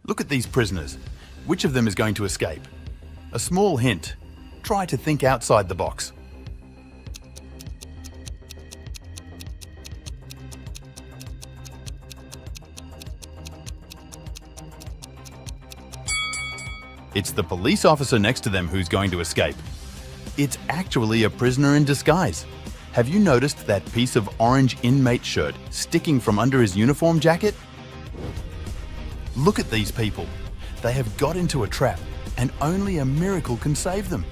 Look at these prisoners. Which of them is going to escape? A small hint. Try to think outside the box. It's the police officer next to them who's going to escape. It's actually a prisoner in disguise. Have you noticed that piece of orange inmate shirt sticking from under his uniform jacket? Look at these people. They have got into a trap, and only a miracle can save them.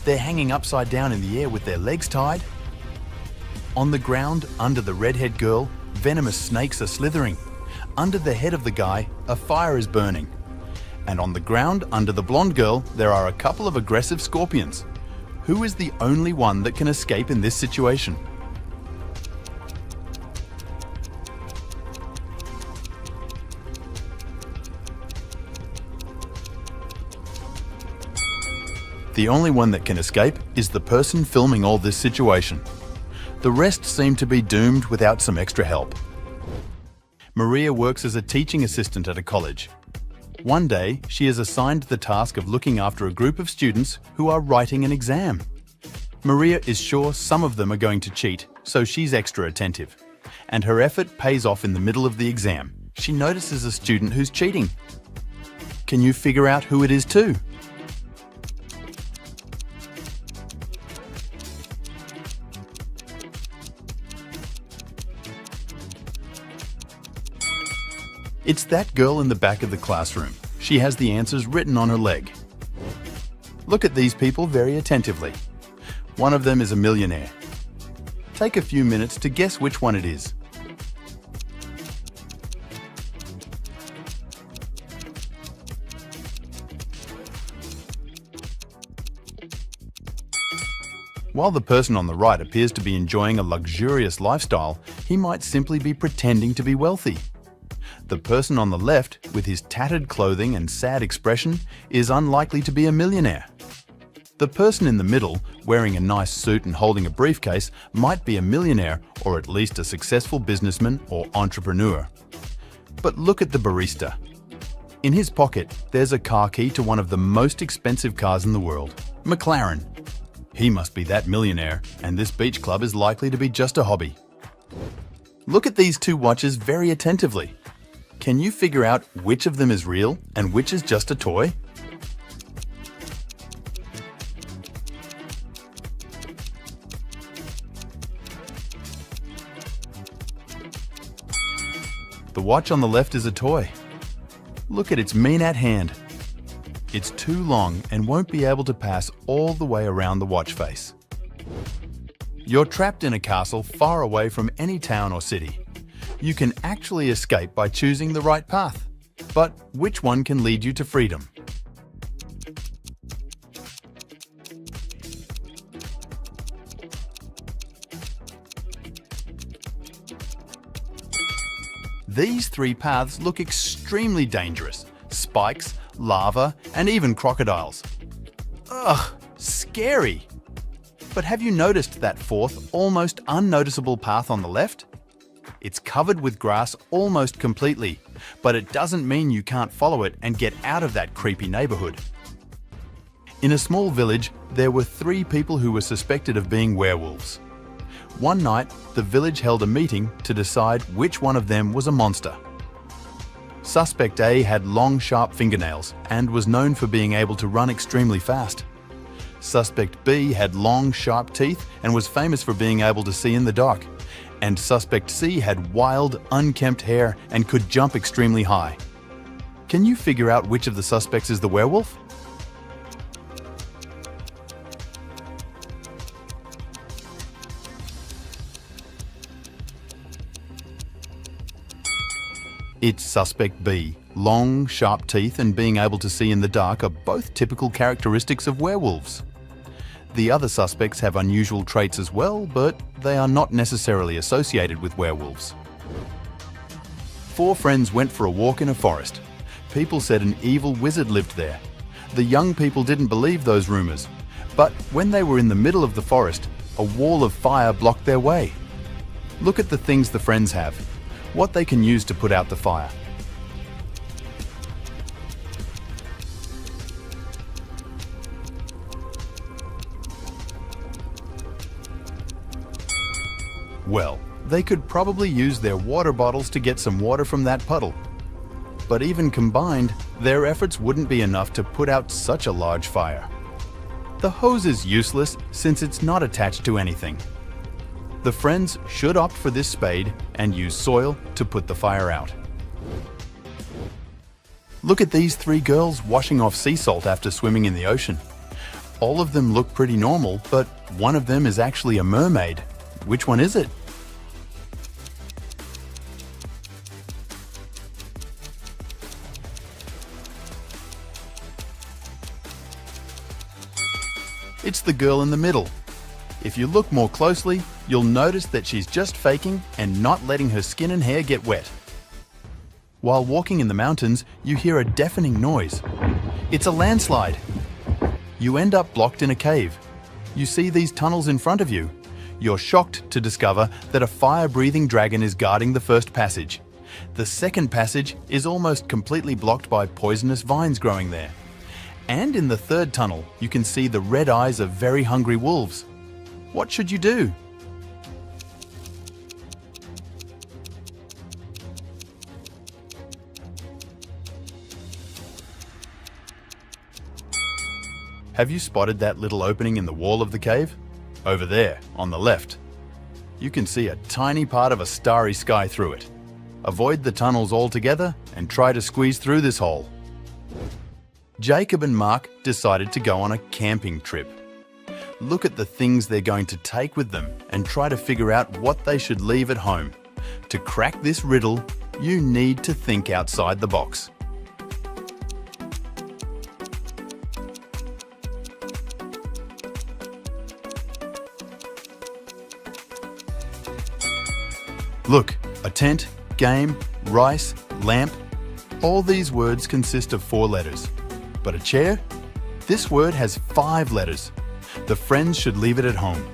They're hanging upside down in the air with their legs tied. On the ground, under the redhead girl, venomous snakes are slithering. Under the head of the guy, a fire is burning. And on the ground, under the blonde girl, there are a couple of aggressive scorpions. Who is the only one that can escape in this situation? The only one that can escape is the person filming all this situation. The rest seem to be doomed without some extra help. Maria works as a teaching assistant at a college. One day, she is assigned the task of looking after a group of students who are writing an exam. Maria is sure some of them are going to cheat, so she's extra attentive. And her effort pays off in the middle of the exam. She notices a student who's cheating. Can you figure out who it is too? It's that girl in the back of the classroom. She has the answers written on her leg. Look at these people very attentively. One of them is a millionaire. Take a few minutes to guess which one it is. While the person on the right appears to be enjoying a luxurious lifestyle, he might simply be pretending to be wealthy. The person on the left, with his tattered clothing and sad expression, is unlikely to be a millionaire. The person in the middle, wearing a nice suit and holding a briefcase, might be a millionaire or at least a successful businessman or entrepreneur. But look at the barista. In his pocket, there's a car key to one of the most expensive cars in the world, McLaren. He must be that millionaire, and this beach club is likely to be just a hobby. Look at these two watches very attentively. Can you figure out which of them is real and which is just a toy? The watch on the left is a toy. Look at its mean-at hand. It's too long and won't be able to pass all the way around the watch face. You're trapped in a castle far away from any town or city. You can actually escape by choosing the right path. But which one can lead you to freedom? These three paths look extremely dangerous. Spikes, lava, and even crocodiles. Ugh, scary! But have you noticed that fourth, almost unnoticeable path on the left? It's covered with grass almost completely, but it doesn't mean you can't follow it and get out of that creepy neighborhood. In a small village, there were 3 people who were suspected of being werewolves. One night, the village held a meeting to decide which one of them was a monster. Suspect A had long, sharp fingernails and was known for being able to run extremely fast. Suspect B had long, sharp teeth and was famous for being able to see in the dark. And Suspect C had wild, unkempt hair and could jump extremely high. Can you figure out which of the suspects is the werewolf? It's Suspect B. Long, sharp teeth and being able to see in the dark are both typical characteristics of werewolves. The other suspects have unusual traits as well, but they are not necessarily associated with werewolves. 4 friends went for a walk in a forest. People said an evil wizard lived there. The young people didn't believe those rumors, but when they were in the middle of the forest, a wall of fire blocked their way. Look at the things the friends have, what they can use to put out the fire. Well, they could probably use their water bottles to get some water from that puddle. But even combined, their efforts wouldn't be enough to put out such a large fire. The hose is useless since it's not attached to anything. The friends should opt for this spade and use soil to put the fire out. Look at these three girls washing off sea salt after swimming in the ocean. All of them look pretty normal, but one of them is actually a mermaid. Which one is it? It's the girl in the middle. If you look more closely, you'll notice that she's just faking and not letting her skin and hair get wet. While walking in the mountains, you hear a deafening noise. It's a landslide. You end up blocked in a cave. You see these tunnels in front of you. You're shocked to discover that a fire-breathing dragon is guarding the first passage. The second passage is almost completely blocked by poisonous vines growing there. And in the third tunnel, you can see the red eyes of very hungry wolves. What should you do? Have you spotted that little opening in the wall of the cave? Over there, on the left. You can see a tiny part of a starry sky through it. Avoid the tunnels altogether and try to squeeze through this hole. Jacob and Mark decided to go on a camping trip. Look at the things they're going to take with them and try to figure out what they should leave at home. To crack this riddle, you need to think outside the box. Look, a tent, game, rice, lamp. All these words consist of 4 letters. But a chair? This word has 5 letters. The friends should leave it at home.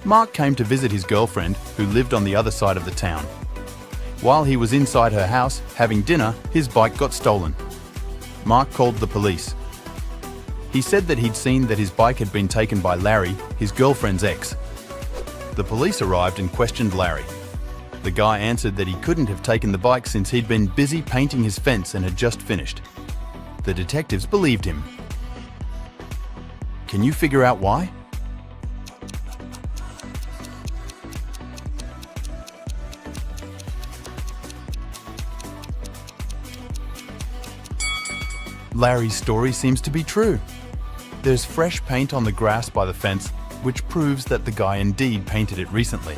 Mark came to visit his girlfriend, who lived on the other side of the town. While he was inside her house having dinner, his bike got stolen. Mark called the police. He said that he'd seen that his bike had been taken by Larry, his girlfriend's ex. The police arrived and questioned Larry. The guy answered that he couldn't have taken the bike since he'd been busy painting his fence and had just finished. The detectives believed him. Can you figure out why? Larry's story seems to be true. There's fresh paint on the grass by the fence, which proves that the guy indeed painted it recently.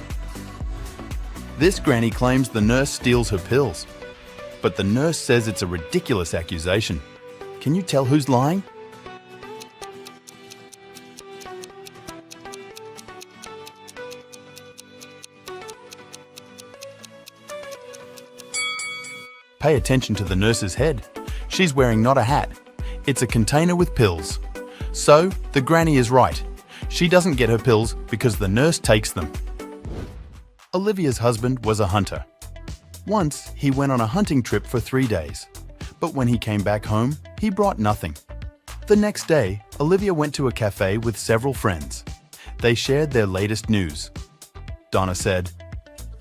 This granny claims the nurse steals her pills, but the nurse says it's a ridiculous accusation. Can you tell who's lying? Pay attention to the nurse's head. She's wearing not a hat. It's a container with pills. So, the granny is right. She doesn't get her pills because the nurse takes them. Olivia's husband was a hunter. Once, he went on a hunting trip for 3 days. But when he came back home, he brought nothing. The next day, Olivia went to a cafe with several friends. They shared their latest news. Donna said,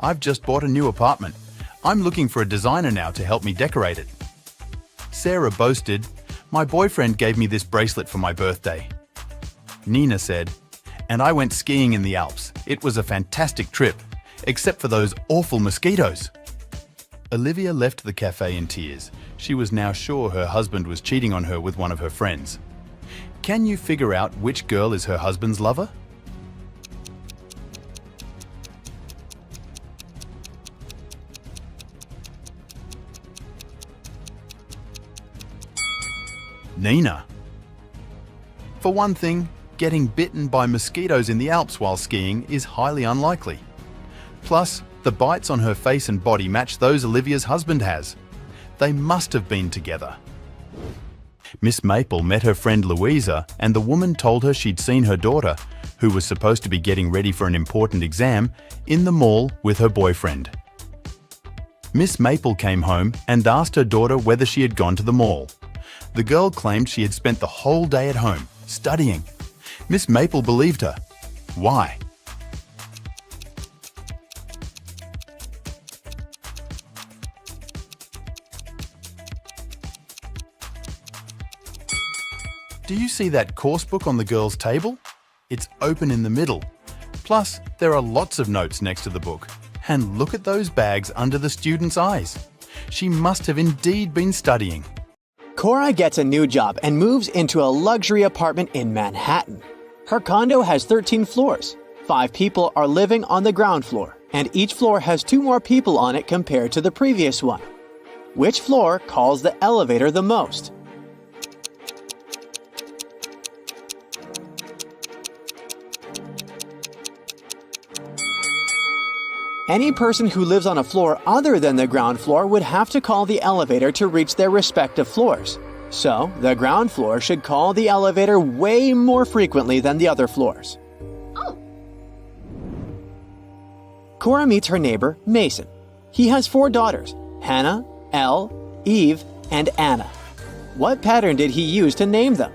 "I've just bought a new apartment. I'm looking for a designer now to help me decorate it." Sarah boasted, "My boyfriend gave me this bracelet for my birthday." Nina said, "And I went skiing in the Alps. It was a fantastic trip, except for those awful mosquitoes." Olivia left the cafe in tears. She was now sure her husband was cheating on her with one of her friends. Can you figure out which girl is her husband's lover? Nina. For one thing, getting bitten by mosquitoes in the Alps while skiing is highly unlikely. Plus, the bites on her face and body match those Olivia's husband has. They must have been together. Miss Maple met her friend Louisa, and the woman told her she'd seen her daughter, who was supposed to be getting ready for an important exam, in the mall with her boyfriend. Miss Maple came home and asked her daughter whether she had gone to the mall. The girl claimed she had spent the whole day at home, studying. Miss Maple believed her. Why? Do you see that course book on the girl's table? It's open in the middle. Plus, there are lots of notes next to the book. And look at those bags under the student's eyes. She must have indeed been studying. Cora gets a new job and moves into a luxury apartment in Manhattan. Her condo has 13 floors. 5 people are living on the ground floor, and each floor has 2 more people on it compared to the previous one. Which floor calls the elevator the most? Any person who lives on a floor other than the ground floor would have to call the elevator to reach their respective floors. So, the ground floor should call the elevator way more frequently than the other floors. Oh. Cora meets her neighbor, Mason. He has 4 daughters, Hannah, Elle, Eve, and Anna. What pattern did he use to name them?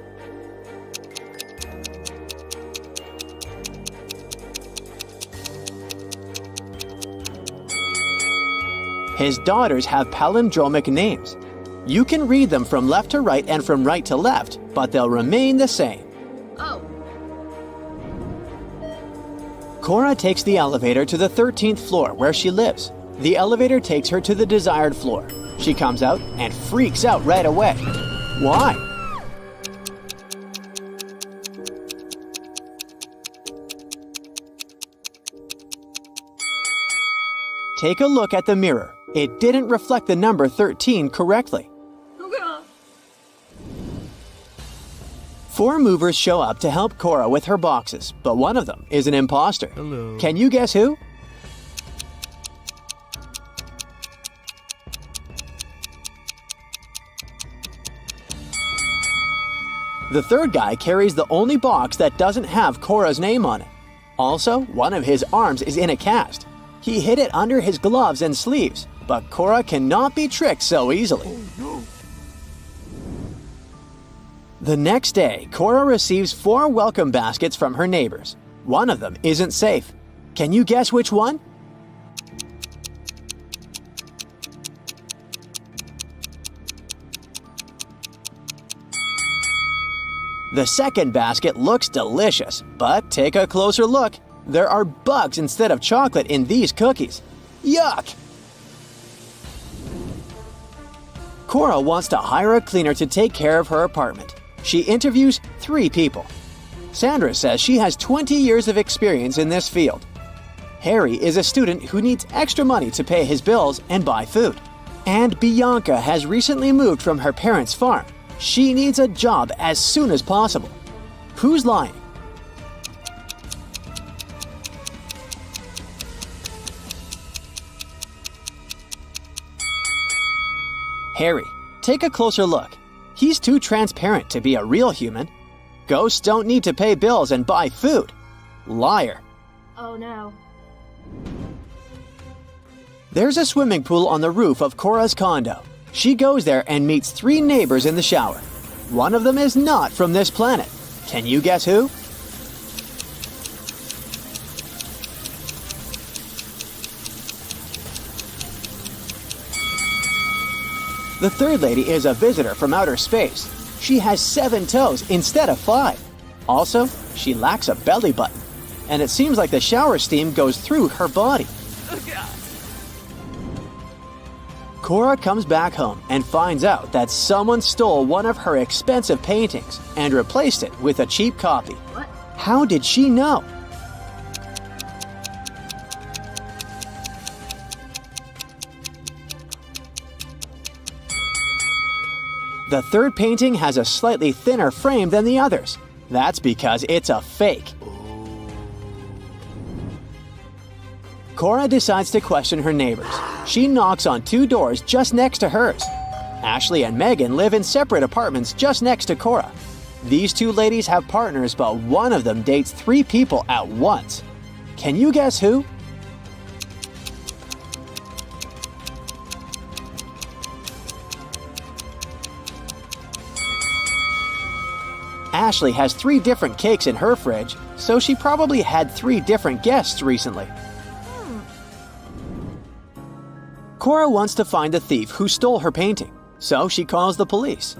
His daughters have palindromic names. You can read them from left to right and from right to left, but they'll remain the same. Oh. Cora takes the elevator to the 13th floor where she lives. The elevator takes her to the desired floor. She comes out and freaks out right away. Why? Take a look at the mirror. It didn't reflect the number 13 correctly. Oh God. 4 movers show up to help Cora with her boxes, but one of them is an imposter. Hello. Can you guess who? The third guy carries the only box that doesn't have Cora's name on it. Also, one of his arms is in a cast. He hid it under his gloves and sleeves, but Cora cannot be tricked so easily. Oh, no. The next day, Cora receives 4 welcome baskets from her neighbors. One of them isn't safe. Can you guess which one? The second basket looks delicious, but take a closer look. There are bugs instead of chocolate in these cookies. Yuck! Cora wants to hire a cleaner to take care of her apartment. She interviews 3 people. Sandra says she has 20 years of experience in this field. Harry is a student who needs extra money to pay his bills and buy food. And Bianca has recently moved from her parents' farm. She needs a job as soon as possible. Who's lying? Harry, take a closer look. He's too transparent to be a real human. Ghosts don't need to pay bills and buy food. Liar. Oh no. There's a swimming pool on the roof of Cora's condo. She goes there and meets 3 neighbors in the shower. One of them is not from this planet. Can you guess who? The third lady is a visitor from outer space. She has 7 toes instead of 5. Also, she lacks a belly button. And it seems like the shower steam goes through her body. Oh God. Cora comes back home and finds out that someone stole one of her expensive paintings and replaced it with a cheap copy. What? How did she know? The third painting has a slightly thinner frame than the others. That's because it's a fake. Cora decides to question her neighbors. She knocks on 2 doors just next to hers. Ashley and Megan live in separate apartments just next to Cora. These 2 ladies have partners, but one of them dates 3 people at once. Can you guess who? Ashley has 3 different cakes in her fridge, so she probably had 3 different guests recently. Cora wants to find the thief who stole her painting, so she calls the police.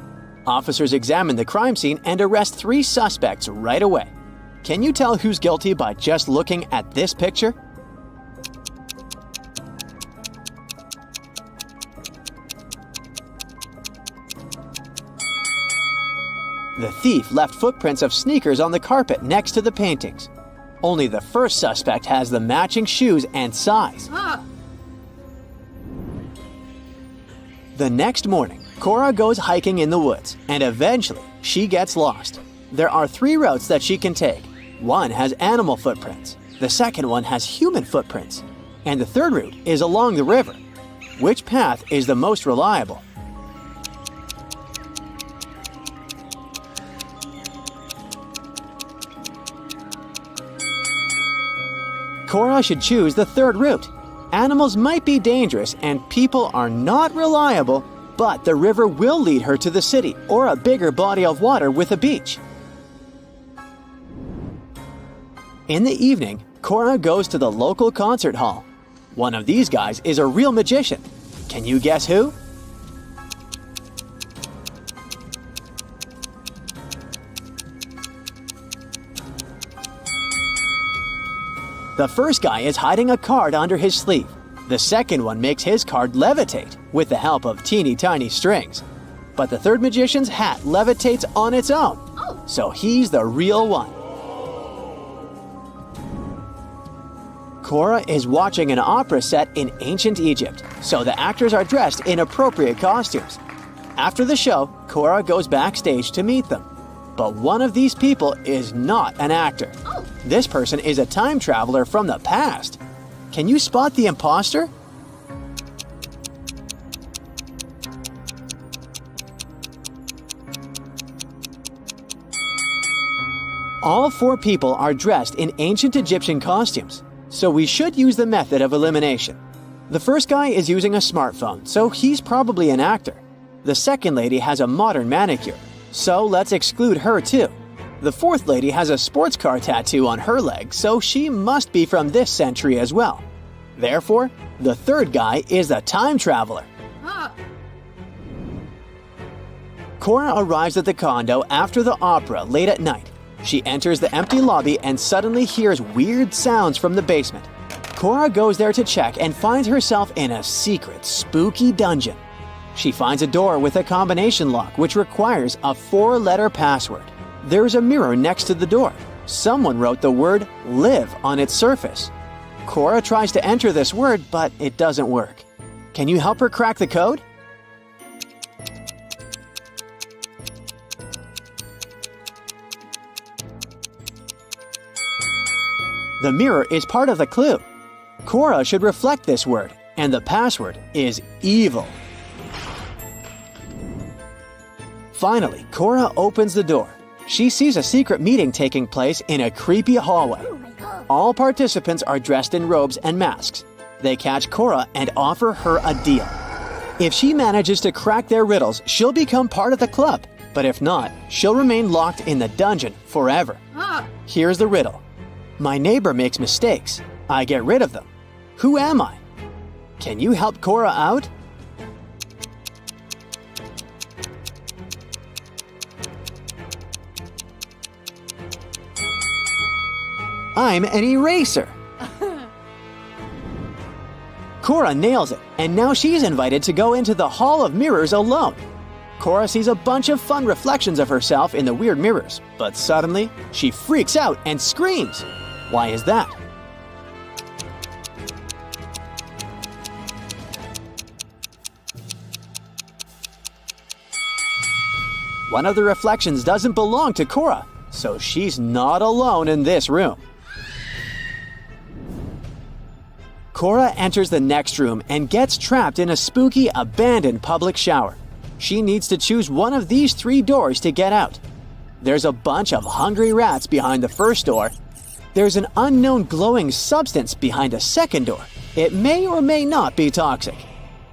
Officers examine the crime scene and arrest 3 suspects right away. Can you tell who's guilty by just looking at this picture? The thief left footprints of sneakers on the carpet next to the paintings. Only the first suspect has the matching shoes and size. The next morning, Cora goes hiking in the woods, and eventually she gets lost. There are 3 routes that she can take. One has animal footprints, the second one has human footprints, and the third route is along the river. Which path is the most reliable? Cora should choose the third route. Animals might be dangerous and people are not reliable, but the river will lead her to the city or a bigger body of water with a beach. In the evening, Cora goes to the local concert hall. One of these guys is a real magician. Can you guess who? The first guy is hiding a card under his sleeve. The second one makes his card levitate with the help of teeny tiny strings. But the third magician's hat levitates on its own. So he's the real one. Cora is watching an opera set in ancient Egypt, so the actors are dressed in appropriate costumes. After the show, Cora goes backstage to meet them. But one of these people is not an actor. This person is a time traveler from the past. Can you spot the imposter? All 4 people are dressed in ancient Egyptian costumes, so we should use the method of elimination. The first guy is using a smartphone, so he's probably an actor. The second lady has a modern manicure, so let's exclude her too. The fourth lady has a sports car tattoo on her leg, so she must be from this century as well. Therefore, the third guy is a time traveler. Cora arrives at the condo after the opera late at night. She enters the empty lobby and suddenly hears weird sounds from the basement. Cora goes there to check and finds herself in a secret, spooky dungeon. She finds a door with a combination lock which requires a 4-letter password. There is a mirror next to the door. Someone wrote the word "live" on its surface. Cora tries to enter this word, but it doesn't work. Can you help her crack the code? The mirror is part of the clue. Cora should reflect this word, and the password is evil. Finally, Cora opens the door. She sees a secret meeting taking place in a creepy hallway. All participants are dressed in robes and masks. They catch Cora and offer her a deal. If she manages to crack their riddles, she'll become part of the club. But if not, she'll remain locked in the dungeon forever. Here's the riddle. My neighbor makes mistakes. I get rid of them. Who am I? Can you help Cora out? I'm an eraser. Cora nails it, and now she's invited to go into the Hall of Mirrors alone. Cora sees a bunch of fun reflections of herself in the weird mirrors, but suddenly she freaks out and screams. Why is that? One of the reflections doesn't belong to Cora, so she's not alone in this room. Cora enters the next room and gets trapped in a spooky, abandoned public shower. She needs to choose one of these 3 doors to get out. There's a bunch of hungry rats behind the first door. There's an unknown glowing substance behind the second door. It may or may not be toxic.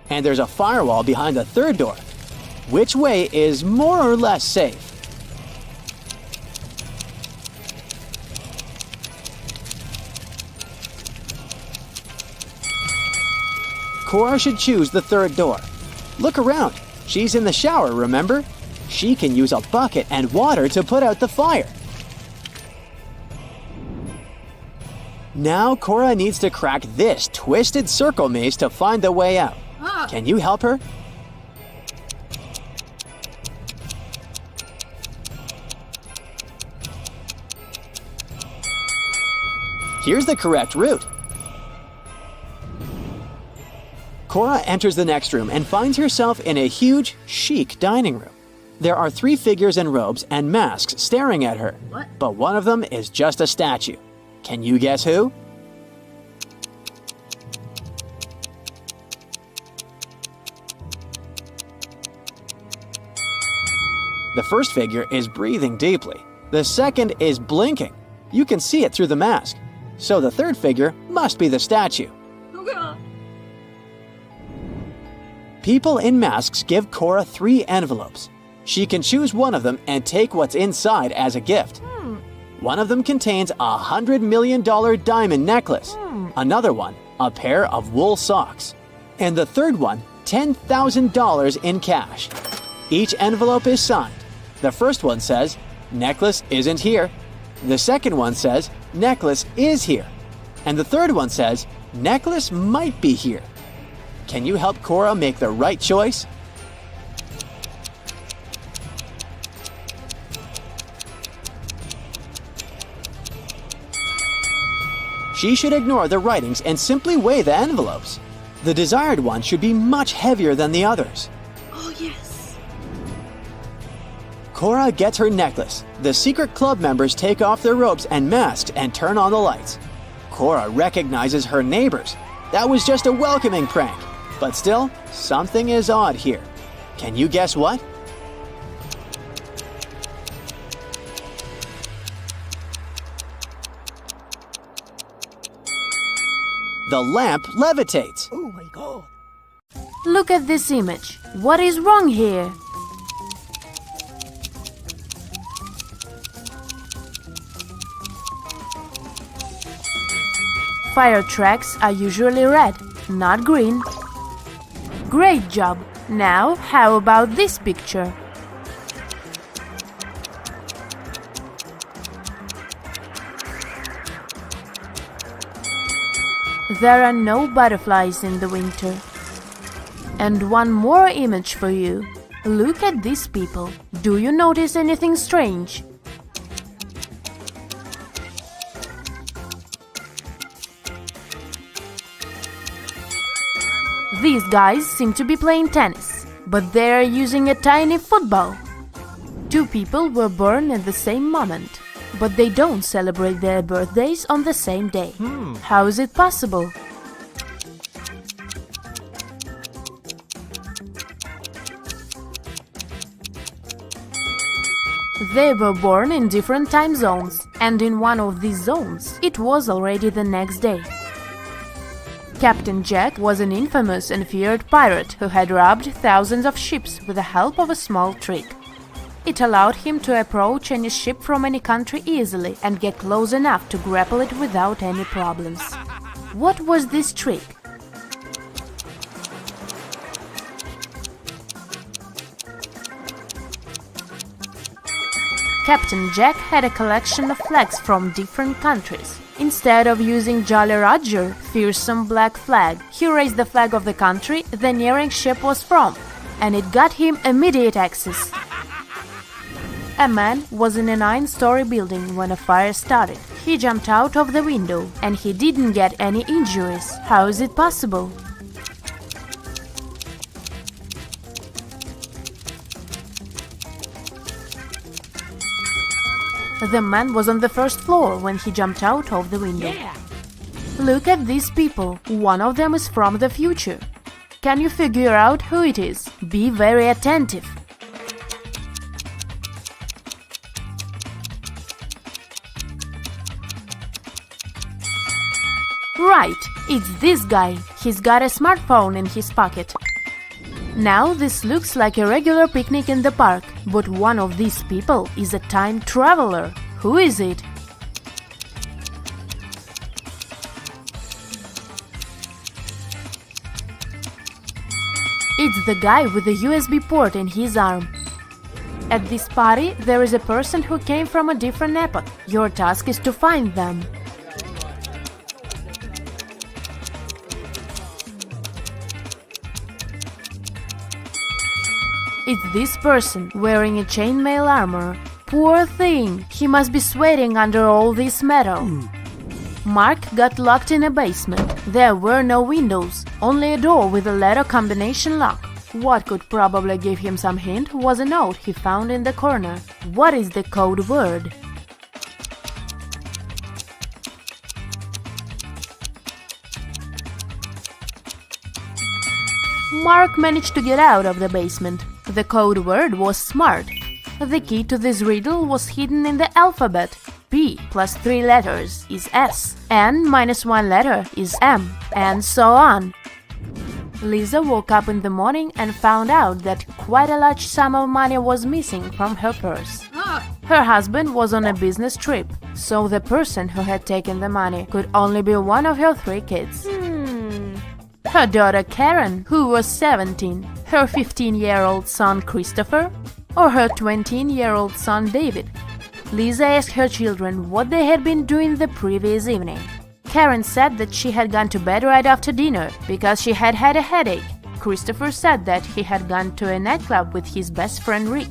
And there's a firewall behind the third door. Which way is more or less safe? Cora should choose the third door. Look around. She's in the shower, remember? She can use a bucket and water to put out the fire. Now Cora needs to crack this twisted circle maze to find the way out. Can you help her? Here's the correct route. Cora enters the next room and finds herself in a huge, chic dining room. There are 3 figures in robes and masks staring at her, but one of them is just a statue. Can you guess who? The first figure is breathing deeply. The second is blinking. You can see it through the mask. So the third figure must be the statue. People in masks give Cora 3 envelopes. She can choose one of them and take what's inside as a gift. One of them contains a $100 million diamond necklace. Another one, a pair of wool socks. And the third one, $10,000 in cash. Each envelope is signed. The first one says, "Necklace isn't here." The second one says, "Necklace is here." And the third one says, "Necklace might be here." Can you help Cora make the right choice? She should ignore the writings and simply weigh the envelopes. The desired one should be much heavier than the others. Oh, yes. Cora gets her necklace. The secret club members take off their robes and masks and turn on the lights. Cora recognizes her neighbors. That was just a welcoming prank. But still, something is odd here. Can you guess what? The lamp levitates. Oh my god. Look at this image. What is wrong here? Fire tracks are usually red, not green. Great job! Now, how about this picture? There are no butterflies in the winter. And one more image for you. Look at these people. Do you notice anything strange? These guys seem to be playing tennis, but they are using a tiny football. 2 people were born at the same moment, but they don't celebrate their birthdays on the same day. How is it possible? They were born in different time zones, and in one of these zones, it was already the next day. Captain Jack was an infamous and feared pirate who had robbed thousands of ships with the help of a small trick. It allowed him to approach any ship from any country easily and get close enough to grapple it without any problems. What was this trick? Captain Jack had a collection of flags from different countries. Instead of using Jolly Roger, fearsome black flag, he raised the flag of the country the nearing ship was from, and it got him immediate access. A man was in a 9-story building when a fire started. He jumped out of the window, and he didn't get any injuries. How is it possible? The man was on the first floor when he jumped out of the window. Look at these people. One of them is from the future. Can you figure out who it is? Be very attentive. Right, it's this guy. He's got a smartphone in his pocket. Now this looks like a regular picnic in the park, but one of these people is a time traveler. Who is it? It's the guy with the USB port in his arm. At this party, there is a person who came from a different epoch. Your task is to find them. It's this person wearing a chainmail armor. Poor thing, he must be sweating under all this metal. Mark got locked in a basement. There were no windows, only a door with a letter combination lock. What could probably give him some hint was a note he found in the corner. What is the code word? Mark managed to get out of the basement. The code word was smart. The key to this riddle was hidden in the alphabet. P plus 3 letters is S, N minus 1 letter is M, and so on. Lisa woke up in the morning and found out that quite a large sum of money was missing from her purse. Her husband was on a business trip, so the person who had taken the money could only be one of her 3 kids. Her daughter Karen, who was 17, her 15-year-old son Christopher, or her 20-year-old son David. Lisa asked her children what they had been doing the previous evening. Karen said that she had gone to bed right after dinner because she had had a headache. Christopher said that he had gone to a nightclub with his best friend Rick.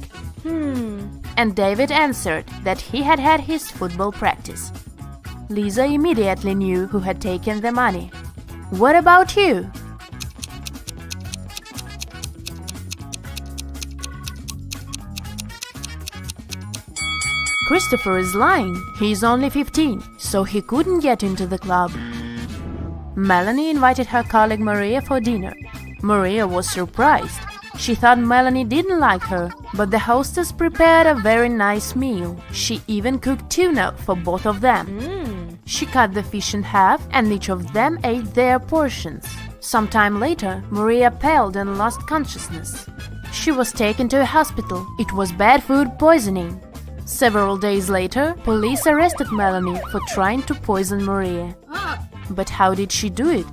And David answered that he had had his football practice. Lisa immediately knew who had taken the money. What about you? Christopher is lying. He is only 15, so he couldn't get into the club. Melanie invited her colleague Maria for dinner. Maria was surprised. She thought Melanie didn't like her, but the hostess prepared a very nice meal. She even cooked tuna for both of them. She cut the fish in half, and each of them ate their portions. Sometime later, Maria paled and lost consciousness. She was taken to a hospital. It was bad food poisoning. Several days later, police arrested Melanie for trying to poison Maria. But how did she do it?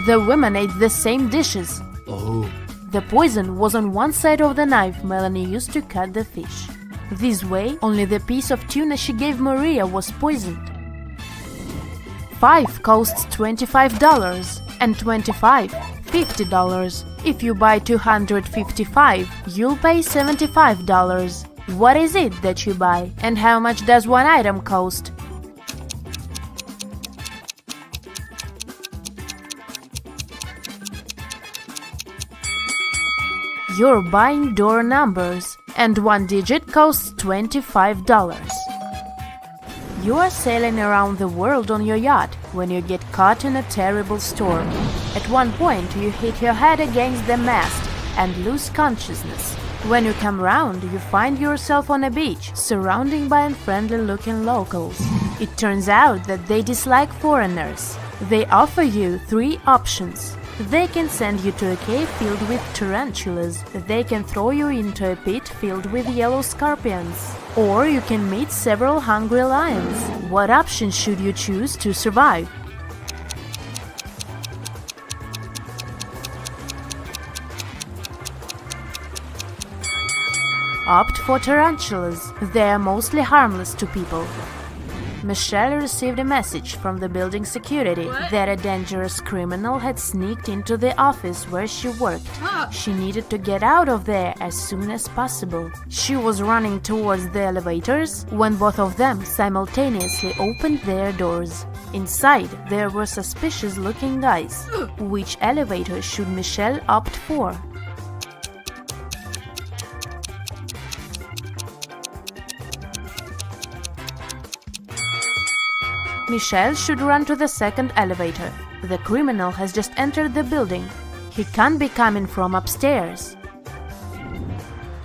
The women ate the same dishes. The poison was on one side of the knife Melanie used to cut the fish. This way, only the piece of tuna she gave Maria was poisoned. 5 costs $25 and 25 $50. If you buy 255, you'll pay $75. What is it that you buy, and how much does one item cost? You're buying door numbers, and one digit costs $25. You are sailing around the world on your yacht when you get caught in a terrible storm. At one point, you hit your head against the mast and lose consciousness. When you come round, you find yourself on a beach, surrounded by unfriendly-looking locals. It turns out that they dislike foreigners. They offer you 3 options. They can send you to a cave filled with tarantulas. They can throw you into a pit filled with yellow scorpions. Or you can meet several hungry lions. What option should you choose to survive? Opt for tarantulas. They are mostly harmless to people. Michelle received a message from the building security that a dangerous criminal had sneaked into the office where she worked. She needed to get out of there as soon as possible. She was running towards the elevators when both of them simultaneously opened their doors. Inside, there were suspicious-looking guys. Which elevator should Michelle opt for? Michelle should run to the second elevator. The criminal has just entered the building. He can't be coming from upstairs.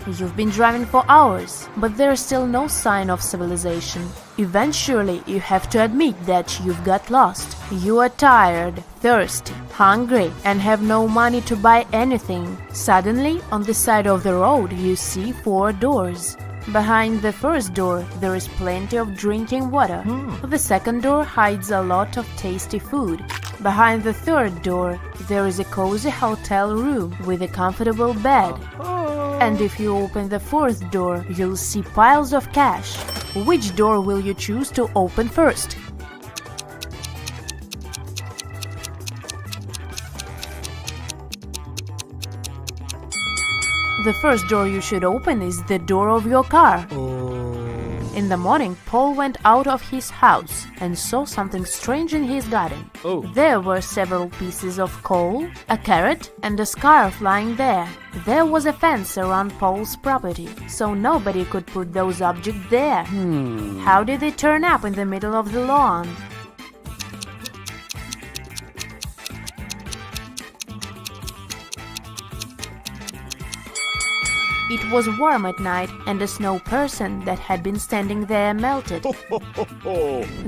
You've been driving for hours, but there's still no sign of civilization. Eventually, you have to admit that you've got lost. You are tired, thirsty, hungry, and have no money to buy anything. Suddenly, on the side of the road, you see 4 doors. Behind the first door, there is plenty of drinking water. The second door hides a lot of tasty food. Behind the third door, there is a cozy hotel room with a comfortable bed. And if you open the fourth door, you'll see piles of cash. Which door will you choose to open first? The first door you should open is the door of your car. In the morning, Paul went out of his house and saw something strange in his garden. There were several pieces of coal, a carrot, and a scarf lying there. There was a fence around Paul's property, so nobody could put those objects there. How did they turn up in the middle of the lawn? It was warm at night, and a snow person that had been standing there melted.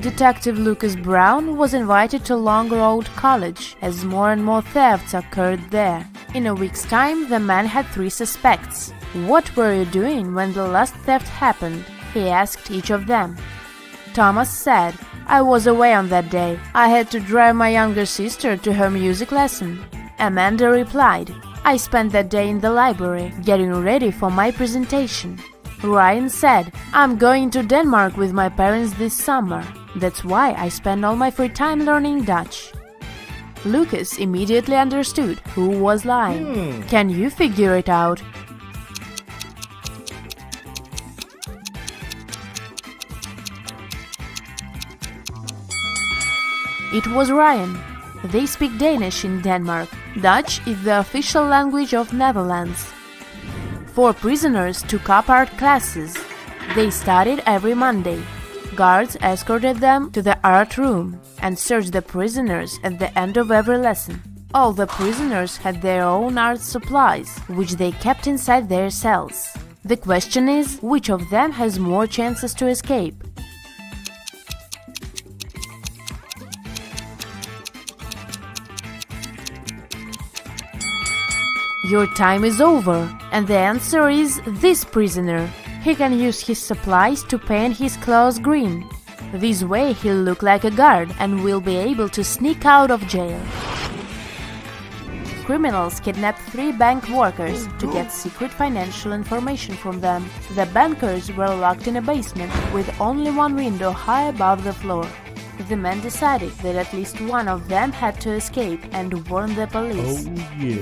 Detective Lucas Brown was invited to Long Road College, as more and more thefts occurred there. In a week's time, the man had 3 suspects. "What were you doing when the last theft happened?" he asked each of them. Thomas said, "I was away on that day. I had to drive my younger sister to her music lesson." Amanda replied, "I spent that day in the library, getting ready for my presentation." Ryan said, "I'm going to Denmark with my parents this summer. That's why I spend all my free time learning Dutch." Lucas immediately understood who was lying. Can you figure it out? It was Ryan. They speak Danish in Denmark. Dutch is the official language of Netherlands. 4 prisoners took up art classes. They studied every Monday. Guards escorted them to the art room and searched the prisoners at the end of every lesson. All the prisoners had their own art supplies, which they kept inside their cells. The question is, which of them has more chances to escape? Your time is over, and the answer is this prisoner. He can use his supplies to paint his clothes green. This way he'll look like a guard and will be able to sneak out of jail. Criminals kidnapped 3 bank workers to get secret financial information from them. The bankers were locked in a basement with only one window high above the floor. The men decided that at least one of them had to escape and warn the police.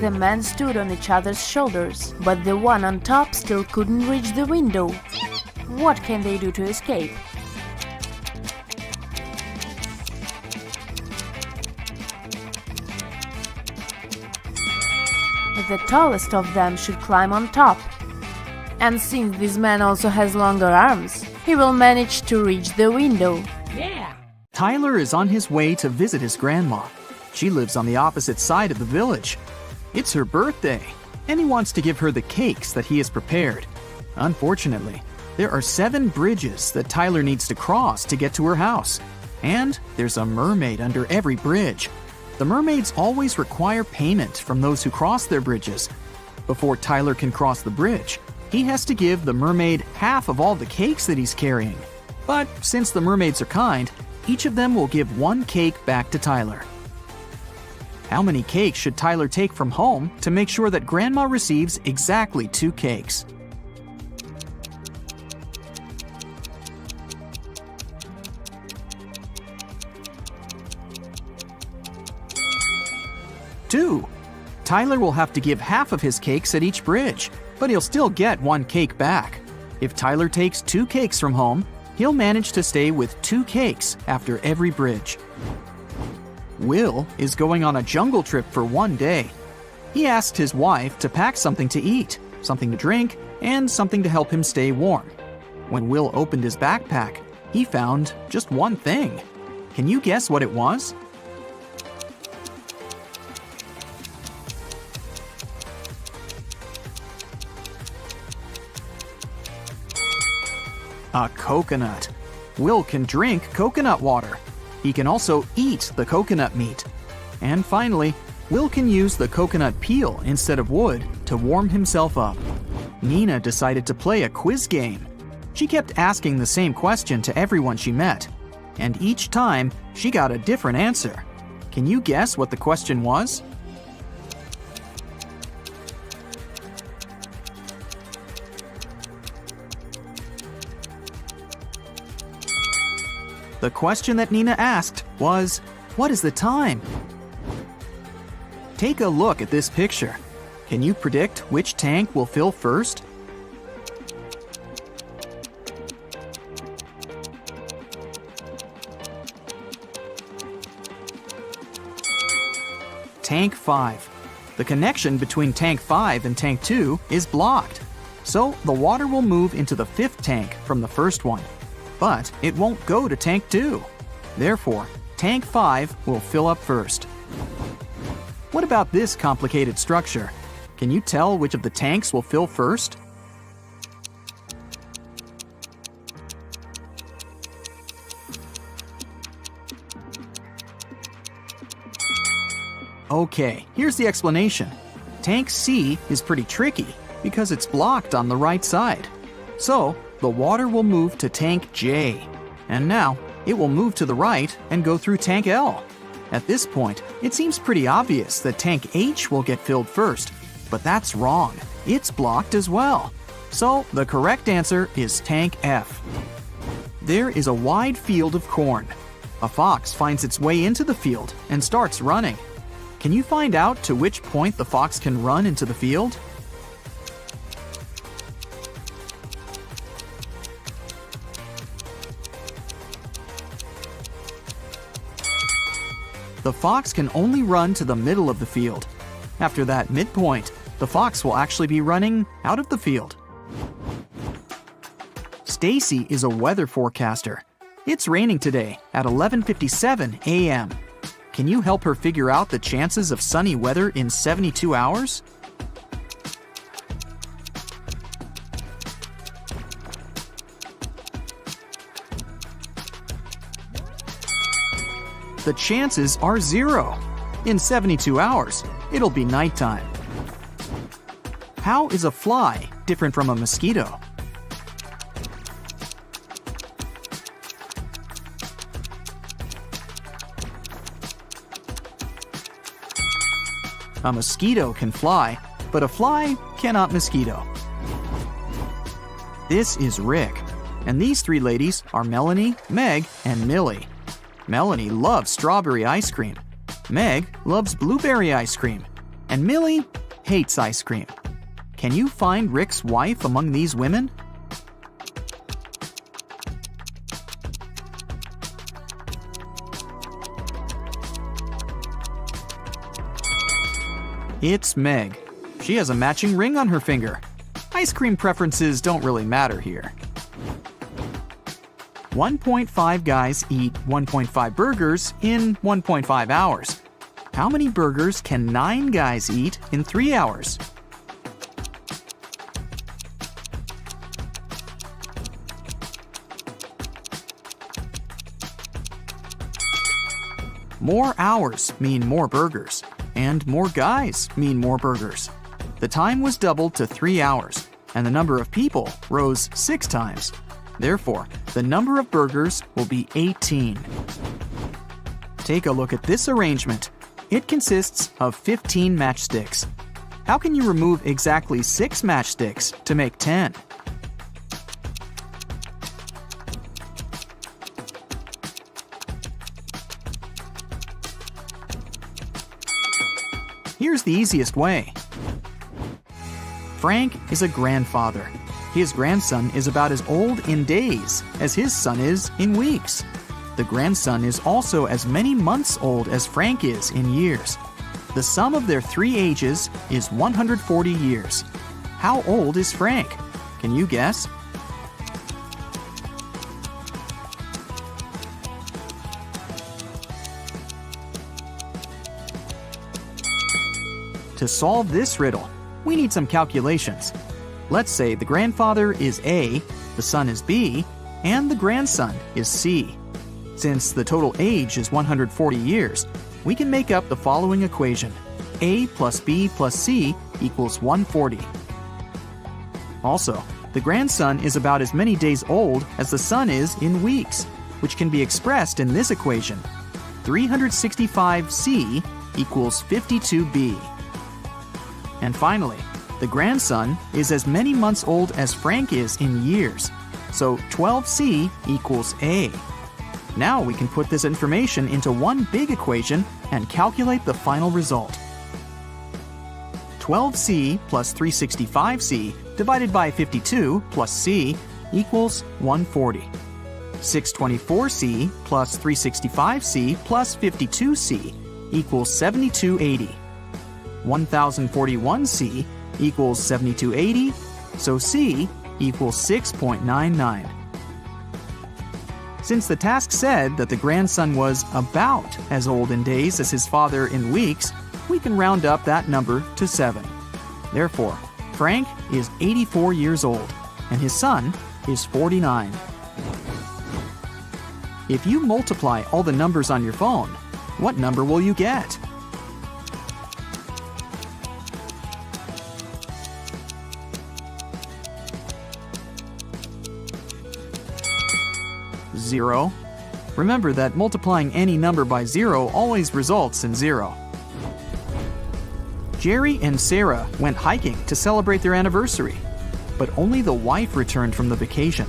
The men stood on each other's shoulders, but the one on top still couldn't reach the window. What can they do to escape? The tallest of them should climb on top. And since this man also has longer arms, he will manage to reach the window. Tyler is on his way to visit his grandma. She lives on the opposite side of the village. It's her birthday, and he wants to give her the cakes that he has prepared. Unfortunately, there are 7 bridges that Tyler needs to cross to get to her house. And there's a mermaid under every bridge. The mermaids always require payment from those who cross their bridges. Before Tyler can cross the bridge, he has to give the mermaid half of all the cakes that he's carrying. But since the mermaids are kind, each of them will give 1 cake back to Tyler. How many cakes should Tyler take from home to make sure that Grandma receives exactly 2 cakes? Two. Tyler will have to give half of his cakes at each bridge, but he'll still get 1 cake back. If Tyler takes 2 cakes from home, he'll manage to stay with 2 cakes after every bridge. Will is going on a jungle trip for 1 day. He asked his wife to pack something to eat, something to drink, and something to help him stay warm. When Will opened his backpack, he found just one thing. Can you guess what it was? A coconut. Will can drink coconut water. He can also eat the coconut meat. And finally, Will can use the coconut peel instead of wood to warm himself up. Nina decided to play a quiz game. She kept asking the same question to everyone she met, and each time she got a different answer. Can you guess what the question was? The question that Nina asked was, "What is the time?" Take a look at this picture. Can you predict which tank will fill first? Tank 5. The connection between tank 5 and tank 2 is blocked, so the water will move into the 5th tank from the first one, but it won't go to tank 2. Therefore, tank 5 will fill up first. What about this complicated structure? Can you tell which of the tanks will fill first? Okay, here's the explanation. Tank C is pretty tricky because it's blocked on the right side. So, the water will move to tank J. And now, it will move to the right and go through tank L. At this point, it seems pretty obvious that tank H will get filled first, but that's wrong. It's blocked as well. So, the correct answer is tank F. There is a wide field of corn. A fox finds its way into the field and starts running. Can you find out to which point the fox can run into the field? The fox can only run to the middle of the field. After that midpoint, the fox will actually be running out of the field. Stacy is a weather forecaster. It's raining today at 11:57 a.m. Can you help her figure out the chances of sunny weather in 72 hours? The chances are 0. In 72 hours, it'll be nighttime. How is a fly different from a mosquito? A mosquito can fly, but a fly cannot mosquito. This is Rick, and these three ladies are Melanie, Meg, and Millie. Melanie loves strawberry ice cream. Meg loves blueberry ice cream. And Millie hates ice cream. Can you find Rick's wife among these women? It's Meg. She has a matching ring on her finger. Ice cream preferences don't really matter here. 1.5 guys eat 1.5 burgers in 1.5 hours. How many burgers can 9 guys eat in 3 hours? More hours mean more burgers, and more guys mean more burgers. The time was doubled to 3 hours, and the number of people rose 6 times. Therefore, the number of burgers will be 18. Take a look at this arrangement. It consists of 15 matchsticks. How can you remove exactly 6 matchsticks to make 10? Here's the easiest way. Frank is a grandfather. His grandson is about as old in days as his son is in weeks. The grandson is also as many months old as Frank is in years. The sum of their 3 ages is 140 years. How old is Frank? Can you guess? To solve this riddle, we need some calculations. Let's say the grandfather is A, the son is B, and the grandson is C. Since the total age is 140 years, we can make up the following equation. A plus B plus C equals 140. Also, The grandson is about as many days old as the son is in weeks, which can be expressed in this equation. 365c equals 52b. And finally, the grandson is as many months old as Frank is in years, so 12c equals a. Now we can put this information into one big equation and calculate the final result. 12c plus 365c divided by 52 plus c equals 140. 624c plus 365c plus 52c equals 7280. 1041c equals 7280, so c equals 6.99. Since the task said that the grandson was about as old in days as his father in weeks, we can round up that number to 7. Therefore, Frank is 84 years old, and his son is 49. If you multiply all the numbers on your phone, what number will you get? Zero. Remember that multiplying any number by 0 always results in 0. Jerry and Sarah went hiking to celebrate their anniversary, but only the wife returned from the vacation.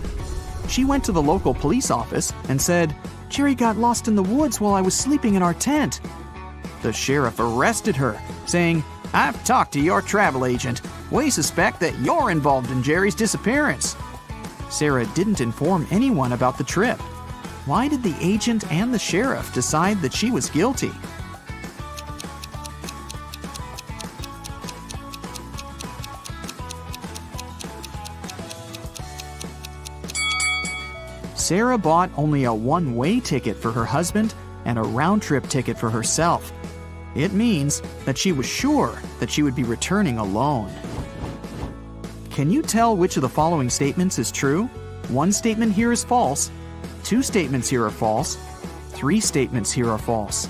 She went to the local police office and said, "Jerry got lost in the woods while I was sleeping in our tent." The sheriff arrested her, saying, "I've talked to your travel agent. We suspect that you're involved in Jerry's disappearance." Sarah didn't inform anyone about the trip. Why did the agent and the sheriff decide that she was guilty? Sarah bought only a one-way ticket for her husband and a round-trip ticket for herself. It means that she was sure that she would be returning alone. Can you tell which of the following statements is true? One statement here is false. 2 statements here are false. 3 statements here are false.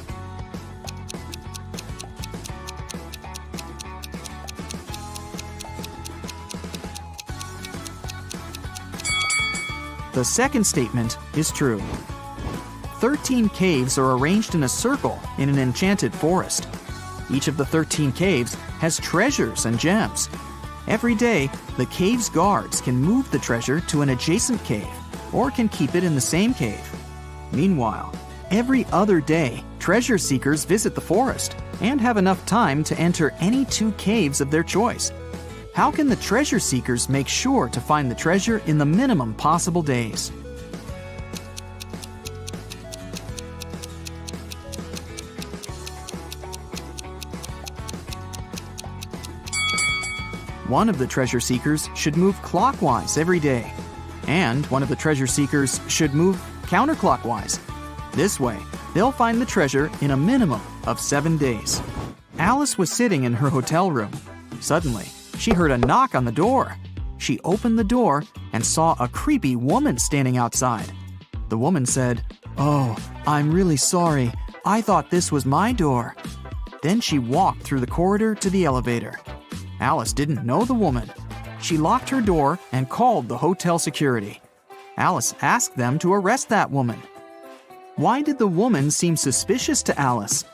The second statement is true. 13 caves are arranged in a circle in an enchanted forest. Each of the 13 caves has treasures and gems. Every day, the cave's guards can move the treasure to an adjacent cave or can keep it in the same cave. Meanwhile, every other day, treasure seekers visit the forest and have enough time to enter any 2 caves of their choice. How can the treasure seekers make sure to find the treasure in the minimum possible days? One of the treasure seekers should move clockwise every day, and one of the treasure seekers should move counterclockwise. This way, they'll find the treasure in a minimum of 7 days. Alice was sitting in her hotel room. Suddenly, she heard a knock on the door. She opened the door and saw a creepy woman standing outside. The woman said, "Oh, I'm really sorry. I thought this was my door." Then she walked through the corridor to the elevator. Alice didn't know the woman. She locked her door and called the hotel security. Alice asked them to arrest that woman. Why did the woman seem suspicious to Alice?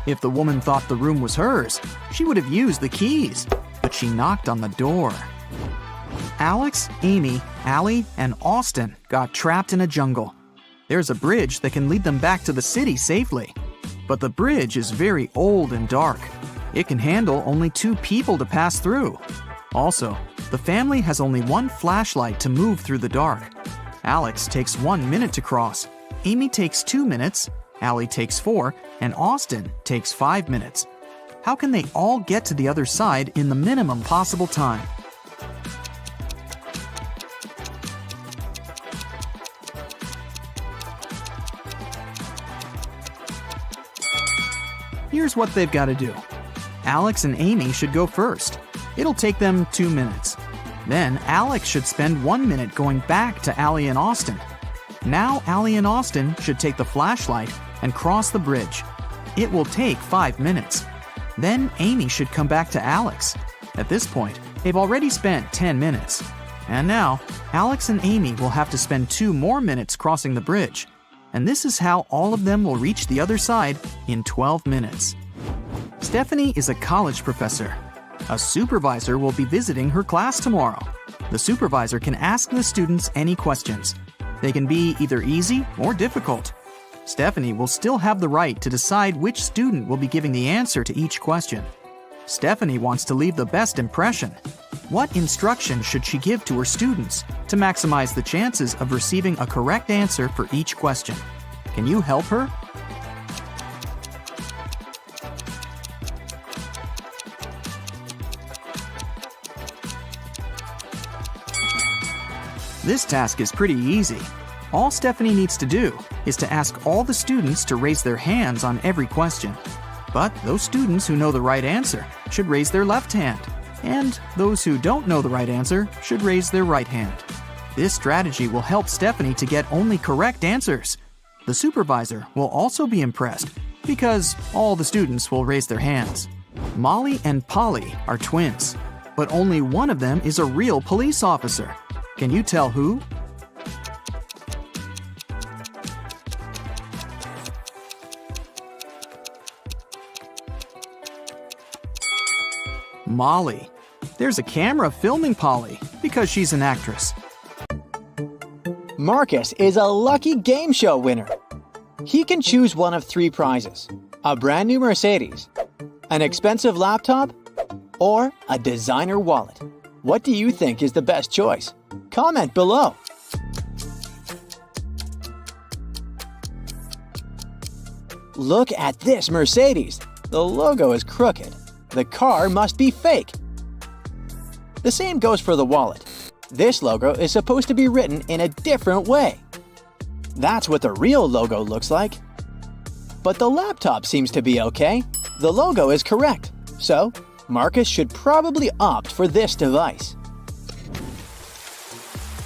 If the woman thought the room was hers, she would have used the keys, but she knocked on the door. Alex, Amy, Allie, and Austin got trapped in a jungle. There's a bridge that can lead them back to the city safely. But the bridge is very old and dark. It can handle only 2 people to pass through. Also, the family has only 1 flashlight to move through the dark. Alex takes 1 minute to cross. Amy takes 2 minutes, Allie takes 4, and Austin takes 5 minutes. How can they all get to the other side in the minimum possible time? Here's what they've got to do. Alex and Amy should go first. It'll take them 2 minutes. Then Alex should spend 1 minute going back to Allie and Austin. Now Allie and Austin should take the flashlight and cross the bridge. It will take 5 minutes. Then Amy should come back to Alex. At this point, they've already spent 10 minutes. And now, Alex and Amy will have to spend 2 more minutes crossing the bridge. And this is how all of them will reach the other side in 12 minutes. Stephanie is a college professor. A supervisor will be visiting her class tomorrow. The supervisor can ask the students any questions. They can be either easy or difficult. Stephanie will still have the right to decide which student will be giving the answer to each question. Stephanie wants to leave the best impression. What instruction should she give to her students to maximize the chances of receiving a correct answer for each question? Can you help her? This task is pretty easy. All Stephanie needs to do is to ask all the students to raise their hands on every question. But those students who know the right answer should raise their left hand, and those who don't know the right answer should raise their right hand. This strategy will help Stephanie to get only correct answers. The supervisor will also be impressed because all the students will raise their hands. Molly and Polly are twins, but only one of them is a real police officer. Can you tell who? Molly. There's a camera filming Polly because she's an actress. Marcus is a lucky game show winner. He can choose one of 3 prizes: a brand new Mercedes, an expensive laptop, or a designer wallet. What do you think is the best choice? Comment below. Look at this Mercedes. The logo is crooked. The car must be fake. The same goes for the wallet. This logo is supposed to be written in a different way. That's what the real logo looks like. But the laptop seems to be okay. The logo is correct. So, Marcus should probably opt for this device.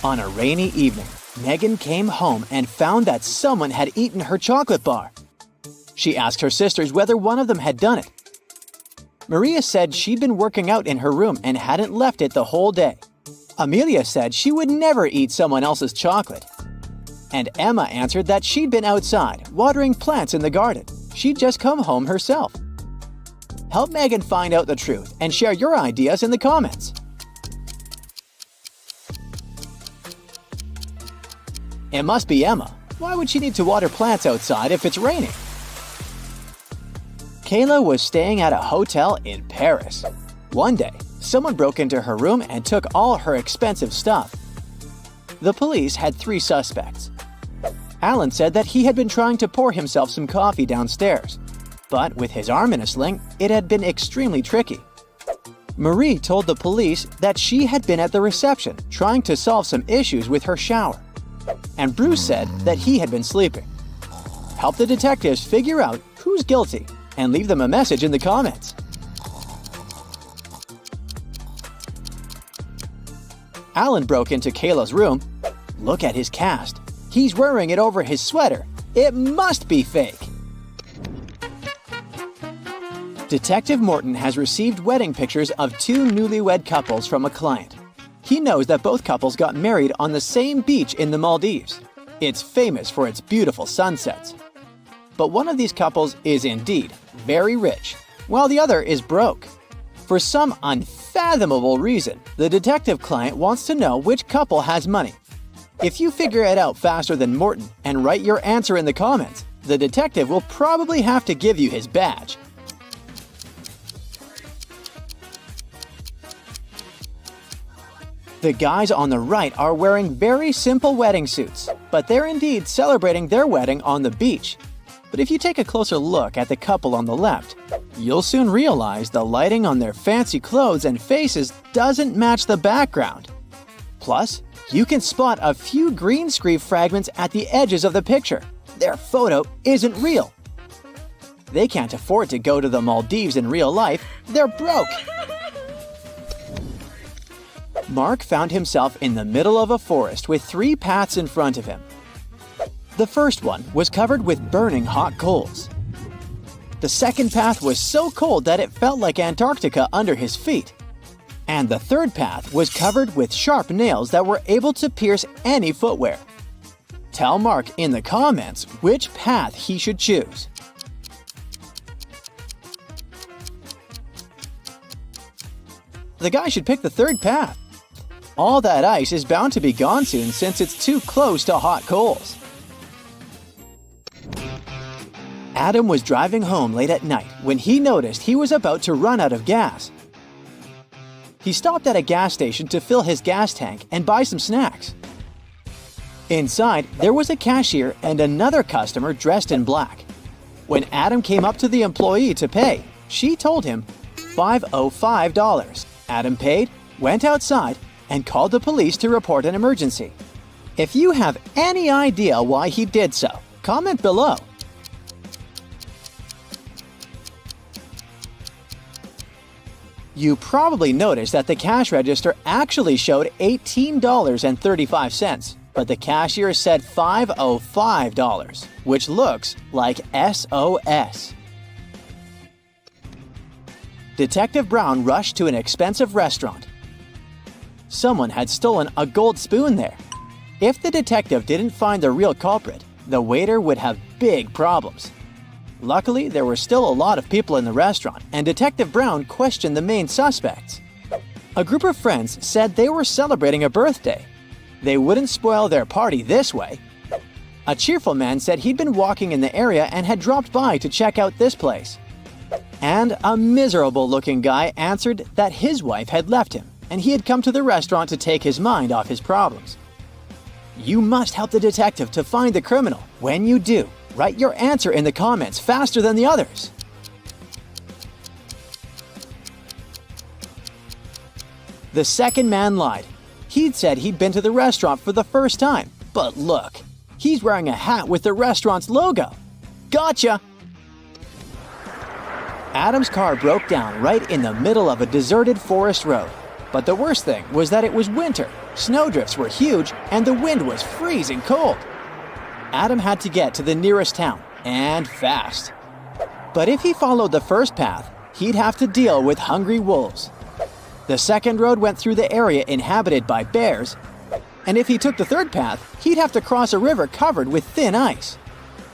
On a rainy evening, Megan came home and found that someone had eaten her chocolate bar. She asked her sisters whether one of them had done it. Maria said she'd been working out in her room and hadn't left it the whole day. Amelia said she would never eat someone else's chocolate. And Emma answered that she'd been outside, watering plants in the garden. She'd just come home herself. Help Megan find out the truth and share your ideas in the comments. It must be Emma. Why would she need to water plants outside if it's raining? Kayla was staying at a hotel in Paris. One day, someone broke into her room and took all her expensive stuff. The police had 3 suspects. Alan said that he had been trying to pour himself some coffee downstairs, but with his arm in a sling, it had been extremely tricky. Marie told the police that she had been at the reception trying to solve some issues with her shower. And Bruce said that he had been sleeping. Help the detectives figure out who's guilty and leave them a message in the comments. Alan broke into Kayla's room. Look at his cast. He's wearing it over his sweater. It must be fake. Detective Morton has received wedding pictures of 2 newlywed couples from a client. He knows that both couples got married on the same beach in the Maldives. It's famous for its beautiful sunsets. But one of these couples is indeed very rich, while the other is broke. For some unfathomable reason, the detective client wants to know which couple has money. If you figure it out faster than Morton and write your answer in the comments, the detective will probably have to give you his badge. The guys on the right are wearing very simple wedding suits, but they're indeed celebrating their wedding on the beach. But if you take a closer look at the couple on the left, you'll soon realize the lighting on their fancy clothes and faces doesn't match the background. Plus, you can spot a few green screen fragments at the edges of the picture. Their photo isn't real. They can't afford to go to the Maldives in real life. They're broke. Mark found himself in the middle of a forest with 3 paths in front of him. The first one was covered with burning hot coals. The second path was so cold that it felt like Antarctica under his feet. And the third path was covered with sharp nails that were able to pierce any footwear. Tell Mark in the comments which path he should choose. The guy should pick the third path. All that ice is bound to be gone soon since it's too close to hot coals. Adam was driving home late at night when he noticed he was about to run out of gas. He stopped at a gas station to fill his gas tank and buy some snacks. Inside, there was a cashier and another customer dressed in black. When Adam came up to the employee to pay, she told him $505. Adam paid, went outside, and called the police to report an emergency. If you have any idea why he did so, comment below. You probably noticed that the cash register actually showed $18.35, but the cashier said $505, which looks like SOS. Detective Brown rushed to an expensive restaurant. Someone had stolen a gold spoon there. If the detective didn't find the real culprit, the waiter would have big problems. Luckily, there were still a lot of people in the restaurant, and Detective Brown questioned the main suspects. A group of friends said they were celebrating a birthday. They wouldn't spoil their party this way. A cheerful man said he'd been walking in the area and had dropped by to check out this place. And a miserable-looking guy answered that his wife had left him, and he had come to the restaurant to take his mind off his problems. You must help the detective to find the criminal. When you do, write your answer in the comments faster than the others. The second man lied. He'd said he'd been to the restaurant for the first time, but look, he's wearing a hat with the restaurant's logo. Gotcha! Adam's car broke down right in the middle of a deserted forest road. But the worst thing was that it was winter, snowdrifts were huge, and the wind was freezing cold. Adam had to get to the nearest town, and fast. But if he followed the first path, he'd have to deal with hungry wolves. The second road went through the area inhabited by bears, and if he took the third path, he'd have to cross a river covered with thin ice.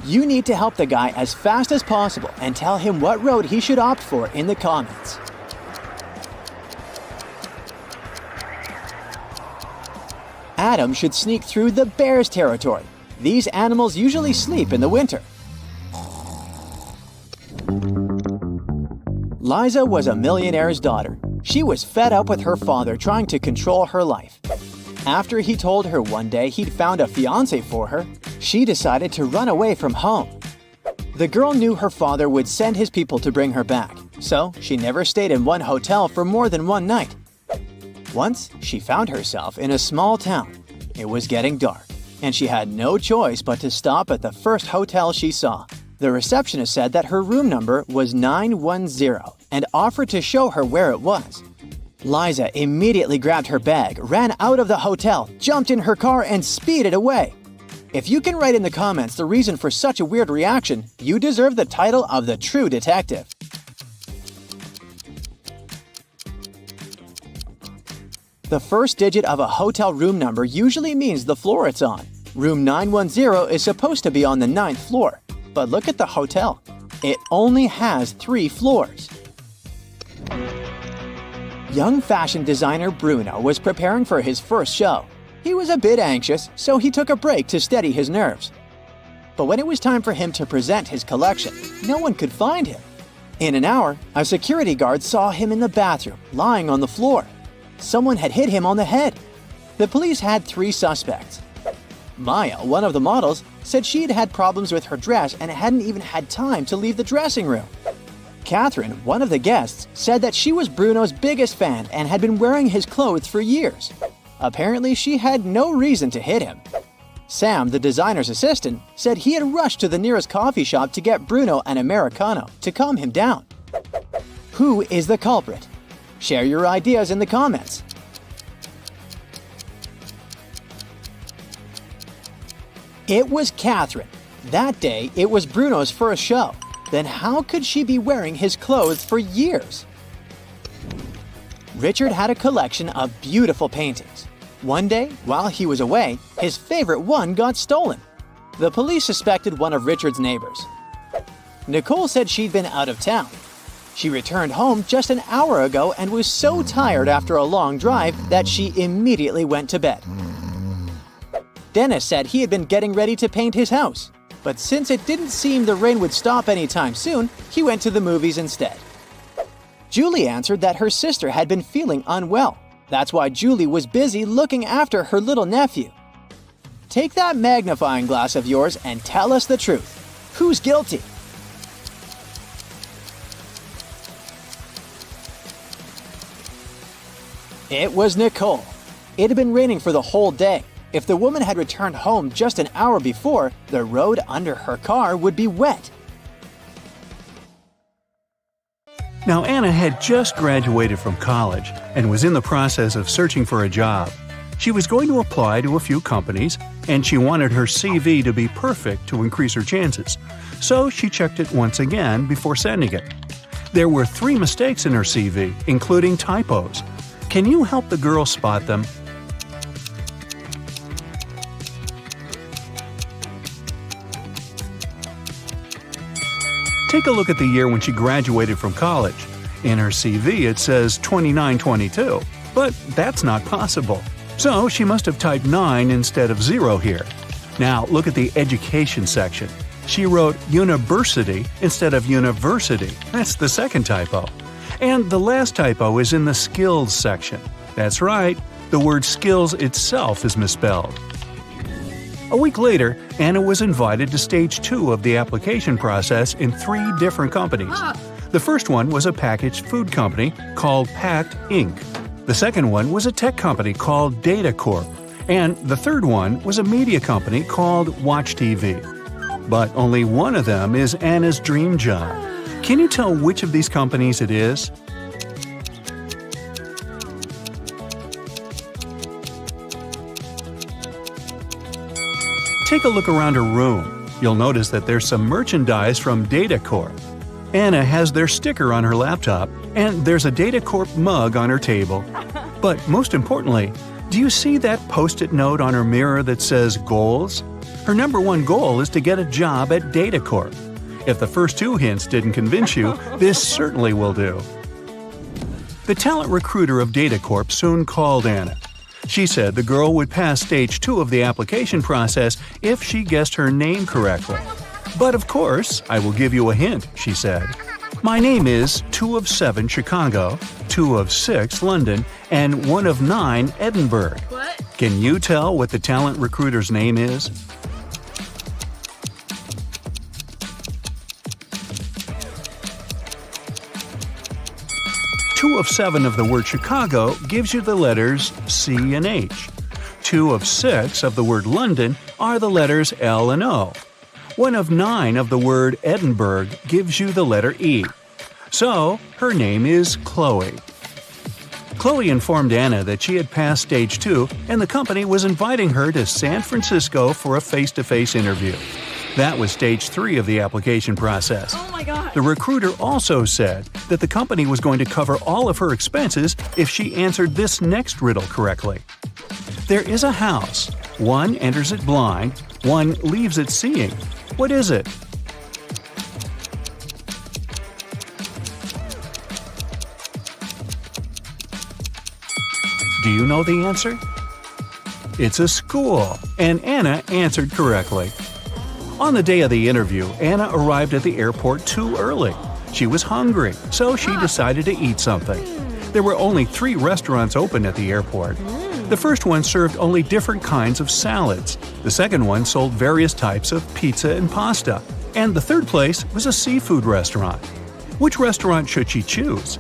You need to help the guy as fast as possible and tell him what road he should opt for in the comments. Adam should sneak through the bear's territory. These animals usually sleep in the winter. Liza was a millionaire's daughter. She was fed up with her father trying to control her life. After he told her one day he'd found a fiancé for her, she decided to run away from home. The girl knew her father would send his people to bring her back, so she never stayed in one hotel for more than one night. Once, she found herself in a small town. It was getting dark, and she had no choice but to stop at the first hotel she saw. The receptionist said that her room number was 910 and offered to show her where it was. Liza immediately grabbed her bag, ran out of the hotel, jumped in her car, and speeded away. If you can write in the comments the reason for such a weird reaction, you deserve the title of the true detective. The first digit of a hotel room number usually means the floor it's on. Room 910 is supposed to be on the 9th floor, but look at the hotel. It only has 3 floors. Young fashion designer Bruno was preparing for his first show. He was a bit anxious, so he took a break to steady his nerves. But when it was time for him to present his collection, no one could find him. In an hour, a security guard saw him in the bathroom, lying on the floor. Someone had hit him on the head. The police had 3 suspects. Maya, one of the models, said she had had problems with her dress and hadn't even had time to leave the dressing room. Catherine, one of the guests, said that she was Bruno's biggest fan and had been wearing his clothes for years. Apparently, she had no reason to hit him. Sam, the designer's assistant, said he had rushed to the nearest coffee shop to get Bruno an Americano to calm him down. Who is the culprit? Share your ideas in the comments. It was Catherine. That day, it was Bruno's first show. Then how could she be wearing his clothes for years? Richard had a collection of beautiful paintings. One day, while he was away, his favorite one got stolen. The police suspected one of Richard's neighbors. Nicole said she'd been out of town. She returned home just an hour ago and was so tired after a long drive that she immediately went to bed. Dennis said he had been getting ready to paint his house, but since it didn't seem the rain would stop anytime soon, he went to the movies instead. Julie answered that her sister had been feeling unwell. That's why Julie was busy looking after her little nephew. Take that magnifying glass of yours and tell us the truth. Who's guilty? It was Nicole. It had been raining for the whole day. If the woman had returned home just an hour before, the road under her car would be wet. Now, Anna had just graduated from college and was in the process of searching for a job. She was going to apply to a few companies, and she wanted her CV to be perfect to increase her chances. So she checked it once again before sending it. There were 3 mistakes in her CV, including typos. Can you help the girl spot them? Take a look at the year when she graduated from college. In her CV it says 2922, but that's not possible. So she must have typed 9 instead of 0 here. Now look at the education section. She wrote university instead of university. That's the second typo. And the last typo is in the skills section. That's right, the word skills itself is misspelled. A week later, Anna was invited to stage 2 of the application process in 3 different companies. The first one was a packaged food company called Packed Inc. The second one was a tech company called Data Corp. And the third one was a media company called Watch TV. But only one of them is Anna's dream job. Can you tell which of these companies it is? Take a look around her room. You'll notice that there's some merchandise from Data Corp. Anna has their sticker on her laptop, and there's a Data Corp mug on her table. But most importantly, do you see that post-it note on her mirror that says goals? Her number 1 goal is to get a job at Data Corp. If the first 2 hints didn't convince you, this certainly will do. The talent recruiter of Data Corp soon called Anna. She said the girl would pass stage 2 of the application process if she guessed her name correctly. But of course, I will give you a hint, she said. My name is 2 of 7 Chicago, 2 of 6 London, and 1 of 9 Edinburgh. What? Can you tell what the talent recruiter's name is? Two of 7 of the word Chicago gives you the letters C and H. 2 of 6 of the word London are the letters L and O. 1 of 9 of the word Edinburgh gives you the letter E. So, her name is Chloe. Chloe informed Anna that she had passed stage 2 and the company was inviting her to San Francisco for a face-to-face interview. That was stage 3 of the application process. Oh my god. The recruiter also said that the company was going to cover all of her expenses if she answered this next riddle correctly. There is a house. One enters it blind, one leaves it seeing. What is it? Do you know the answer? It's a school, and Anna answered correctly. On the day of the interview, Anna arrived at the airport too early. She was hungry, so she decided to eat something. There were only 3 restaurants open at the airport. The first one served only different kinds of salads. The second one sold various types of pizza and pasta. And the third place was a seafood restaurant. Which restaurant should she choose?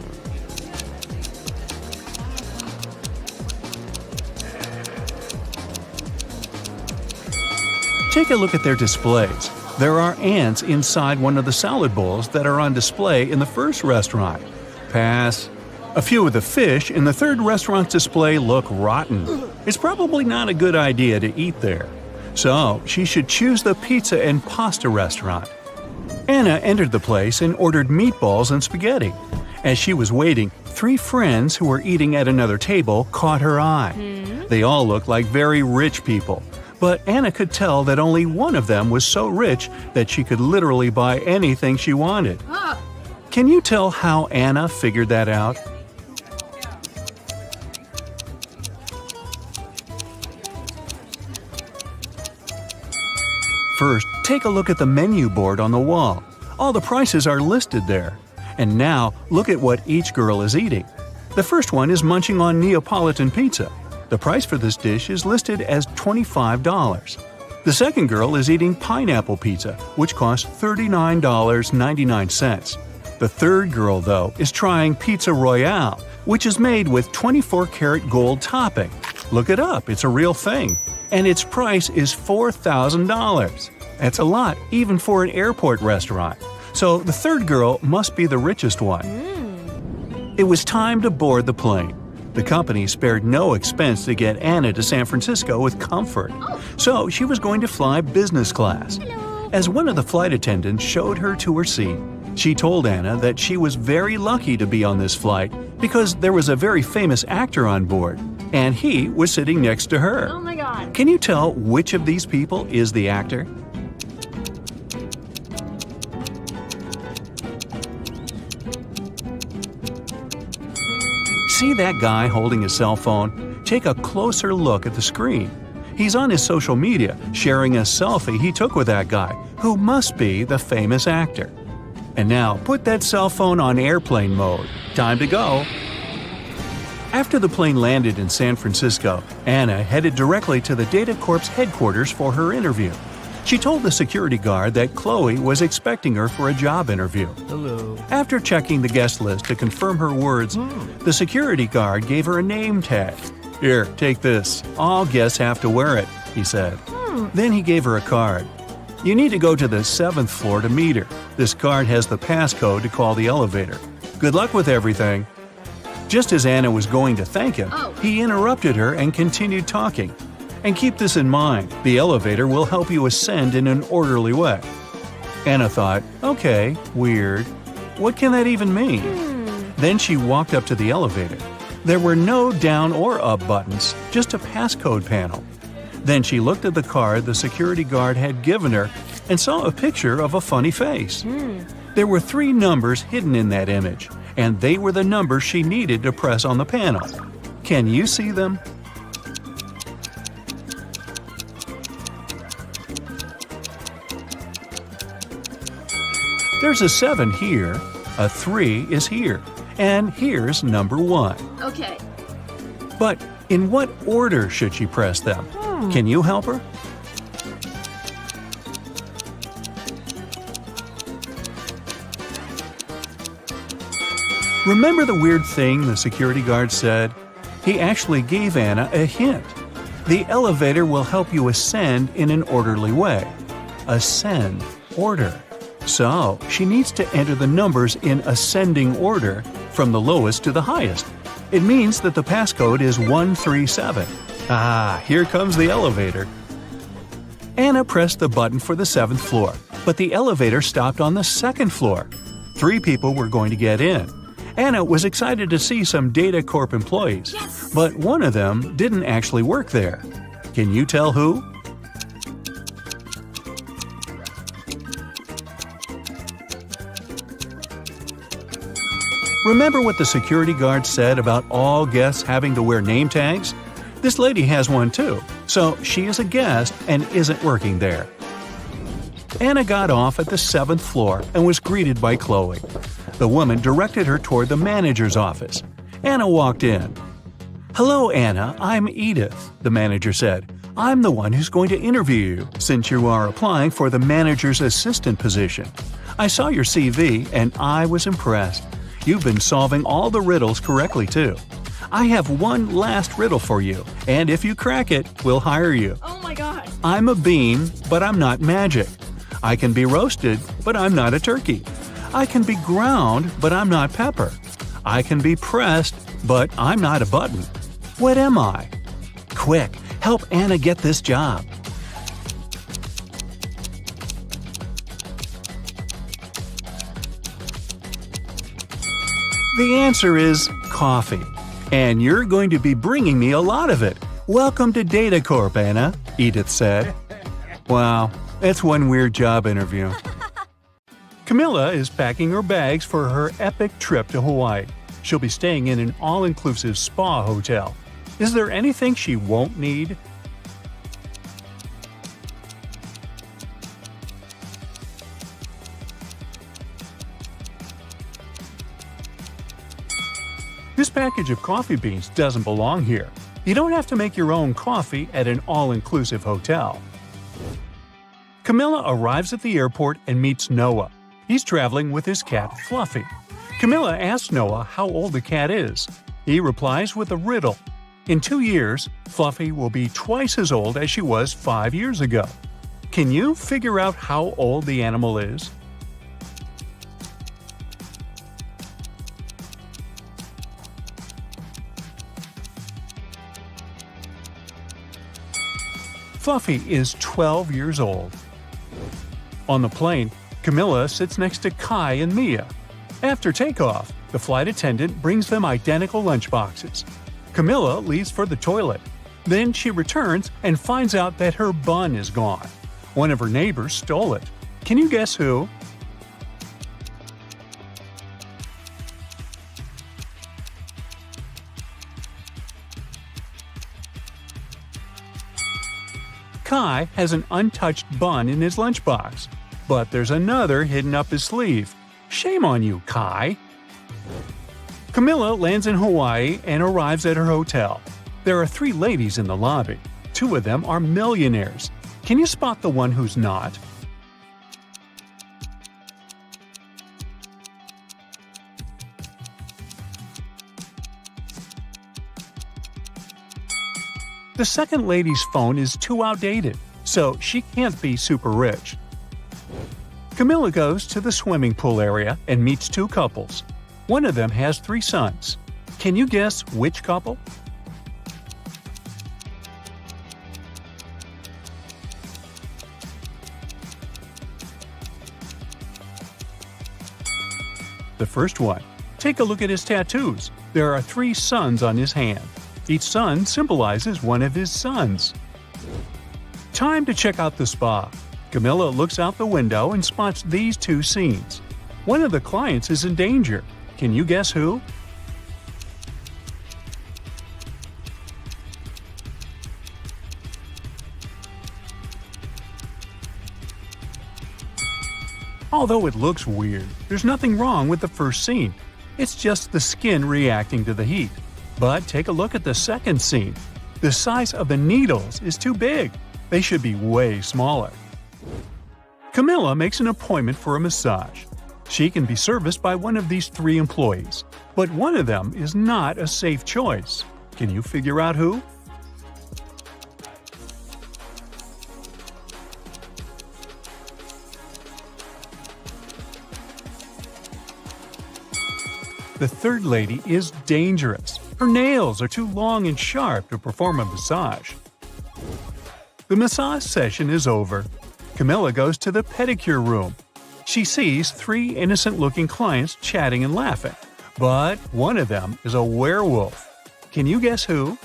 Take a look at their displays. There are ants inside one of the salad bowls that are on display in the first restaurant. Pass. A few of the fish in the third restaurant's display look rotten. It's probably not a good idea to eat there. So she should choose the pizza and pasta restaurant. Anna entered the place and ordered meatballs and spaghetti. As she was waiting, 3 friends who were eating at another table caught her eye. They all looked like very rich people, but Anna could tell that only one of them was so rich that she could literally buy anything she wanted. Ah. Can you tell how Anna figured that out? First, take a look at the menu board on the wall. All the prices are listed there. And now, look at what each girl is eating. The first one is munching on Neapolitan pizza. The price for this dish is listed as $25. The second girl is eating pineapple pizza, which costs $39.99. The third girl, though, is trying Pizza Royale, which is made with 24-karat gold topping. Look it up, it's a real thing. And its price is $4,000. That's a lot, even for an airport restaurant. So the third girl must be the richest one. It was time to board the plane. The company spared no expense to get Anna to San Francisco with comfort. So she was going to fly business class. As one of the flight attendants showed her to her seat, she told Anna that she was very lucky to be on this flight because there was a very famous actor on board, and he was sitting next to her. Oh my god. Can you tell which of these people is the actor? See that guy holding his cell phone? Take a closer look at the screen. He's on his social media sharing a selfie he took with that guy, who must be the famous actor. And now put that cell phone on airplane mode. Time to go. After the plane landed in San Francisco, Anna headed directly to the Data Corp's headquarters for her interview. She told the security guard that Chloe was expecting her for a job interview. Hello. After checking the guest list to confirm her words, the security guard gave her a name tag. "Here, take this. All guests have to wear it," he said. Then he gave her a card. "You need to go to the 7th floor to meet her. This card has the passcode to call the elevator. Good luck with everything." Just as Anna was going to thank him, he interrupted her and continued talking. "And keep this in mind, the elevator will help you ascend in an orderly way." Anna thought, okay, weird. What can that even mean? Then she walked up to the elevator. There were no down or up buttons, just a passcode panel. Then she looked at the card the security guard had given her and saw a picture of a funny face. There were 3 numbers hidden in that image, and they were the numbers she needed to press on the panel. Can you see them? There's a 7 here, a 3 is here, and here's number 1. Okay. But in what order should she press them? Can you help her? Remember the weird thing the security guard said? He actually gave Anna a hint. The elevator will help you ascend in an orderly way. Ascend, order. So, she needs to enter the numbers in ascending order from the lowest to the highest. It means that the passcode is 137. Ah, here comes the elevator. Anna pressed the button for the 7th floor, but the elevator stopped on the 2nd floor. 3 people were going to get in. Anna was excited to see some Data Corp employees, but one of them didn't actually work there. Can you tell who? Remember what the security guard said about all guests having to wear name tags? This lady has one too, so she is a guest and isn't working there. Anna got off at the 7th floor and was greeted by Chloe. The woman directed her toward the manager's office. Anna walked in. "Hello, Anna, I'm Edith," the manager said. "I'm the one who's going to interview you since you are applying for the manager's assistant position. I saw your CV and I was impressed. You've been solving all the riddles correctly, too. I have one last riddle for you, and if you crack it, we'll hire you. Oh my god. I'm a bean, but I'm not magic. I can be roasted, but I'm not a turkey. I can be ground, but I'm not pepper. I can be pressed, but I'm not a button. What am I? Quick, help Anna get this job." The answer is coffee. And you're going to be bringing me a lot of it. Welcome to Data Corp, Anna, Edith said. Wow, that's one weird job interview. Camilla is packing her bags for her epic trip to Hawaii. She'll be staying in an all-inclusive spa hotel. Is there anything she won't need? This package of coffee beans doesn't belong here. You don't have to make your own coffee at an all-inclusive hotel. Camilla arrives at the airport and meets Noah. He's traveling with his cat, Fluffy. Camilla asks Noah how old the cat is. He replies with a riddle. In 2 years, Fluffy will be twice as old as she was 5 years ago. Can you figure out how old the animal is? Fluffy is 12 years old. On the plane, Camilla sits next to Kai and Mia. After takeoff, the flight attendant brings them identical lunchboxes. Camilla leaves for the toilet. Then she returns and finds out that her bun is gone. One of her neighbors stole it. Can you guess who? Kai has an untouched bun in his lunchbox, but there's another hidden up his sleeve. Shame on you, Kai! Camilla lands in Hawaii and arrives at her hotel. There are 3 ladies in the lobby. 2 of them are millionaires. Can you spot the one who's not? The second lady's phone is too outdated, so she can't be super rich. Camilla goes to the swimming pool area and meets 2 couples. One of them has 3 sons. Can you guess which couple? The first one. Take a look at his tattoos. There are 3 suns on his hand. Each sun symbolizes one of his sons. Time to check out the spa. Camilla looks out the window and spots these 2 scenes. One of the clients is in danger. Can you guess who? Although it looks weird, there's nothing wrong with the first scene. It's just the skin reacting to the heat. But take a look at the second scene. The size of the needles is too big. They should be way smaller. Camilla makes an appointment for a massage. She can be serviced by one of these 3 employees, but one of them is not a safe choice. Can you figure out who? The third lady is dangerous. Her nails are too long and sharp to perform a massage. The massage session is over. Camilla goes to the pedicure room. She sees 3 innocent-looking clients chatting and laughing, but one of them is a werewolf. Can you guess who?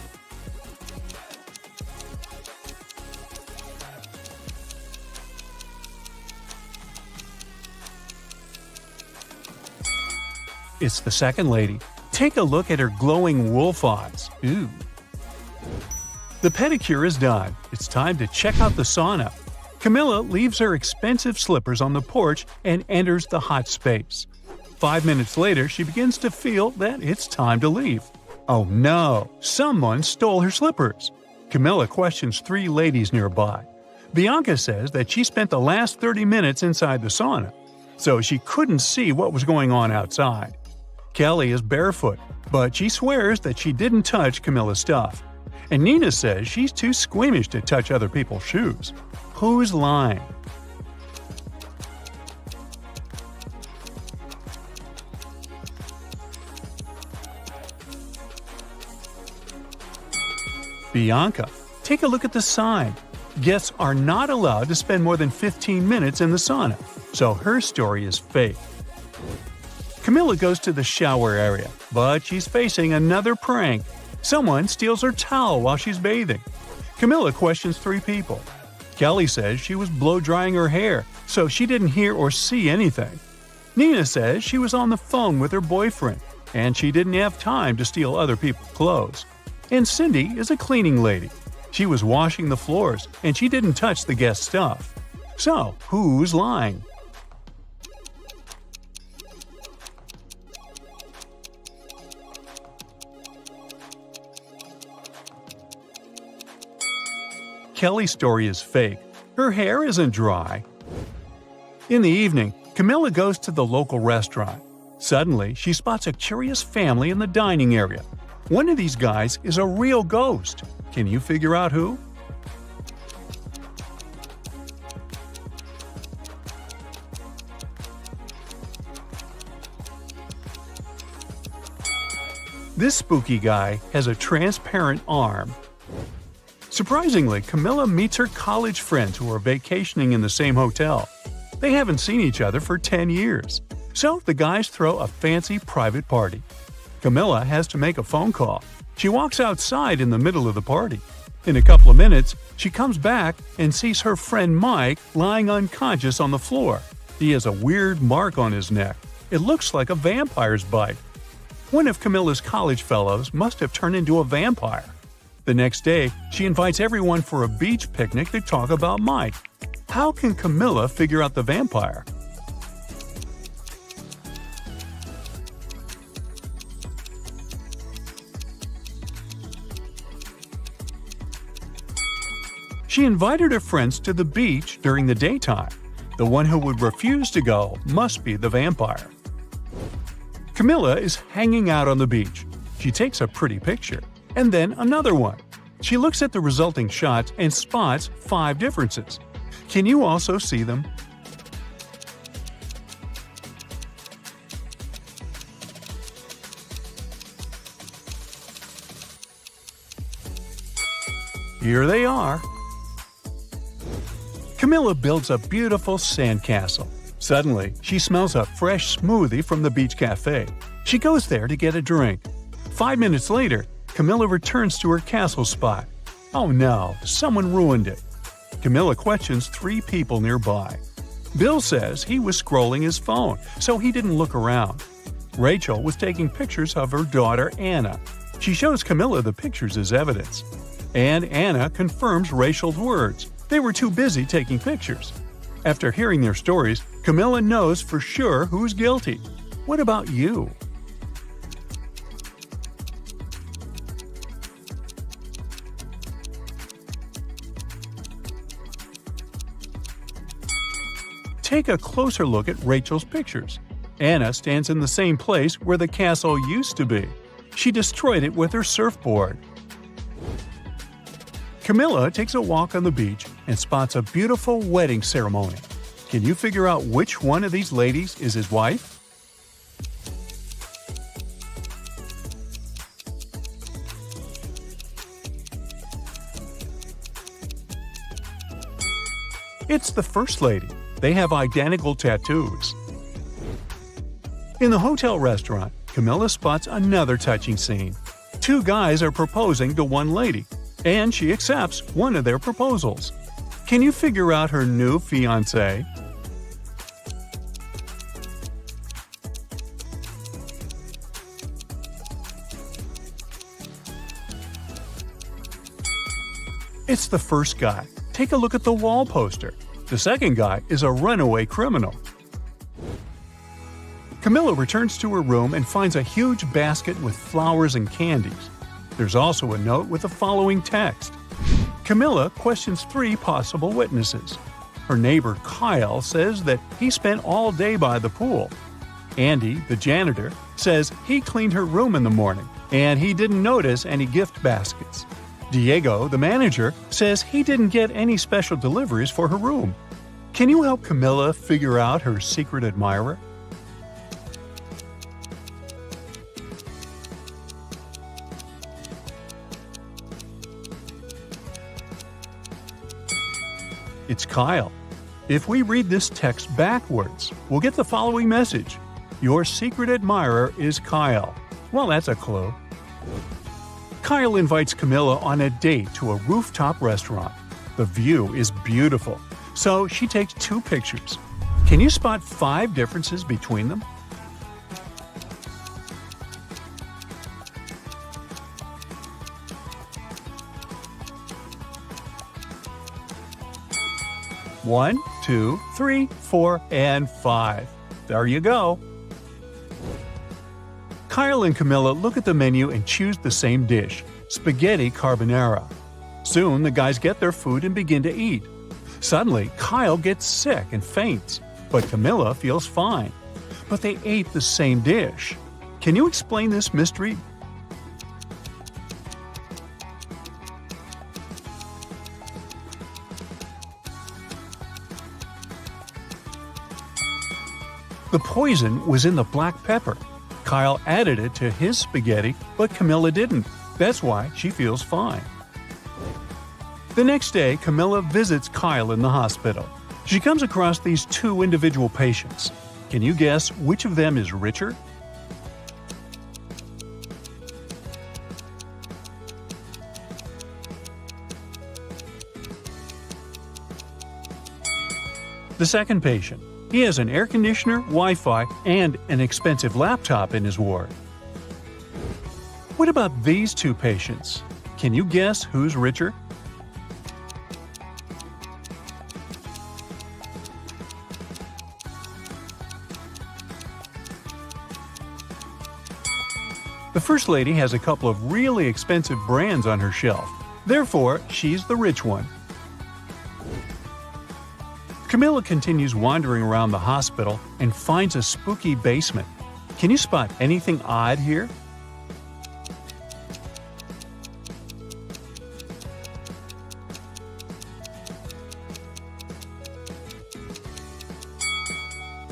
It's the second lady. Take a look at her glowing wolf eyes. Ooh. The pedicure is done. It's time to check out the sauna. Camilla leaves her expensive slippers on the porch and enters the hot space. 5 minutes later, she begins to feel that it's time to leave. Oh no! Someone stole her slippers! Camilla questions 3 ladies nearby. Bianca says that she spent the last 30 minutes inside the sauna, so she couldn't see what was going on outside. Kelly is barefoot, but she swears that she didn't touch Camilla's stuff. And Nina says she's too squeamish to touch other people's shoes. Who's lying? Bianca. Take a look at the sign. Guests are not allowed to spend more than 15 minutes in the sauna, so her story is fake. Camilla goes to the shower area, but she's facing another prank. Someone steals her towel while she's bathing. Camilla questions 3 people. Kelly says she was blow-drying her hair, so she didn't hear or see anything. Nina says she was on the phone with her boyfriend, and she didn't have time to steal other people's clothes. And Cindy is a cleaning lady. She was washing the floors, and she didn't touch the guest stuff. So, who's lying? Kelly's story is fake. Her hair isn't dry. In the evening, Camilla goes to the local restaurant. Suddenly, she spots a curious family in the dining area. One of these guys is a real ghost. Can you figure out who? This spooky guy has a transparent arm. Surprisingly, Camilla meets her college friends who are vacationing in the same hotel. They haven't seen each other for 10 years. So the guys throw a fancy private party. Camilla has to make a phone call. She walks outside in the middle of the party. In a couple of minutes, she comes back and sees her friend Mike lying unconscious on the floor. He has a weird mark on his neck. It looks like a vampire's bite. One of Camilla's college fellows must have turned into a vampire. The next day, she invites everyone for a beach picnic to talk about Mike. How can Camilla figure out the vampire? She invited her friends to the beach during the daytime. The one who would refuse to go must be the vampire. Camilla is hanging out on the beach. She takes a pretty picture, and then another one. She looks at the resulting shots and spots 5 differences. Can you also see them? Here they are. Camilla builds a beautiful sandcastle. Suddenly, she smells a fresh smoothie from the beach cafe. She goes there to get a drink. 5 minutes later, Camilla returns to her castle spot. Oh no, someone ruined it. Camilla questions 3 people nearby. Bill says he was scrolling his phone, so he didn't look around. Rachel was taking pictures of her daughter Anna. She shows Camilla the pictures as evidence. And Anna confirms Rachel's words. They were too busy taking pictures. After hearing their stories, Camilla knows for sure who's guilty. What about you? Take a closer look at Rachel's pictures. Anna stands in the same place where the castle used to be. She destroyed it with her surfboard. Camilla takes a walk on the beach and spots a beautiful wedding ceremony. Can you figure out which one of these ladies is his wife? It's the first lady. They have identical tattoos. In the hotel restaurant, Camilla spots another touching scene. 2 guys are proposing to one lady, and she accepts one of their proposals. Can you figure out her new fiancé? It's the first guy. Take a look at the wall poster. The second guy is a runaway criminal. Camilla returns to her room and finds a huge basket with flowers and candies. There's also a note with the following text. Camilla questions 3 possible witnesses. Her neighbor Kyle says that he spent all day by the pool. Andy, the janitor, says he cleaned her room in the morning and he didn't notice any gift baskets. Diego, the manager, says he didn't get any special deliveries for her room. Can you help Camilla figure out her secret admirer? It's Kyle. If we read this text backwards, we'll get the following message. Your secret admirer is Kyle. Well, that's a clue. Kyle invites Camilla on a date to a rooftop restaurant. The view is beautiful, so she takes 2 pictures. Can you spot 5 differences between them? One, 2, 3, 4, and 5. There you go. Kyle and Camilla look at the menu and choose the same dish, spaghetti carbonara. Soon the guys get their food and begin to eat. Suddenly, Kyle gets sick and faints, but Camilla feels fine. But they ate the same dish. Can you explain this mystery? The poison was in the black pepper. Kyle added it to his spaghetti, but Camilla didn't. That's why she feels fine. The next day, Camilla visits Kyle in the hospital. She comes across these 2 individual patients. Can you guess which of them is richer? The second patient. He has an air conditioner, Wi-Fi, and an expensive laptop in his ward. What about these 2 patients? Can you guess who's richer? The first lady has a couple of really expensive brands on her shelf. Therefore, she's the rich one. Camilla continues wandering around the hospital and finds a spooky basement. Can you spot anything odd here?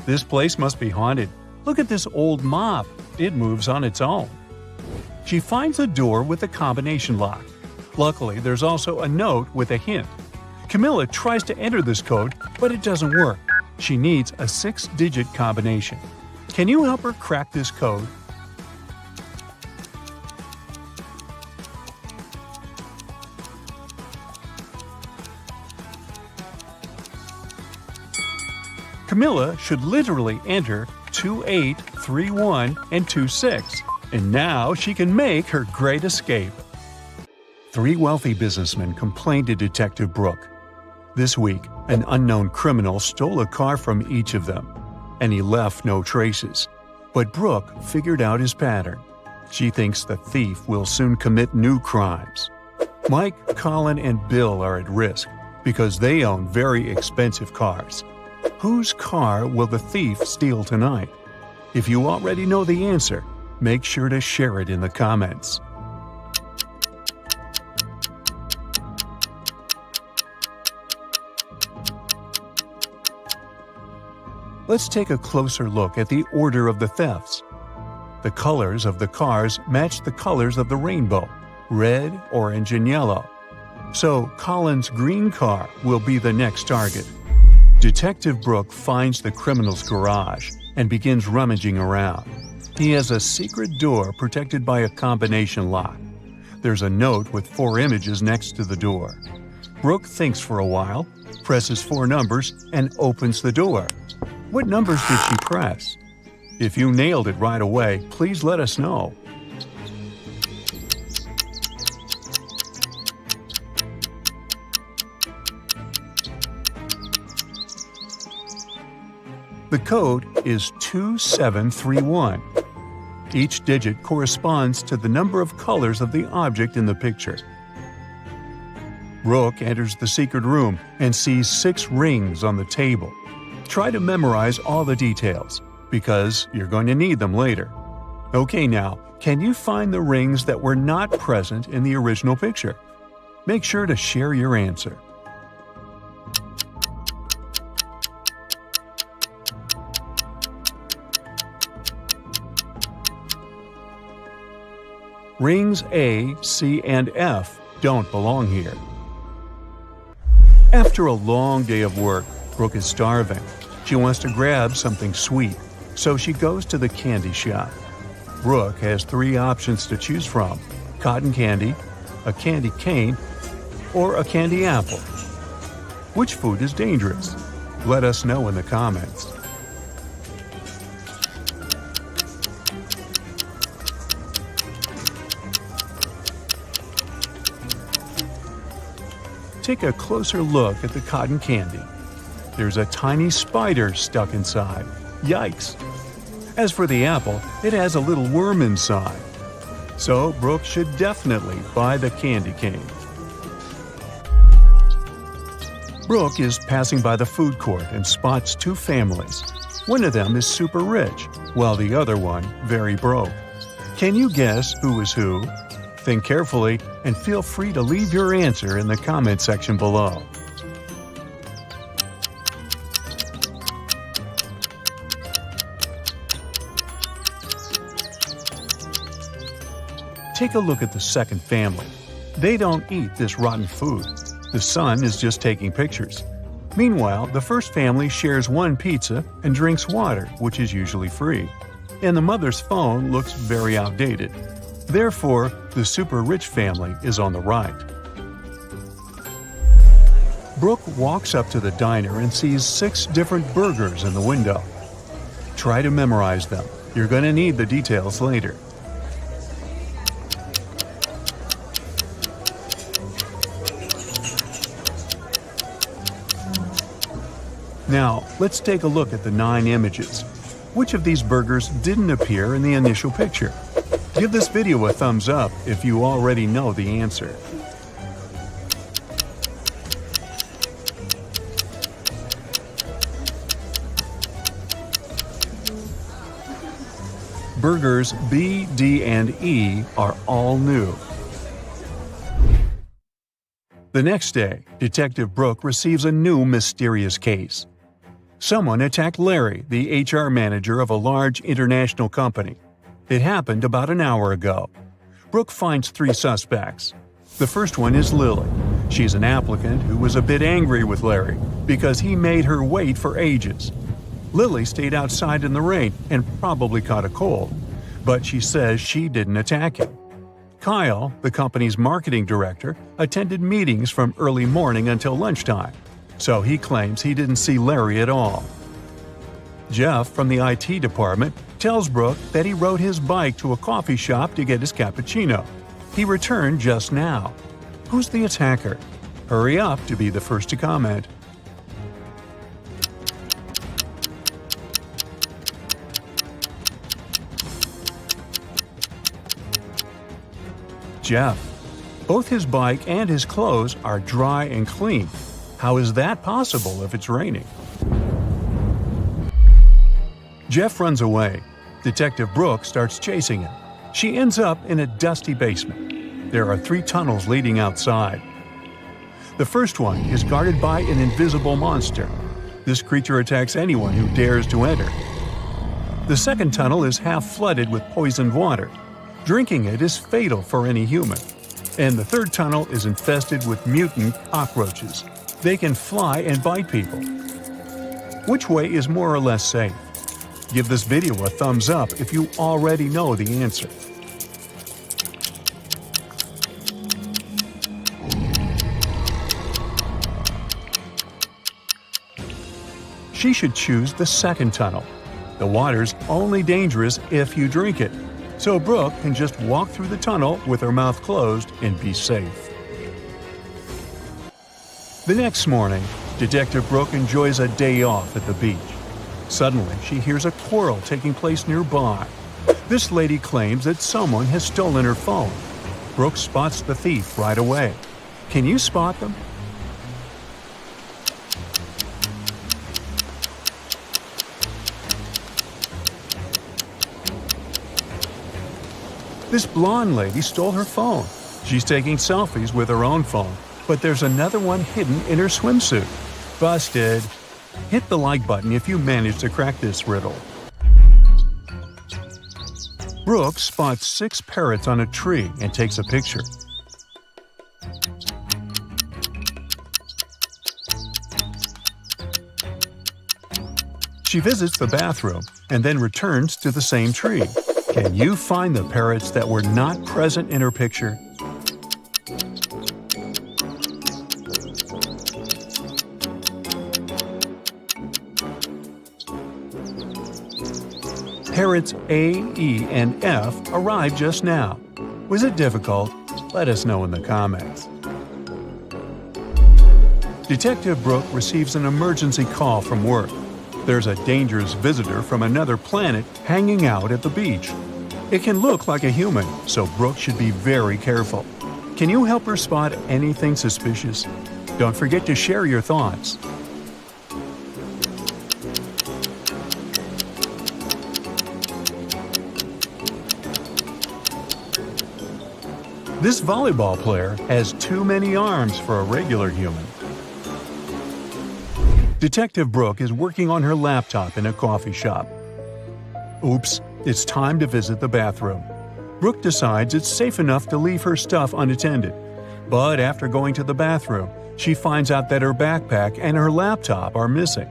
This place must be haunted. Look at this old mop. It moves on its own. She finds a door with a combination lock. Luckily, there's also a note with a hint. Camilla tries to enter this code, but it doesn't work. She needs a 6-digit combination. Can you help her crack this code? Camilla should literally enter 2831 and 26, and now she can make her great escape. 3 wealthy businessmen complained to Detective Brooke. This week, an unknown criminal stole a car from each of them, and he left no traces. But Brooke figured out his pattern. She thinks the thief will soon commit new crimes. Mike, Colin, and Bill are at risk because they own very expensive cars. Whose car will the thief steal tonight? If you already know the answer, make sure to share it in the comments. Let's take a closer look at the order of the thefts. The colors of the cars match the colors of the rainbow: red, orange, and yellow. So Colin's green car will be the next target. Detective Brooke finds the criminal's garage and begins rummaging around. He has a secret door protected by a combination lock. There's a note with 4 images next to the door. Brooke thinks for a while, presses 4 numbers, and opens the door. What numbers did she press? If you nailed it right away, please let us know. The code is 2731. Each digit corresponds to the number of colors of the object in the picture. Brooke enters the secret room and sees 6 rings on the table. Try to memorize all the details, because you're going to need them later. Okay, now, can you find the rings that were not present in the original picture? Make sure to share your answer. Rings A, C, and F don't belong here. After a long day of work, Brooke is starving. She wants to grab something sweet. so she goes to the candy shop. Brooke has 3 options to choose from: cotton candy, a candy cane, or a candy apple. Which food is dangerous? Let us know in the comments. Take a closer look at the cotton candy. There's a tiny spider stuck inside. Yikes! As for the apple, it has a little worm inside. So Brooke should definitely buy the candy cane. Brooke is passing by the food court and spots 2 families. One of them is super rich, while the other one very broke. Can you guess who is who? Think carefully and feel free to leave your answer in the comment section below. Take a look at the second family. They don't eat this rotten food. The son is just taking pictures. Meanwhile, the first family shares 1 pizza and drinks water, which is usually free. And the mother's phone looks very outdated. Therefore, the super rich family is on the right. Brooke walks up to the diner and sees 6 different burgers in the window. Try to memorize them. You're going to need the details later. Now, let's take a look at the 9 images. Which of these burgers didn't appear in the initial picture? Give this video a thumbs up if you already know the answer. Burgers B, D, and E are all new. The next day, Detective Brooke receives a new mysterious case. Someone attacked Larry, the HR manager of a large international company. It happened about an hour ago. Brooke finds 3 suspects. The first one is Lily. She's an applicant who was a bit angry with Larry because he made her wait for ages. Lily stayed outside in the rain and probably caught a cold, but she says she didn't attack him. Kyle, the company's marketing director, attended meetings from early morning until lunchtime, so he claims he didn't see Larry at all. Jeff from the IT department tells Brooke that he rode his bike to a coffee shop to get his cappuccino. He returned just now. Who's the attacker? Hurry up to be the first to comment. Jeff. Both his bike and his clothes are dry and clean. How is that possible if it's raining? Jeff runs away. Detective Brooke starts chasing him. She ends up in a dusty basement. There are 3 tunnels leading outside. The first one is guarded by an invisible monster. This creature attacks anyone who dares to enter. The second tunnel is half flooded with poisoned water. Drinking it is fatal for any human. And the third tunnel is infested with mutant cockroaches. They can fly and bite people. Which way is more or less safe? Give this video a thumbs up if you already know the answer. She should choose the second tunnel. The water's only dangerous if you drink it, so Brooke can just walk through the tunnel with her mouth closed and be safe. The next morning, Detective Brooke enjoys a day off at the beach. Suddenly, she hears a quarrel taking place nearby. This lady claims that someone has stolen her phone. Brooke spots the thief right away. Can you spot them? This blonde lady stole her phone. She's taking selfies with her own phone, but there's another one hidden in her swimsuit. Busted! Hit the like button if you managed to crack this riddle. Brooke spots 6 parrots on a tree and takes a picture. She visits the bathroom and then returns to the same tree. Can you find the parrots that were not present in her picture? Parrots A, E, and F arrived just now. Was it difficult? Let us know in the comments. Detective Brooke receives an emergency call from work. There's a dangerous visitor from another planet hanging out at the beach. It can look like a human, so Brooke should be very careful. Can you help her spot anything suspicious? Don't forget to share your thoughts. This volleyball player has too many arms for a regular human. Detective Brooke is working on her laptop in a coffee shop. Oops, it's time to visit the bathroom. Brooke decides it's safe enough to leave her stuff unattended. But after going to the bathroom, she finds out that her backpack and her laptop are missing.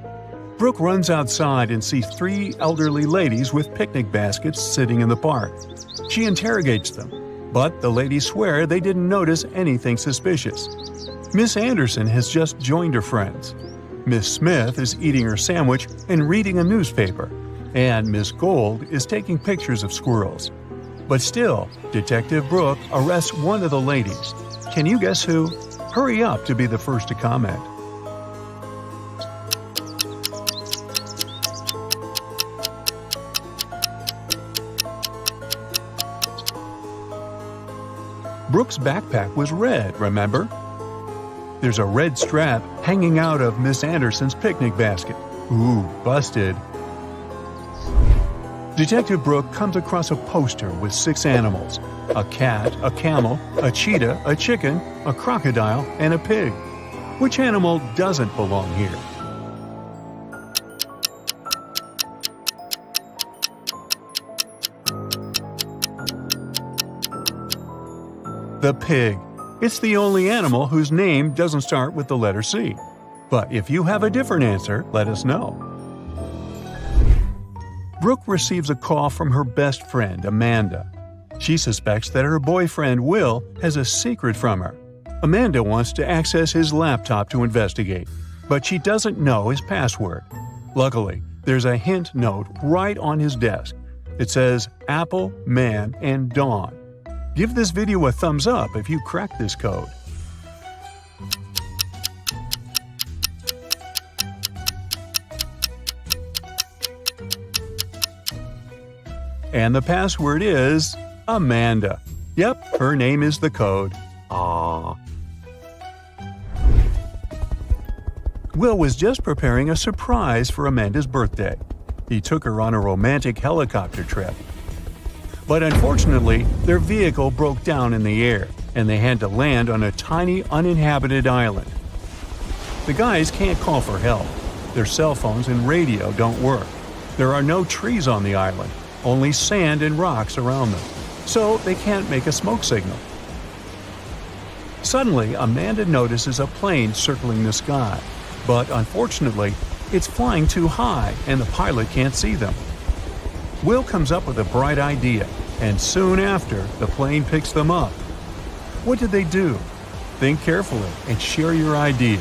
Brooke runs outside and sees 3 elderly ladies with picnic baskets sitting in the park. She interrogates them, but the ladies swear they didn't notice anything suspicious. Miss Anderson has just joined her friends. Miss Smith is eating her sandwich and reading a newspaper, and Miss Gold is taking pictures of squirrels. But still, Detective Brooke arrests one of the ladies. Can you guess who? Hurry up to be the first to comment. Brooke's backpack was red, remember? There's a red strap hanging out of Miss Anderson's picnic basket. Ooh, busted. Detective Brooke comes across a poster with 6 animals: a cat, a camel, a cheetah, a chicken, a crocodile, and a pig. Which animal doesn't belong here? The pig. It's the only animal whose name doesn't start with the letter C. But if you have a different answer, let us know. Brooke receives a call from her best friend, Amanda. She suspects that her boyfriend, Will, has a secret from her. Amanda wants to access his laptop to investigate, but she doesn't know his password. Luckily, there's a hint note right on his desk. It says Apple, Man, and Dawn. Give this video a thumbs up if you crack this code. And the password is Amanda. Yep, her name is the code. Aww. Will was just preparing a surprise for Amanda's birthday. He took her on a romantic helicopter trip. But unfortunately, their vehicle broke down in the air, and they had to land on a tiny uninhabited island. The guys can't call for help. Their cell phones and radio don't work. There are no trees on the island, only sand and rocks around them, so they can't make a smoke signal. Suddenly, Amanda notices a plane circling the sky, but unfortunately, it's flying too high and the pilot can't see them. Will comes up with a bright idea, and soon after, the plane picks them up. What did they do? Think carefully and share your ideas.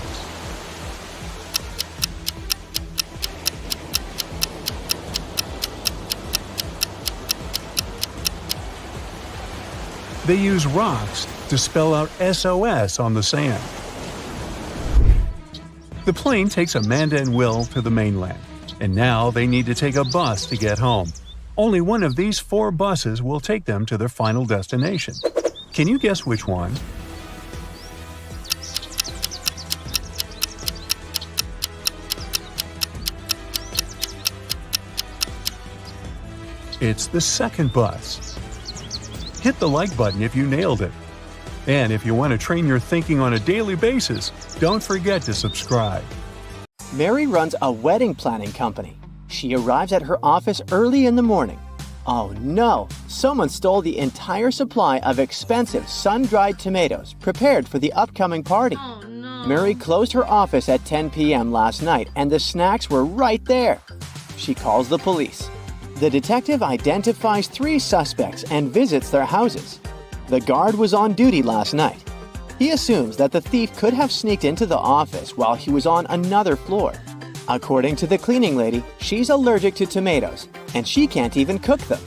They use rocks to spell out SOS on the sand. The plane takes Amanda and Will to the mainland, and now they need to take a bus to get home. Only one of these 4 buses will take them to their final destination. Can you guess which one? It's the second bus. Hit the like button if you nailed it. And if you want to train your thinking on a daily basis, don't forget to subscribe. Mary runs a wedding planning company. She arrives at her office early in the morning. Oh no! Someone stole the entire supply of expensive sun-dried tomatoes prepared for the upcoming party. Oh no. Mary closed her office at 10 p.m. last night and the snacks were right there. She calls the police. The detective identifies 3 suspects and visits their houses. The guard was on duty last night. He assumes that the thief could have sneaked into the office while he was on another floor. According to the cleaning lady, she's allergic to tomatoes, and she can't even cook them.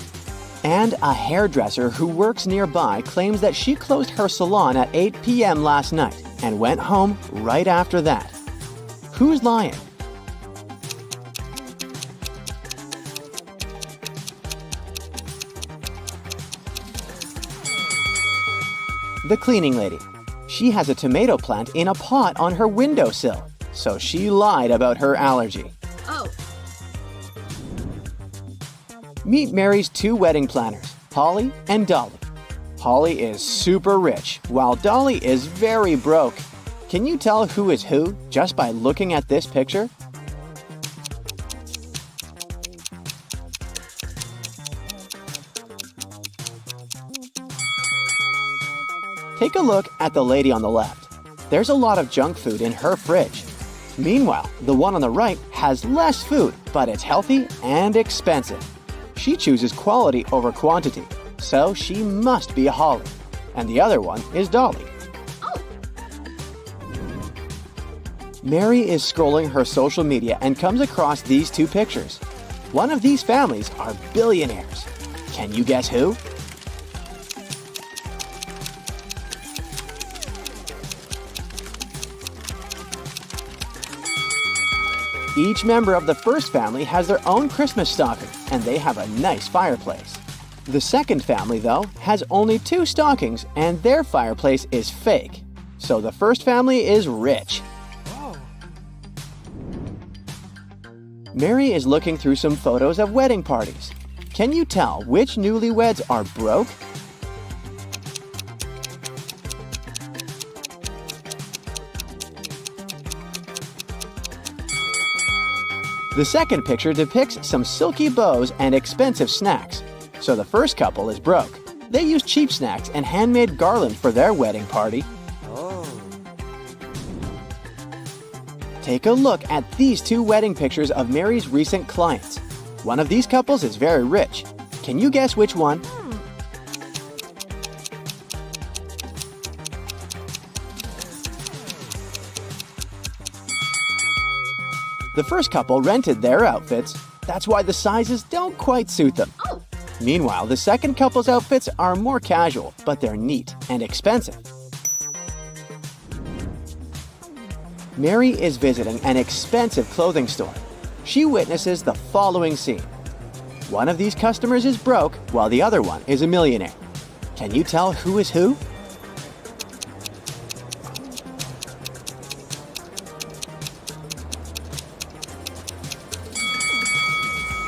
And a hairdresser who works nearby claims that she closed her salon at 8 p.m. last night and went home right after that. Who's lying? The cleaning lady. She has a tomato plant in a pot on her windowsill, so she lied about her allergy. Oh. Meet Mary's 2 wedding planners, Holly and Dolly. Holly is super rich, while Dolly is very broke. Can you tell who is who just by looking at this picture? Take a look at the lady on the left. There's a lot of junk food in her fridge. Meanwhile, the one on the right has less food, but it's healthy and expensive. She chooses quality over quantity, so she must be a Holly. And the other one is Dolly. Oh. Mary is scrolling her social media and comes across these 2 pictures. One of these families are billionaires. Can you guess who? Each member of the first family has their own Christmas stocking, and they have a nice fireplace. The second family, though, has only 2 stockings, and their fireplace is fake. So the first family is rich. Mary is looking through some photos of wedding parties. Can you tell which newlyweds are broke? The second picture depicts some silky bows and expensive snacks. So the first couple is broke. They use cheap snacks and handmade garland for their wedding party. Take a look at these 2 wedding pictures of Mary's recent clients. One of these couples is very rich. Can you guess which one? The first couple rented their outfits. That's why the sizes don't quite suit them. Oh. Meanwhile, the second couple's outfits are more casual, but they're neat and expensive. Mary is visiting an expensive clothing store. She witnesses the following scene. One of these customers is broke, while the other one is a millionaire. Can you tell who is who?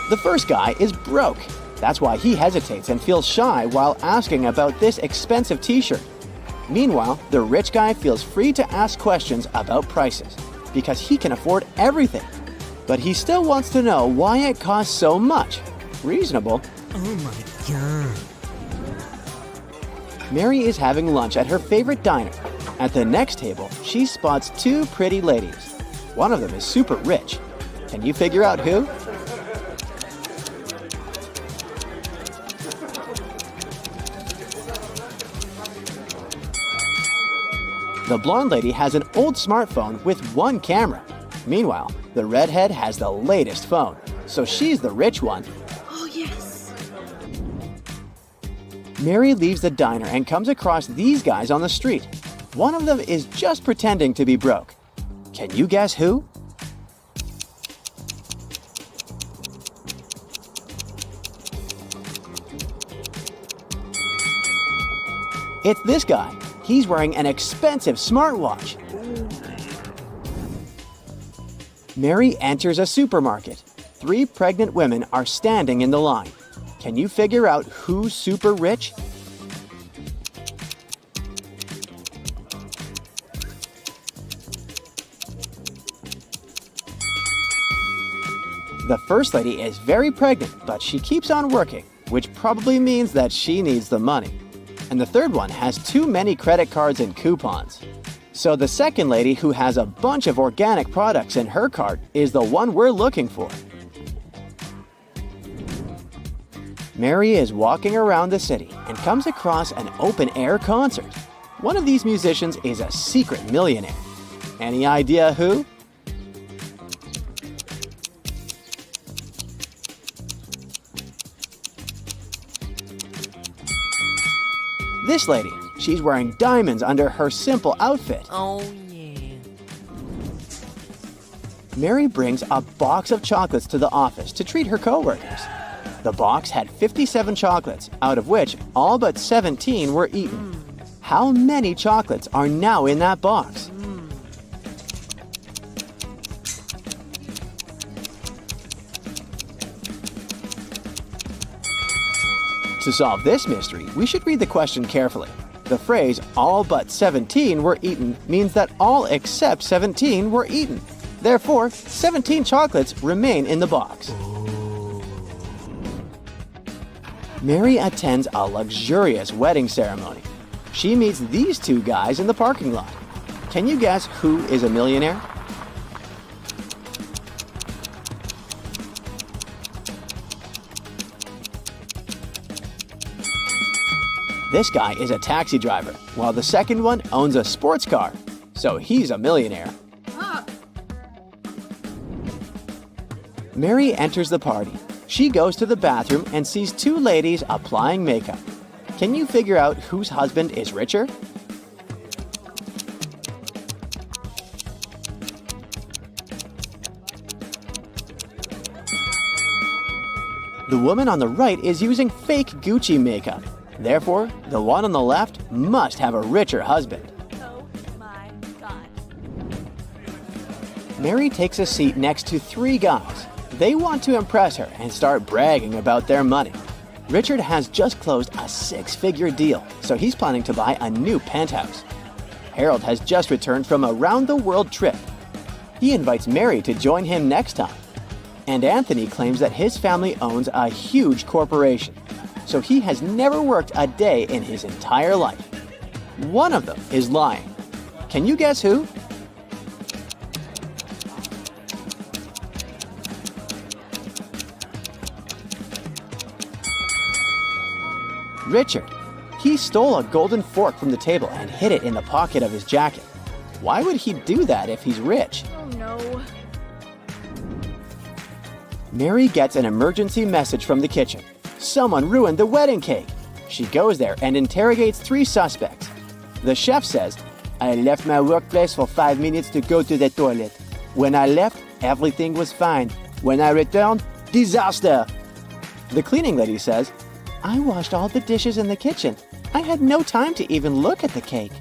The first guy is broke. That's why he hesitates and feels shy while asking about this expensive t-shirt. Meanwhile, the rich guy feels free to ask questions about prices because he can afford everything. But he still wants to know why it costs so much. Reasonable. Oh my god. Mary is having lunch at her favorite diner. At the next table, she spots 2 pretty ladies. One of them is super rich. Can you figure out who? The blonde lady has an old smartphone with 1 camera. Meanwhile, the redhead has the latest phone, so she's the rich one. Oh, yes. Mary leaves the diner and comes across these guys on the street. One of them is just pretending to be broke. Can you guess who? It's this guy. He's wearing an expensive smartwatch. Mary enters a supermarket. 3 pregnant women are standing in the line. Can you figure out who's super rich? The first lady is very pregnant, but she keeps on working, which probably means that she needs the money. And the third one has too many credit cards and coupons. So the second lady, who has a bunch of organic products in her cart, is the one we're looking for. Mary is walking around the city and comes across an open-air concert. One of these musicians is a secret millionaire. Any idea who? This lady. She's wearing diamonds under her simple outfit. Oh, yeah. Mary brings a box of chocolates to the office to treat her coworkers. The box had 57 chocolates, out of which all but 17 were eaten. How many chocolates are now in that box? To solve this mystery, we should read the question carefully. The phrase, all but 17 were eaten, means that all except 17 were eaten. Therefore, 17 chocolates remain in the box. Mary attends a luxurious wedding ceremony. She meets these two guys in the parking lot. Can you guess who is a millionaire? This guy is a taxi driver, while the second one owns a sports car. So he's a millionaire. Mary enters the party. She goes to the bathroom and sees two ladies applying makeup. Can you figure out whose husband is richer? The woman on the right is using fake Gucci makeup. Therefore, the one on the left must have a richer husband. Oh my god. Mary takes a seat next to three guys. They want to impress her and start bragging about their money. Richard has just closed a 6-figure deal, so he's planning to buy a new penthouse. Harold has just returned from a round-the-world trip. He invites Mary to join him next time. And Anthony claims that his family owns a huge corporation, so he has never worked a day in his entire life. One of them is lying. Can you guess who? Richard. He stole a golden fork from the table and hid it in the pocket of his jacket. Why would he do that if he's rich? Oh no. Mary gets an emergency message from the kitchen. Someone ruined the wedding cake. She goes there and interrogates 3 suspects. The chef says, I left my workplace for 5 minutes to go to the toilet. When I left, everything was fine. When I returned, disaster. The cleaning lady says, I washed all the dishes in the kitchen. I had no time to even look at the cake.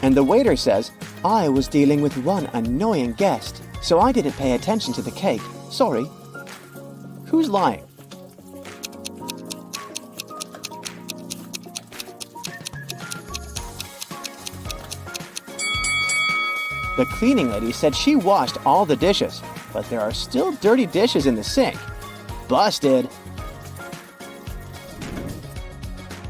And the waiter says, I was dealing with one annoying guest, so I didn't pay attention to the cake. Sorry. Who's lying? The cleaning lady said she washed all the dishes, but there are still dirty dishes in the sink. Busted!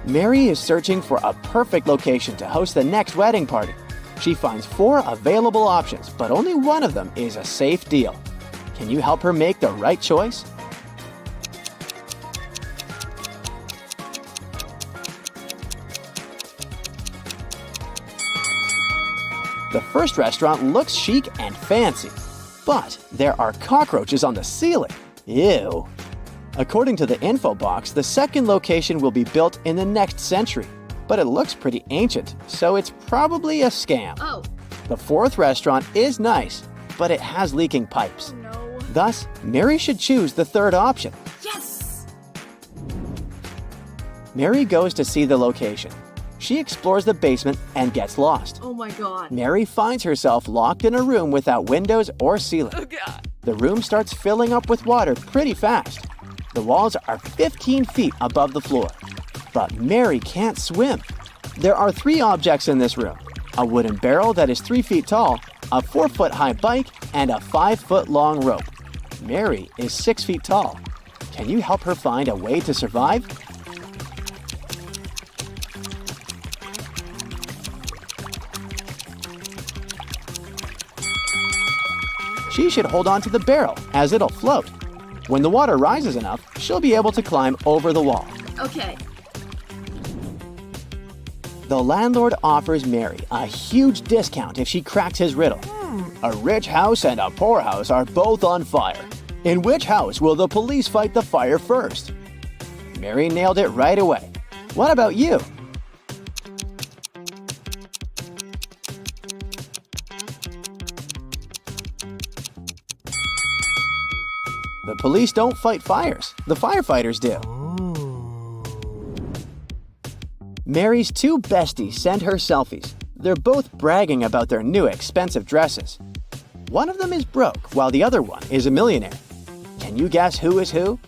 Mary is searching for a perfect location to host the next wedding party. She finds 4 available options, but only one of them is a safe deal. Can you help her make the right choice? The first restaurant looks chic and fancy, but there are cockroaches on the ceiling. Ew. According to the info box, the second location will be built in the next century, but it looks pretty ancient, so it's probably a scam. Oh. The fourth restaurant is nice, but it has leaking pipes. No. Thus, Mary should choose the third option. Yes! Mary goes to see the location. She explores the basement and gets lost. Oh my god. Mary finds herself locked in a room without windows or ceiling. Oh god. The room starts filling up with water pretty fast. The walls are 15 feet above the floor. But Mary can't swim. There are 3 objects in this room. A wooden barrel that is 3 feet tall, a 4-foot-high bike, and a 5-foot-long rope. Mary is 6 feet tall. Can you help her find a way to survive? She should hold on to the barrel, as it'll float. When the water rises enough, she'll be able to climb over the wall. Okay. The landlord offers Mary a huge discount if she cracks his riddle. A rich house and a poor house are both on fire. In which house will the police fight the fire first? Mary nailed it right away. What about you? The police don't fight fires. The firefighters do. Mary's two besties send her selfies. They're both bragging about their new expensive dresses. One of them is broke, while the other one is a millionaire. Can you guess who is who?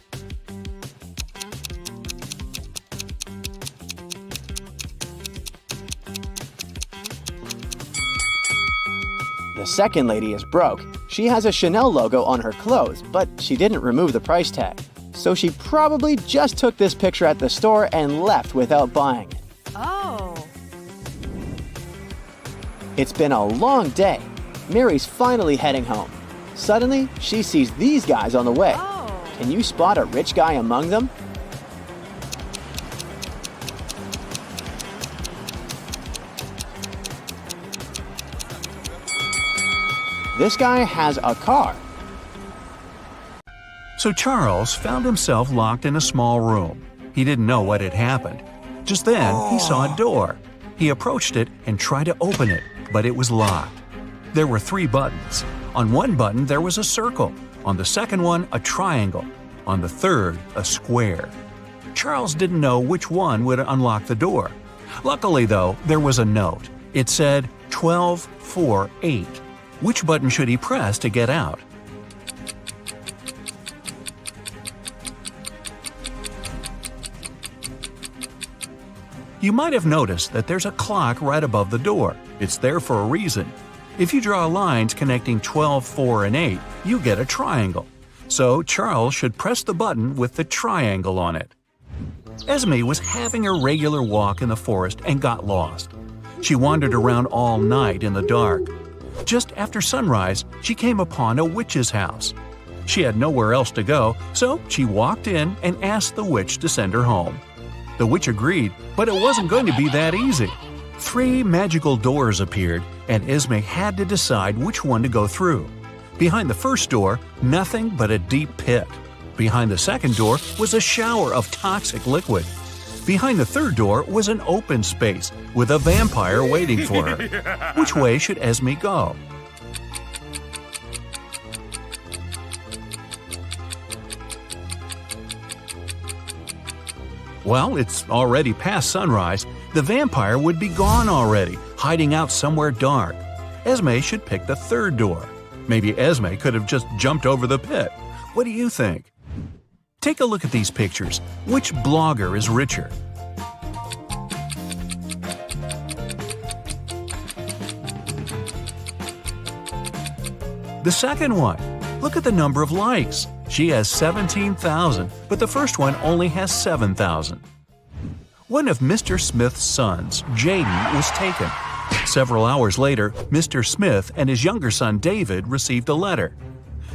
The second lady is broke. She has a Chanel logo on her clothes, but she didn't remove the price tag. So she probably just took this picture at the store and left without buying it. Oh. It's been a long day. Mary's finally heading home. Suddenly, she sees these guys on the way. Oh. Can you spot a rich guy among them? This guy has a car. So Charles found himself locked in a small room. He didn't know what had happened. Just then, he saw a door. He approached it and tried to open it, but it was locked. There were 3 buttons. On one button, there was a circle. On the second one, a triangle. On the third, a square. Charles didn't know which one would unlock the door. Luckily, though, there was a note. It said 1248. Which button should he press to get out? You might have noticed that there's a clock right above the door. It's there for a reason. If you draw lines connecting 12, 4, and 8, you get a triangle. So Charles should press the button with the triangle on it. Esme was having a regular walk in the forest and got lost. She wandered around all night in the dark. Just after sunrise, she came upon a witch's house. She had nowhere else to go, so she walked in and asked the witch to send her home. The witch agreed, but it wasn't going to be that easy. 3 magical doors appeared, and Esme had to decide which one to go through. Behind the first door, nothing but a deep pit. Behind the second door was a shower of toxic liquid. Behind the third door was an open space with a vampire waiting for her. Which way should Esme go? Well, it's already past sunrise. The vampire would be gone already, hiding out somewhere dark. Esme should pick the third door. Maybe Esme could have just jumped over the pit. What do you think? Take a look at these pictures. Which blogger is richer? The second one. Look at the number of likes. She has 17,000, but the first one only has 7,000. One of Mr. Smith's sons, Jaden, was taken. Several hours later, Mr. Smith and his younger son David received a letter.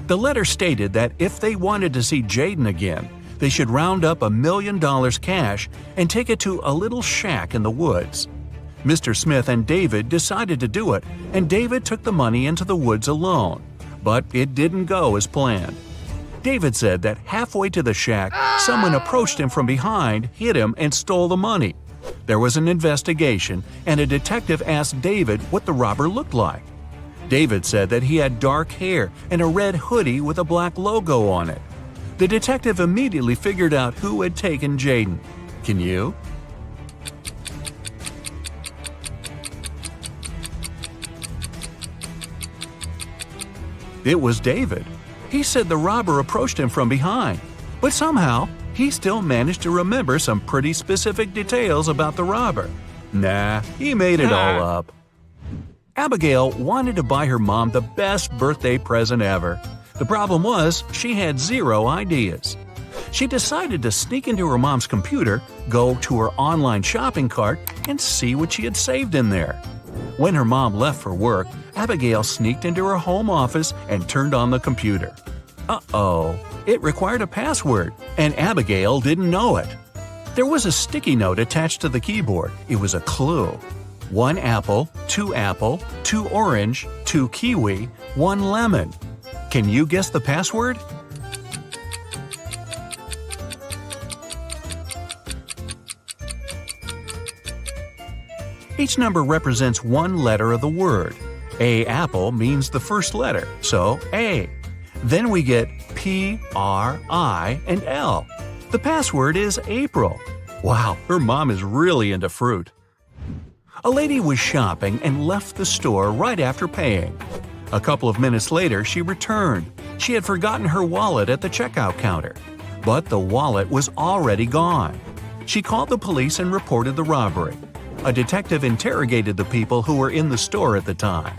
The letter stated that if they wanted to see Jaden again, they should round up $1 million cash and take it to a little shack in the woods. Mr. Smith and David decided to do it, and David took the money into the woods alone. But it didn't go as planned. David said that halfway to the shack, someone approached him from behind, hit him, and stole the money. There was an investigation, and a detective asked David what the robber looked like. David said that he had dark hair and a red hoodie with a black logo on it. The detective immediately figured out who had taken Jaden. Can you? It was David. He said the robber approached him from behind, but somehow he still managed to remember some pretty specific details about the robber. Nah, he made it all up. Abigail wanted to buy her mom the best birthday present ever. The problem was she had 0 ideas. She decided to sneak into her mom's computer, go to her online shopping cart, and see what she had saved in there. When her mom left for work, Abigail sneaked into her home office and turned on the computer. Uh-oh, it required a password, and Abigail didn't know it. There was a sticky note attached to the keyboard. It was a clue. 1 apple, 2 orange, 2 kiwi, 1 lemon. Can you guess the password? Each number represents one letter of the word. A apple means the first letter, so A. Then we get P, R, I, and L. The password is April. Wow, her mom is really into fruit. A lady was shopping and left the store right after paying. A couple of minutes later, she returned. She had forgotten her wallet at the checkout counter. But the wallet was already gone. She called the police and reported the robbery. A detective interrogated the people who were in the store at the time.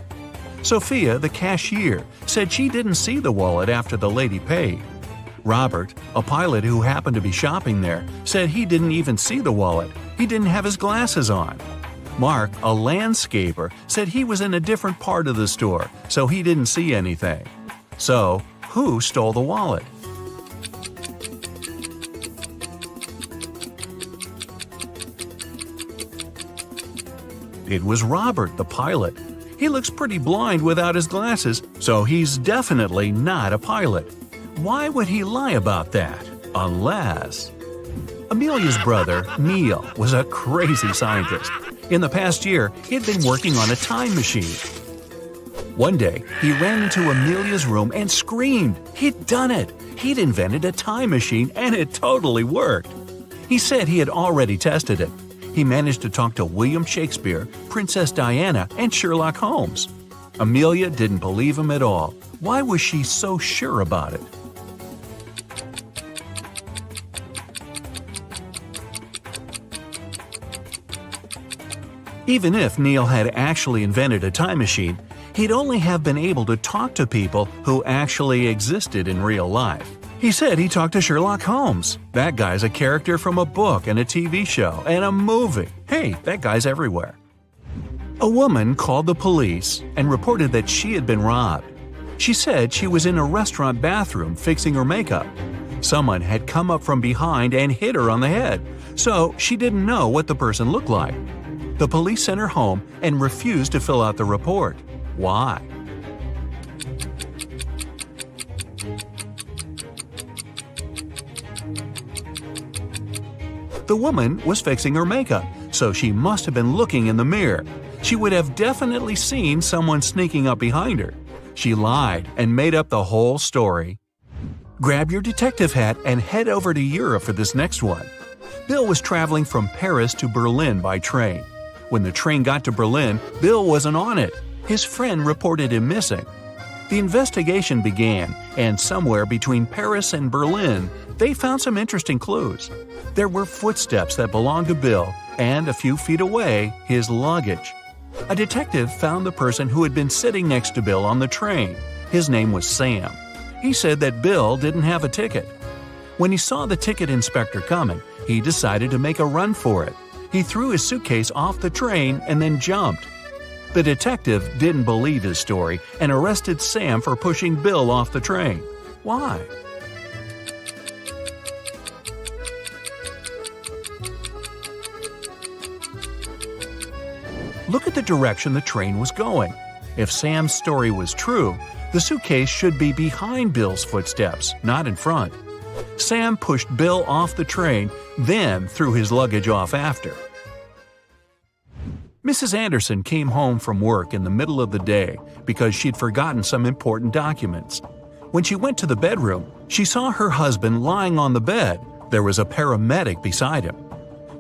Sophia, the cashier, said she didn't see the wallet after the lady paid. Robert, a pilot who happened to be shopping there, said he didn't even see the wallet. He didn't have his glasses on. Mark, a landscaper, said he was in a different part of the store, so he didn't see anything. So, who stole the wallet? It was Robert, the pilot. He looks pretty blind without his glasses, so he's definitely not a pilot. Why would he lie about that? Unless… Amelia's brother, Neil, was a crazy scientist. In the past year, he'd been working on a time machine. One day, he ran into Amelia's room and screamed. He'd done it! He'd invented a time machine and it totally worked. He said he had already tested it. He managed to talk to William Shakespeare, Princess Diana, and Sherlock Holmes. Amelia didn't believe him at all. Why was she so sure about it? Even if Neil had actually invented a time machine, he'd only have been able to talk to people who actually existed in real life. He said he talked to Sherlock Holmes. That guy's a character from a book and a TV show and a movie. Hey, that guy's everywhere. A woman called the police and reported that she had been robbed. She said she was in a restaurant bathroom fixing her makeup. Someone had come up from behind and hit her on the head, so she didn't know what the person looked like. The police sent her home and refused to fill out the report. Why? The woman was fixing her makeup, so she must have been looking in the mirror. She would have definitely seen someone sneaking up behind her. She lied and made up the whole story. Grab your detective hat and head over to Europe for this next one. Bill was traveling from Paris to Berlin by train. When the train got to Berlin, Bill wasn't on it. His friend reported him missing. The investigation began, and somewhere between Paris and Berlin, they found some interesting clues. There were footsteps that belonged to Bill, and a few feet away, his luggage. A detective found the person who had been sitting next to Bill on the train. His name was Sam. He said that Bill didn't have a ticket. When he saw the ticket inspector coming, he decided to make a run for it. He threw his suitcase off the train and then jumped. The detective didn't believe his story and arrested Sam for pushing Bill off the train. Why? Look at the direction the train was going. If Sam's story was true, the suitcase should be behind Bill's footsteps, not in front. Sam pushed Bill off the train, then threw his luggage off after. Mrs. Anderson came home from work in the middle of the day because she'd forgotten some important documents. When she went to the bedroom, she saw her husband lying on the bed. There was a paramedic beside him.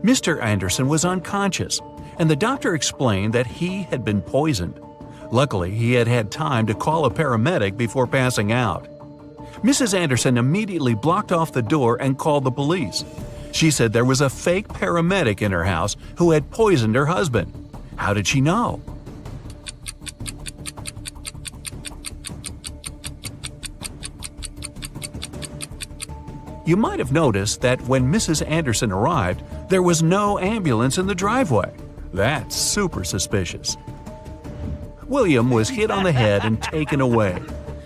Mr. Anderson was unconscious, and the doctor explained that he had been poisoned. Luckily, he had had time to call a paramedic before passing out. Mrs. Anderson immediately blocked off the door and called the police. She said there was a fake paramedic in her house who had poisoned her husband. How did she know? You might have noticed that when Mrs. Anderson arrived, there was no ambulance in the driveway. That's super suspicious. William was hit on the head and taken away.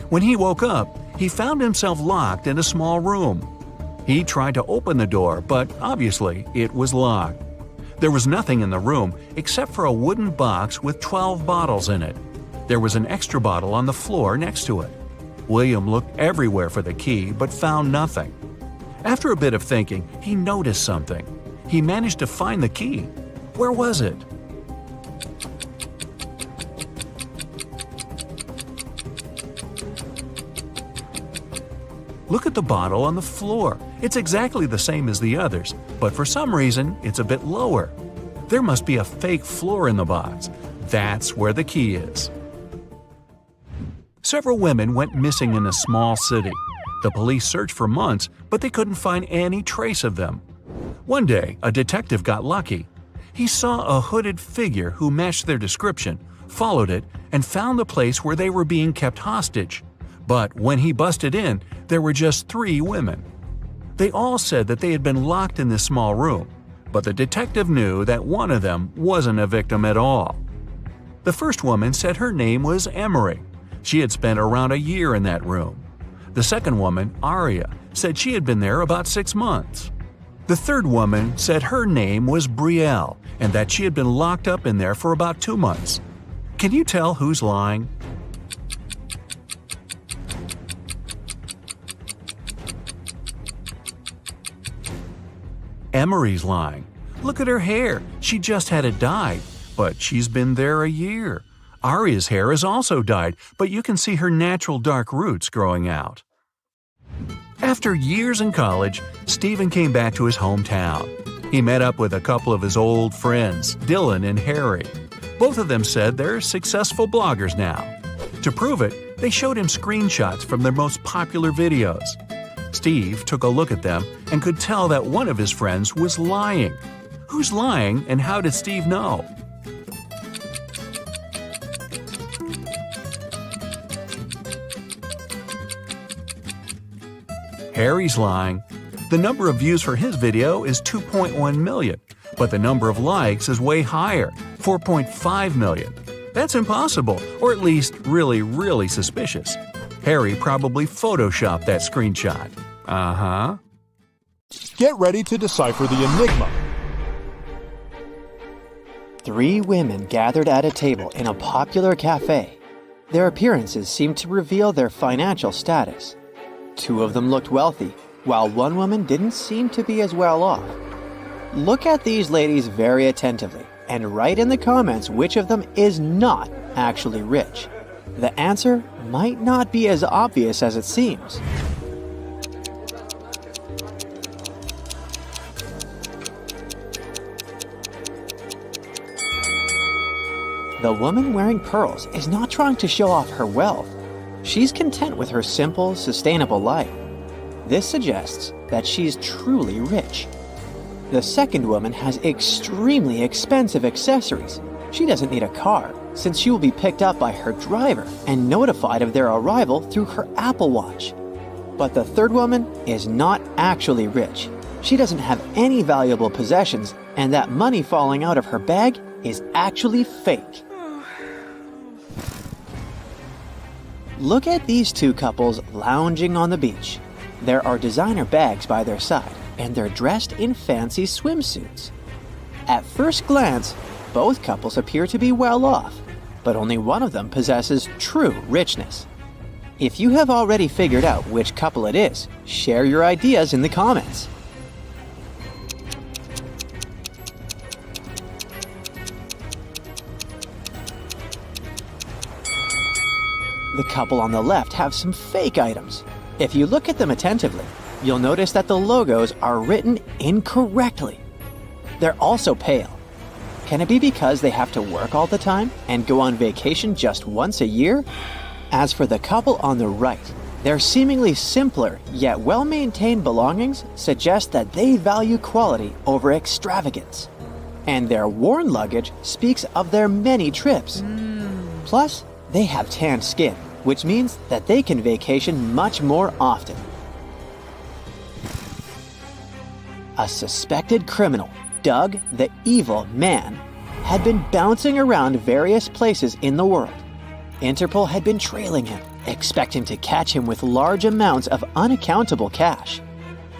When he woke up, he found himself locked in a small room. He tried to open the door, but obviously it was locked. There was nothing in the room except for a wooden box with 12 bottles in it. There was an extra bottle on the floor next to it. William looked everywhere for the key but found nothing. After a bit of thinking, he noticed something. He managed to find the key. Where was it? Look at the bottle on the floor. It's exactly the same as the others, but for some reason, it's a bit lower. There must be a fake floor in the box. That's where the key is. Several women went missing in a small city. The police searched for months, but they couldn't find any trace of them. One day, a detective got lucky. He saw a hooded figure who matched their description, followed it, and found the place where they were being kept hostage. But when he busted in, there were just 3 women. They all said that they had been locked in this small room, but the detective knew that one of them wasn't a victim at all. The first woman said her name was Emery. She had spent around a year in that room. The second woman, Aria, said she had been there about 6 months. The third woman said her name was Brielle and that she had been locked up in there for about 2 months. Can you tell who's lying? Emery's lying. Look at her hair. She just had it dyed, but she's been there a year. Aria's hair is also dyed, but you can see her natural dark roots growing out. After years in college, Stephen came back to his hometown. He met up with a couple of his old friends, Dylan and Harry. Both of them said they're successful bloggers now. To prove it, they showed him screenshots from their most popular videos. Steve took a look at them and could tell that one of his friends was lying. Who's lying and how did Steve know? Harry's lying. The number of views for his video is 2.1 million, but the number of likes is way higher, 4.5 million. That's impossible, or at least really suspicious. Harry probably photoshopped that screenshot. Uh-huh. Get ready to decipher the Enigma. 3 women gathered at a table in a popular cafe. Their appearances seemed to reveal their financial status. 2 of them looked wealthy, while one woman didn't seem to be as well off. Look at these ladies very attentively and write in the comments which of them is not actually rich. The answer might not be as obvious as it seems. The woman wearing pearls is not trying to show off her wealth. She's content with her simple, sustainable life. This suggests that she's truly rich. The second woman has extremely expensive accessories. She doesn't need a car, since she will be picked up by her driver and notified of their arrival through her Apple Watch. But the third woman is not actually rich. She doesn't have any valuable possessions, and that money falling out of her bag is actually fake. Look at these 2 couples lounging on the beach. There are designer bags by their side, and they're dressed in fancy swimsuits. At first glance, both couples appear to be well off, but only one of them possesses true richness. If you have already figured out which couple it is, share your ideas in the comments. The couple on the left have some fake items. If you look at them attentively, you'll notice that the logos are written incorrectly. They're also pale. Can it be because they have to work all the time and go on vacation just once a year? As for the couple on the right, their seemingly simpler yet well-maintained belongings suggest that they value quality over extravagance. And their worn luggage speaks of their many trips. Plus, they have tanned skin, which means that they can vacation much more often. A suspected criminal, Doug the Evil Man, had been bouncing around various places in the world. Interpol had been trailing him, expecting to catch him with large amounts of unaccountable cash.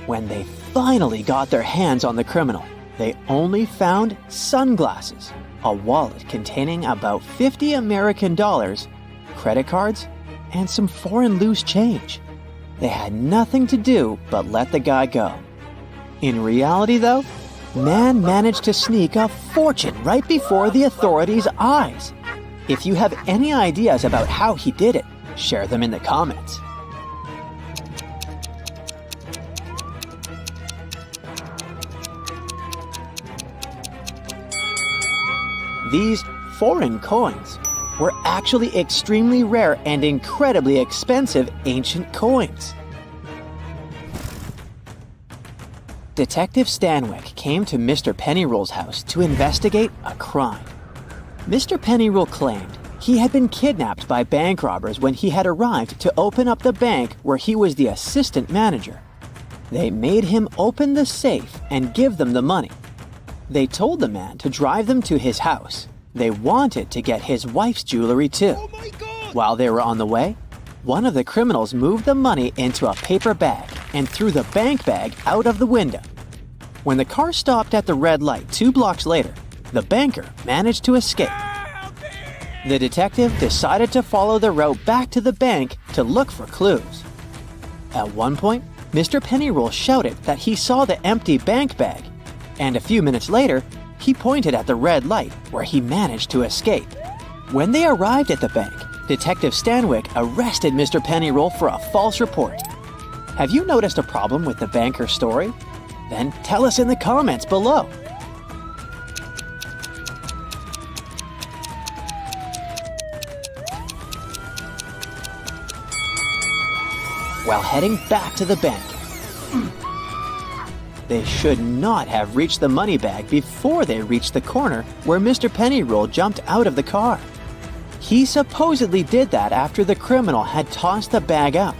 When they finally got their hands on the criminal, they only found sunglasses, a wallet containing about 50 American dollars, credit cards, and some foreign loose change. They had nothing to do but let the guy go. In reality, though, man managed to sneak a fortune right before the authorities' eyes. If you have any ideas about how he did it, share them in the comments. These foreign coins were actually extremely rare and incredibly expensive ancient coins. Detective Stanwyck came to Mr. Pennyroll's house to investigate a crime. Mr. Pennyroll claimed he had been kidnapped by bank robbers when he had arrived to open up the bank where he was the assistant manager. They made him open the safe and give them the money. They told the man to drive them to his house. They wanted to get his wife's jewelry too. Oh my God! While they were on the way, one of the criminals moved the money into a paper bag and threw the bank bag out of the window. When the car stopped at the red light 2 blocks later, the banker managed to escape. The detective decided to follow the route back to the bank to look for clues. At one point, Mr. Pennyroll shouted that he saw the empty bank bag, and a few minutes later, he pointed at the red light where he managed to escape. When they arrived at the bank, Detective Stanwyck arrested Mr. Pennyroll for a false report. Have you noticed a problem with the banker's story? Then tell us in the comments below. While heading back to the bank, they should not have reached the money bag before they reached the corner where Mr. Pennyroll jumped out of the car. He supposedly did that after the criminal had tossed the bag out.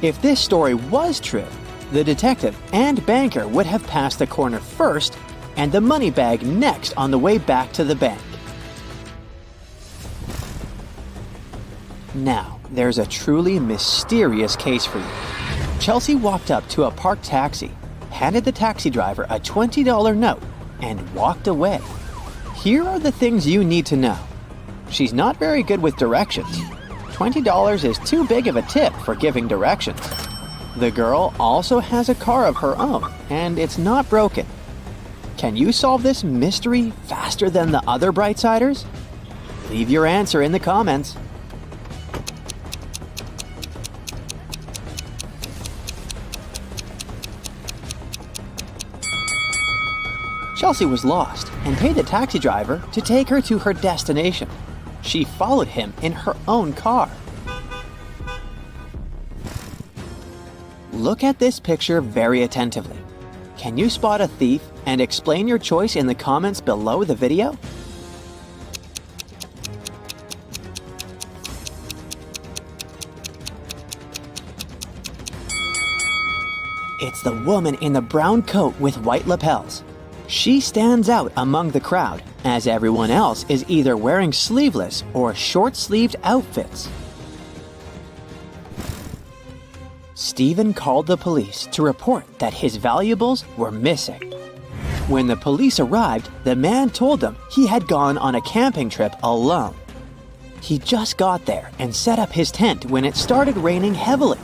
If this story was true, the detective and banker would have passed the corner first and the money bag next on the way back to the bank. Now, there's a truly mysterious case for you. Chelsea walked up to a parked taxi, handed the taxi driver a $20 note, and walked away. Here are the things you need to know. She's not very good with directions. $20 is too big of a tip for giving directions. The girl also has a car of her own, and it's not broken. Can you solve this mystery faster than the other Brightsiders? Leave your answer in the comments. Chelsea was lost and paid the taxi driver to take her to her destination. She followed him in her own car. Look at this picture very attentively. Can you spot a thief and explain your choice in the comments below the video? It's the woman in the brown coat with white lapels. She stands out among the crowd, as everyone else is either wearing sleeveless or short-sleeved outfits. Stephen called the police to report that his valuables were missing. When the police arrived, the man told them he had gone on a camping trip alone. He just got there and set up his tent when it started raining heavily.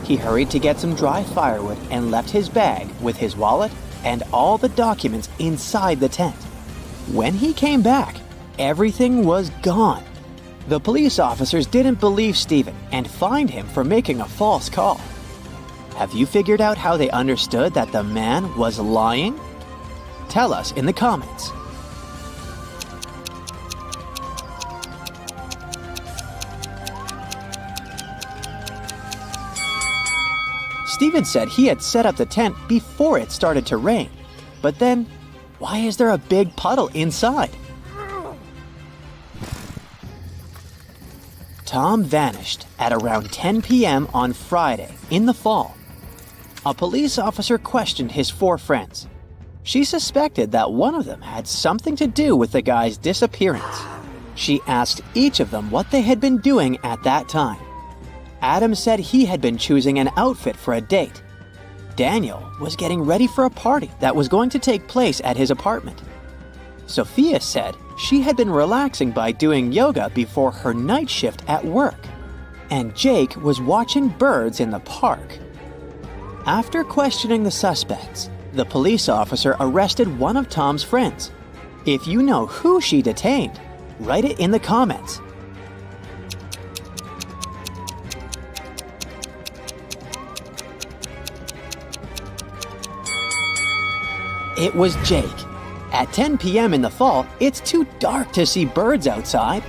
He hurried to get some dry firewood and left his bag with his wallet and all the documents inside the tent. When he came back, everything was gone. The police officers didn't believe Stephen and fined him for making a false call. Have you figured out how they understood that the man was lying? Tell us in the comments. Stephen said he had set up the tent before it started to rain. But then, why is there a big puddle inside? Tom vanished at around 10 p.m. on Friday in the fall. A police officer questioned his 4 friends. She suspected that one of them had something to do with the guy's disappearance. She asked each of them what they had been doing at that time. Adam said he had been choosing an outfit for a date. Daniel was getting ready for a party that was going to take place at his apartment. Sophia said she had been relaxing by doing yoga before her night shift at work. And Jake was watching birds in the park. After questioning the suspects, the police officer arrested one of Tom's friends. If you know who she detained, write it in the comments. It was Jake. At 10 p.m. in the fall, it's too dark to see birds outside.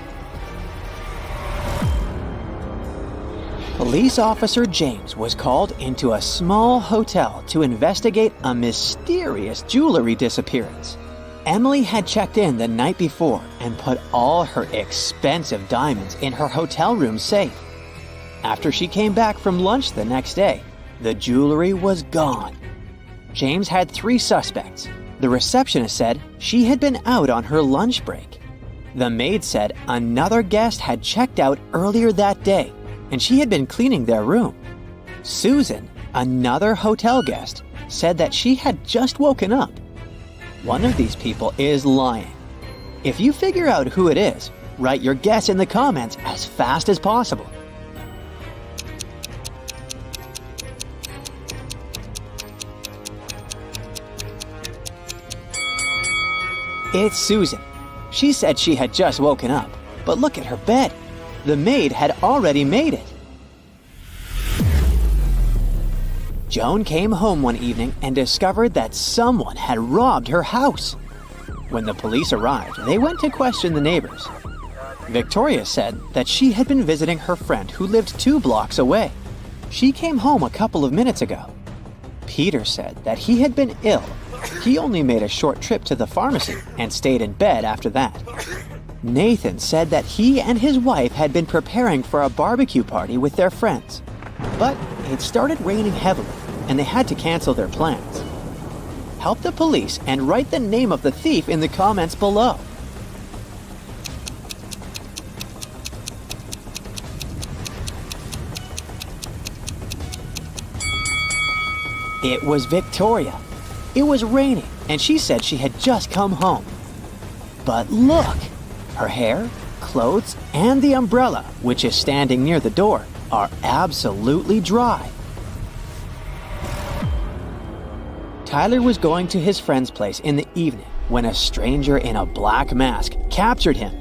Police officer James was called into a small hotel to investigate a mysterious jewelry disappearance. Emily had checked in the night before and put all her expensive diamonds in her hotel room safe. After she came back from lunch the next day, the jewelry was gone. James had 3 suspects. The receptionist said she had been out on her lunch break. The maid said another guest had checked out earlier that day, and she had been cleaning their room. Susan, another hotel guest, said that she had just woken up. One of these people is lying. If you figure out who it is, write your guess in the comments as fast as possible. It's Susan. She said she had just woken up, but look at her bed. The maid had already made it. Joan came home one evening and discovered that someone had robbed her house. When the police arrived, they went to question the neighbors. Victoria said that she had been visiting her friend who lived 2 blocks away. She came home a couple of minutes ago. Peter said that he had been ill. He only made a short trip to the pharmacy and stayed in bed after that. Nathan said that he and his wife had been preparing for a barbecue party with their friends. But it started raining heavily, and they had to cancel their plans. Help the police and write the name of the thief in the comments below. It was Victoria. It was raining, and she said she had just come home. But look! Her hair, clothes, and the umbrella, which is standing near the door, are absolutely dry. Tyler was going to his friend's place in the evening when a stranger in a black mask captured him.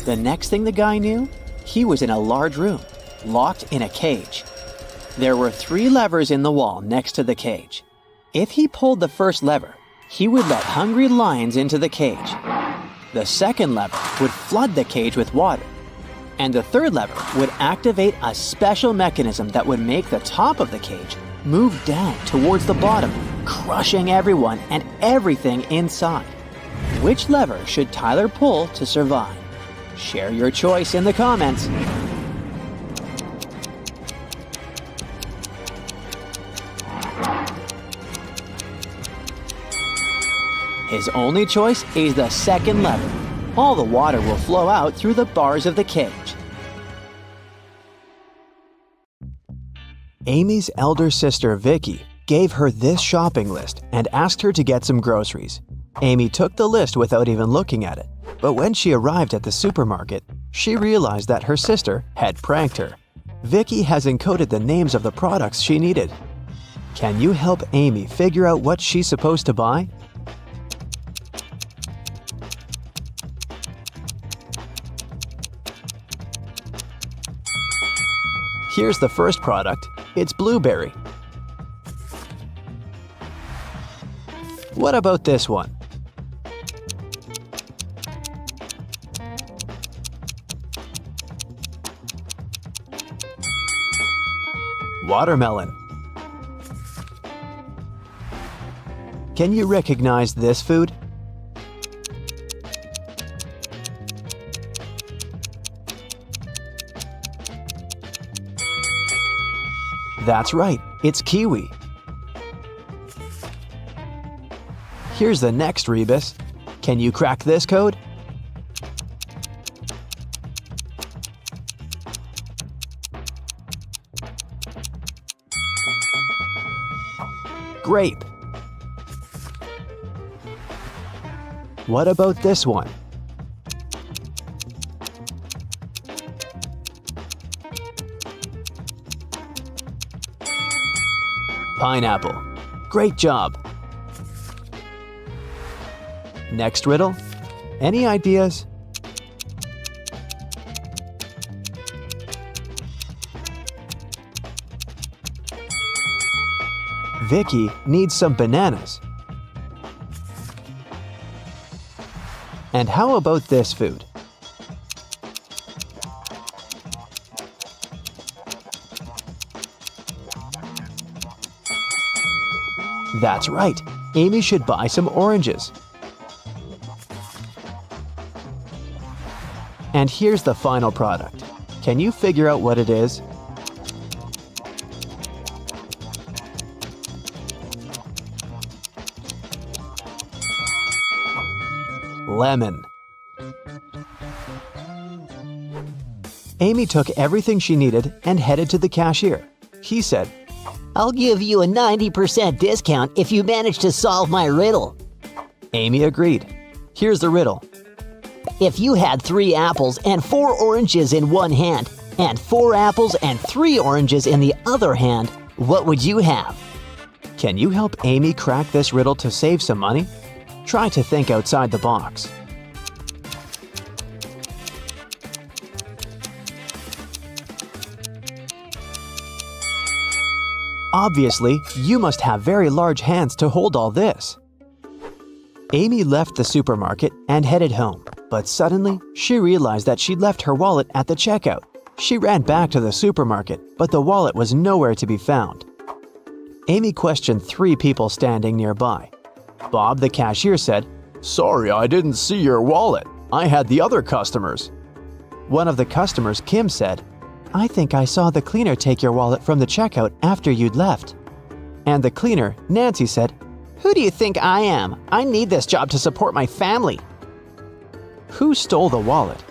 The next thing the guy knew, he was in a large room, locked in a cage. There were 3 levers in the wall next to the cage. If he pulled the first lever, he would let hungry lions into the cage. The second lever would flood the cage with water. And the third lever would activate a special mechanism that would make the top of the cage move down towards the bottom, crushing everyone and everything inside. Which lever should Tyler pull to survive? Share your choice in the comments. His only choice is the second lever. All the water will flow out through the bars of the cage. Amy's elder sister, Vicky, gave her this shopping list and asked her to get some groceries. Amy took the list without even looking at it, but when she arrived at the supermarket, she realized that her sister had pranked her. Vicky has encoded the names of the products she needed. Can you help Amy figure out what she's supposed to buy? Here's the first product. It's blueberry. What about this one? Watermelon. Can you recognize this food? That's right, it's kiwi. Here's the next rebus. Can you crack this code? Grape. What about this one? Pineapple. Great job. Next riddle. Any ideas? Vicky needs some bananas. And how about this food? That's right. Amy should buy some oranges. And here's the final product. Can you figure out what it is? Lemon. Amy took everything she needed and headed to the cashier. He said, I'll give you a 90% discount if you manage to solve my riddle. Amy agreed. Here's the riddle. If you had 3 apples and 4 oranges in one hand, and 4 apples and 3 oranges in the other hand, what would you have? Can you help Amy crack this riddle to save some money? Try to think outside the box. Obviously, you must have very large hands to hold all this. Amy left the supermarket and headed home, but suddenly she realized that she'd left her wallet at the checkout. She ran back to the supermarket, but the wallet was nowhere to be found. Amy questioned 3 people standing nearby. Bob, the cashier, said, "Sorry, I didn't see your wallet. I had the other customers." One of the customers, Kim, said, "I think I saw the cleaner take your wallet from the checkout after you'd left." And the cleaner, Nancy, said, "Who do you think I am? I need this job to support my family." Who stole the wallet?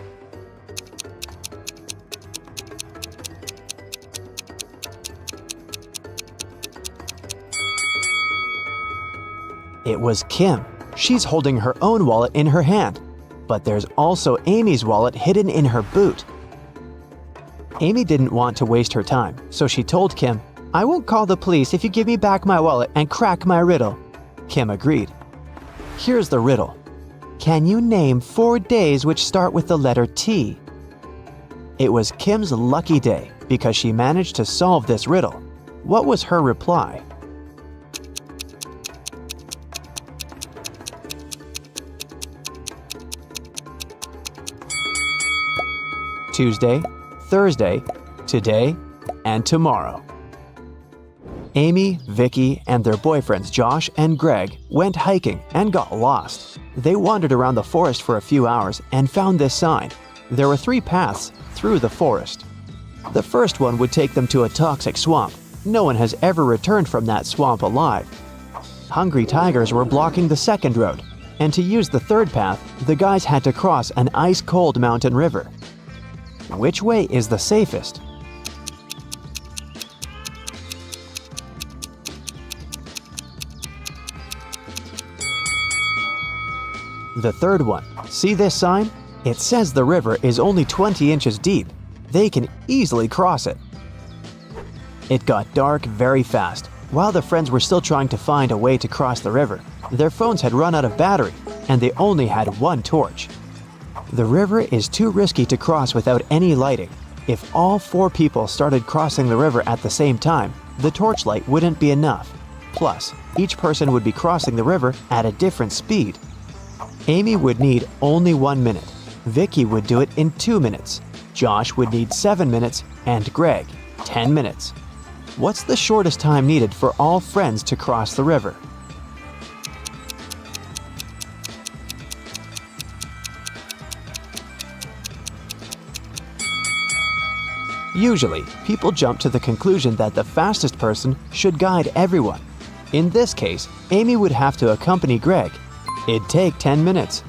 It was Kim. She's holding her own wallet in her hand. But there's also Amy's wallet hidden in her boot. Amy didn't want to waste her time, so she told Kim, "I won't call the police if you give me back my wallet and crack my riddle." Kim agreed. Here's the riddle. Can you name 4 days which start with the letter T? It was Kim's lucky day because she managed to solve this riddle. What was her reply? Tuesday, Thursday, today, and tomorrow. Amy, Vicky, and their boyfriends Josh and Greg went hiking and got lost. They wandered around the forest for a few hours and found this sign. There were 3 paths through the forest. The first one would take them to a toxic swamp. No one has ever returned from that swamp alive. Hungry tigers were blocking the second road, and to use the third path, the guys had to cross an ice-cold mountain river. Which way is the safest? The third one. See this sign? It says the river is only 20 inches deep. They can easily cross it. It got dark very fast. While the friends were still trying to find a way to cross the river, their phones had run out of battery, and they only had 1 torch. The river is too risky to cross without any lighting. If all 4 people started crossing the river at the same time, the torchlight wouldn't be enough. Plus, each person would be crossing the river at a different speed. Amy would need only 1 minute. Vicky would do it in 2 minutes. Josh would need 7 minutes, and Greg, 10 minutes. What's the shortest time needed for all friends to cross the river? Usually, people jump to the conclusion that the fastest person should guide everyone. In this case, Amy would have to accompany Greg. It'd take 10 minutes.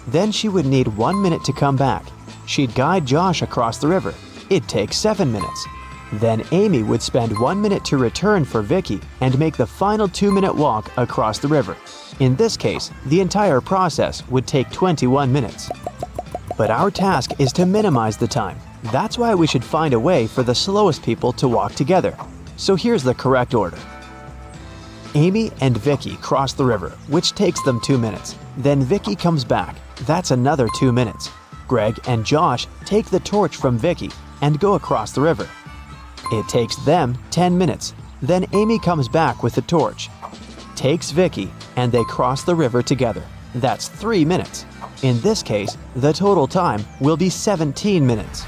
Then she would need 1 minute to come back. She'd guide Josh across the river. It'd take 7 minutes. Then Amy would spend 1 minute to return for Vicky and make the final 2-minute walk across the river. In this case, the entire process would take 21 minutes. But our task is to minimize the time. That's why we should find a way for the slowest people to walk together. So here's the correct order. Amy and Vicky cross the river, which takes them 2 minutes. Then Vicky comes back. That's another 2 minutes. Greg and Josh take the torch from Vicky and go across the river. It takes them 10 minutes. Then Amy comes back with the torch, takes Vicky, and they cross the river together. That's 3 minutes. In this case, the total time will be 17 minutes.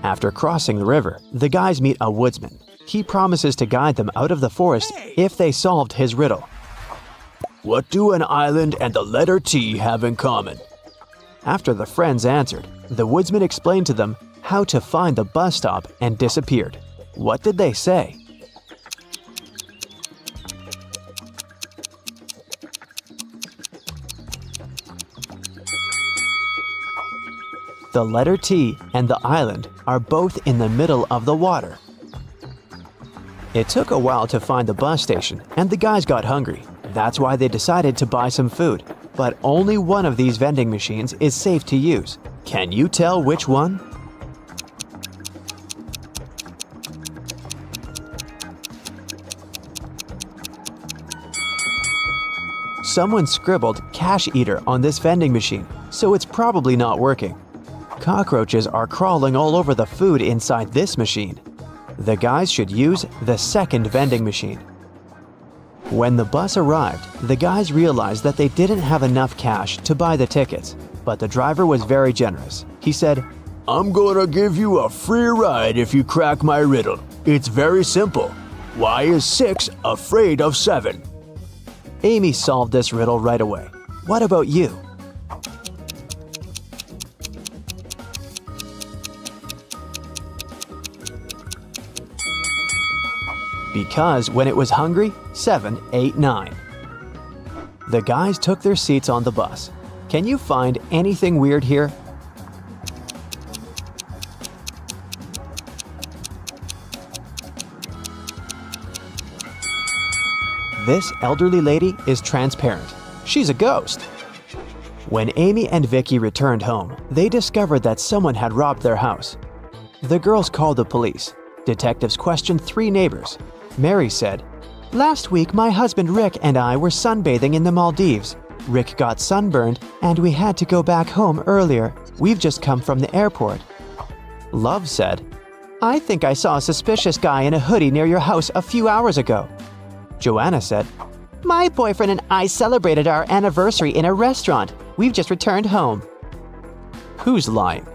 After crossing the river, the guys meet a woodsman. He promises to guide them out of the forest if they solved his riddle. What do an island and the letter T have in common? After the friends answered, the woodsman explained to them how to find the bus stop and disappeared. What did they say? The letter T and the island are both in the middle of the water. It took a while to find the bus station, and the guys got hungry. That's why they decided to buy some food. But only one of these vending machines is safe to use. Can you tell which one? Someone scribbled cash eater on this vending machine, so it's probably not working. Cockroaches are crawling all over the food inside this machine. The guys should use the second vending machine. When the bus arrived, the guys realized that they didn't have enough cash to buy the tickets, but the driver was very generous. He said, "I'm gonna give you a free ride if you crack my riddle. It's very simple. Why is 6 afraid of 7? Amy solved this riddle right away. What about you? Because when it was hungry, 7 ate 9. The guys took their seats on the bus. Can you find anything weird here? This elderly lady is transparent. She's a ghost. When Amy and Vicky returned home, they discovered that someone had robbed their house. The girls called the police. Detectives questioned 3 neighbors. Mary said, "Last week my husband Rick and I were sunbathing in the Maldives. Rick got sunburned and we had to go back home earlier. We've just come from the airport." Love said, "I think I saw a suspicious guy in a hoodie near your house a few hours ago." Joanna said, "My boyfriend and I celebrated our anniversary in a restaurant. We've just returned home." Who's lying?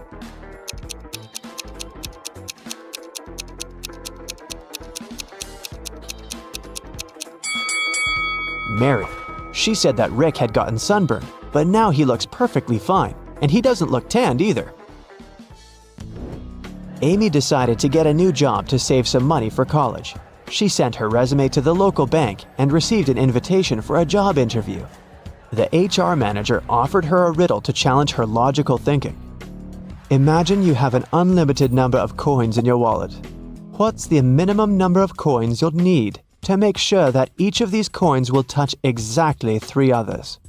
Mary. She said that Rick had gotten sunburned, but now he looks perfectly fine, and he doesn't look tanned either. Amy decided to get a new job to save some money for college. She sent her resume to the local bank and received an invitation for a job interview. The HR manager offered her a riddle to challenge her logical thinking. Imagine you have an unlimited number of coins in your wallet. What's the minimum number of coins you'll need to make sure that each of these coins will touch exactly 3 others?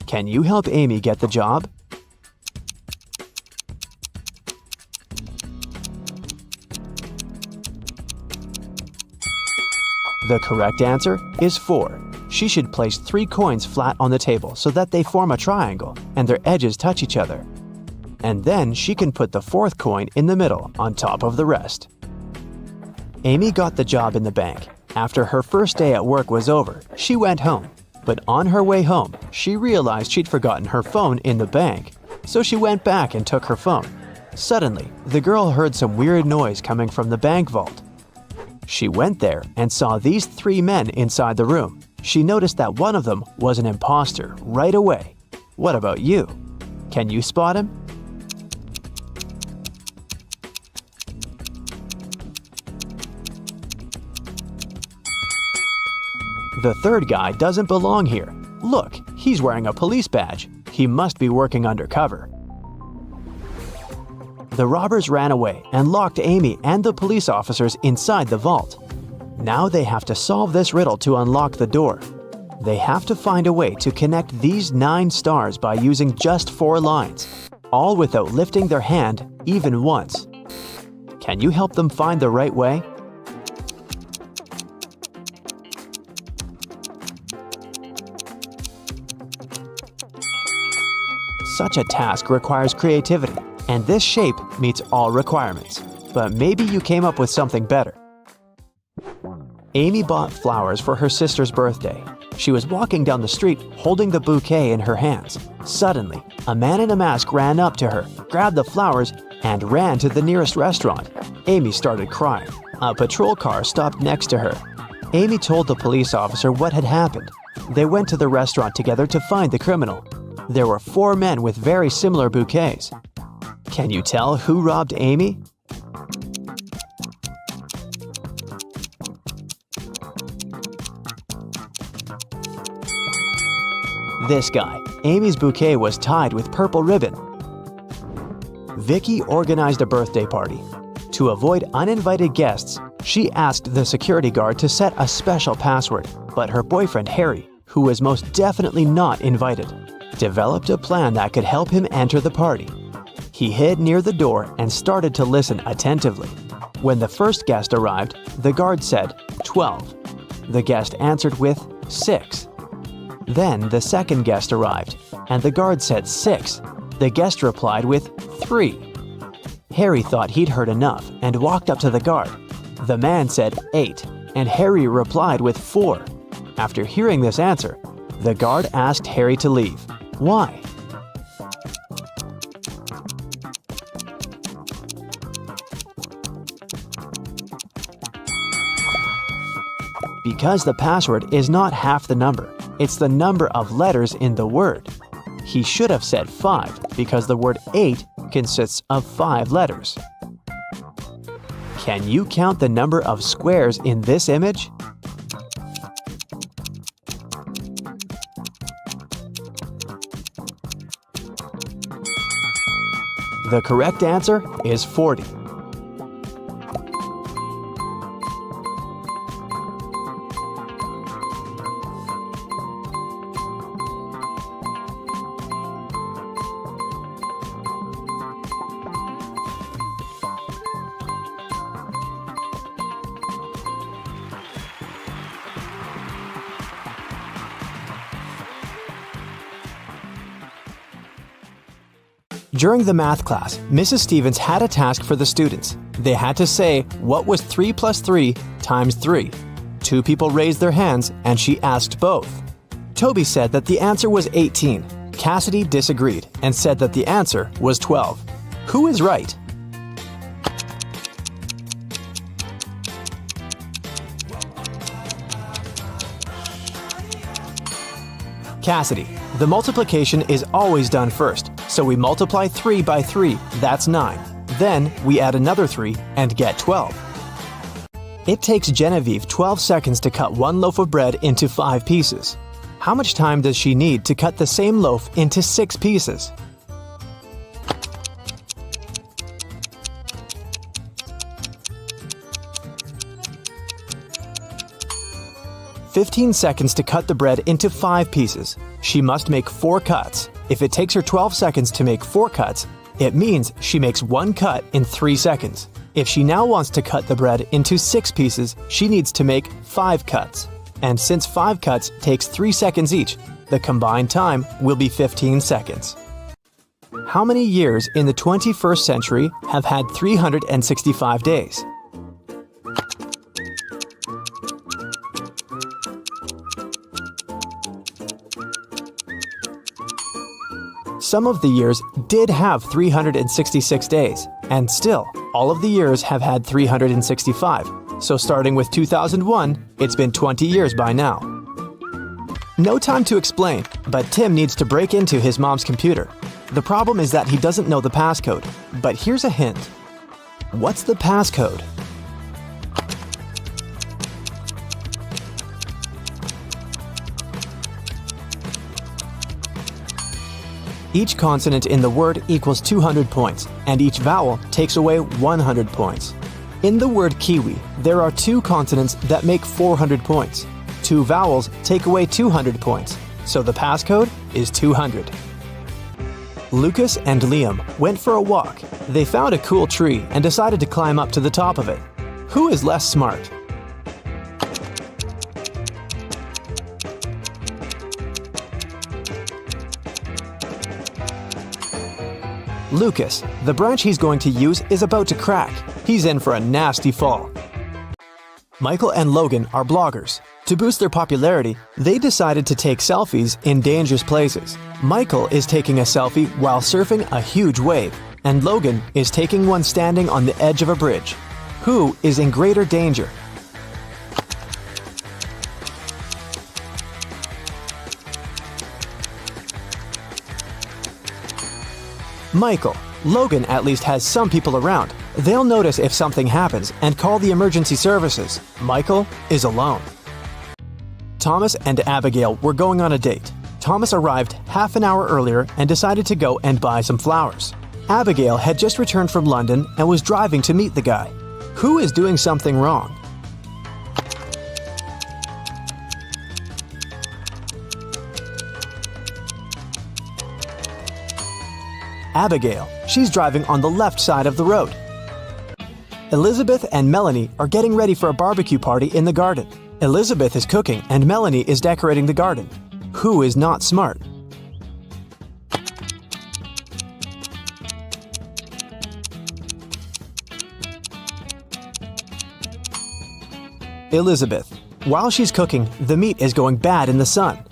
Can you help Amy get the job? The correct answer is 4. She should place 3 coins flat on the table so that they form a triangle and their edges touch each other. And then she can put the 4th coin in the middle on top of the rest. Amy got the job in the bank. After her first day at work was over, she went home. But on her way home, she realized she'd forgotten her phone in the bank. So she went back and took her phone. Suddenly, the girl heard some weird noise coming from the bank vault. She went there and saw these 3 men inside the room. She noticed that one of them was an imposter right away. What about you? Can you spot him? The 3rd guy doesn't belong here. Look, he's wearing a police badge. He must be working undercover. The robbers ran away and locked Amy and the police officers inside the vault. Now they have to solve this riddle to unlock the door. They have to find a way to connect these 9 stars by using just 4 lines, all without lifting their hand even once. Can you help them find the right way? Such a task requires creativity, and this shape meets all requirements. But maybe you came up with something better. Amy bought flowers for her sister's birthday. She was walking down the street holding the bouquet in her hands. Suddenly, a man in a mask ran up to her, grabbed the flowers, and ran to the nearest restaurant. Amy started crying. A patrol car stopped next to her. Amy told the police officer what had happened. They went to the restaurant together to find the criminal. There were 4 men with very similar bouquets. Can you tell who robbed Amy? This guy. Amy's bouquet was tied with purple ribbon. Vicky organized a birthday party. To avoid uninvited guests, she asked the security guard to set a special password, but her boyfriend Harry, who was most definitely not invited, developed a plan that could help him enter the party. He hid near the door and started to listen attentively. When the first guest arrived, the guard said 12. The guest answered with 6. Then the second guest arrived, and the guard said 6. The guest replied with 3. Harry thought he'd heard enough and walked up to the guard. The man said 8, and Harry replied with 4. After hearing this answer, the guard asked Harry to leave. Why? Because the password is not half the number. It's the number of letters in the word. He should have said 5 because the word 8 consists of 5 letters. Can you count the number of squares in this image? The correct answer is 40. During the math class, Mrs. Stevens had a task for the students. They had to say, what was 3 plus 3 times 3? 2 people raised their hands, and she asked both. Toby said that the answer was 18. Cassidy disagreed and said that the answer was 12. Who is right? Cassidy. The multiplication is always done first, so we multiply 3 by 3, that's 9. Then we add another 3 and get 12. It takes Genevieve 12 seconds to cut 1 loaf of bread into 5 pieces. How much time does she need to cut the same loaf into 6 pieces? "15 seconds to cut the bread into 5 pieces. She must make 4 cuts. If it takes her 12 seconds to make 4 cuts, it means she makes 1 cut in 3 seconds. If she now wants to cut the bread into 6 pieces, she needs to make 5 cuts. And since 5 cuts takes 3 seconds each, the combined time will be 15 seconds. How many years in the 21st century have had 365 days? Some of the years did have 366 days, and still, all of the years have had 365. So starting with 2001, it's been 20 years by now. No time to explain, but Tim needs to break into his mom's computer. The problem is that he doesn't know the passcode, but here's a hint. What's the passcode? Each consonant in the word equals 200 points, and each vowel takes away 100 points. In the word kiwi, there are 2 consonants that make 400 points. 2 vowels take away 200 points, so the passcode is 200. Lucas and Liam went for a walk. They found a cool tree and decided to climb up to the top of it. Who is less smart? Lucas. The branch he's going to use is about to crack. He's in for a nasty fall. Michael and Logan are bloggers. To boost their popularity, they decided to take selfies in dangerous places. Michael is taking a selfie while surfing a huge wave, and Logan is taking one standing on the edge of a bridge. Who is in greater danger? Michael. Logan at least has some people around. They'll notice if something happens and call the emergency services. Michael is alone. Thomas and Abigail were going on a date. Thomas arrived half an hour earlier and decided to go and buy some flowers. Abigail had just returned from London and was driving to meet the guy. Who is doing something wrong? Abigail. She's driving on the left side of the road. Elizabeth and Melanie are getting ready for a barbecue party in the garden. Elizabeth is cooking and Melanie is decorating the garden. Who is not smart? Elizabeth. While she's cooking, the meat is going bad in the sun.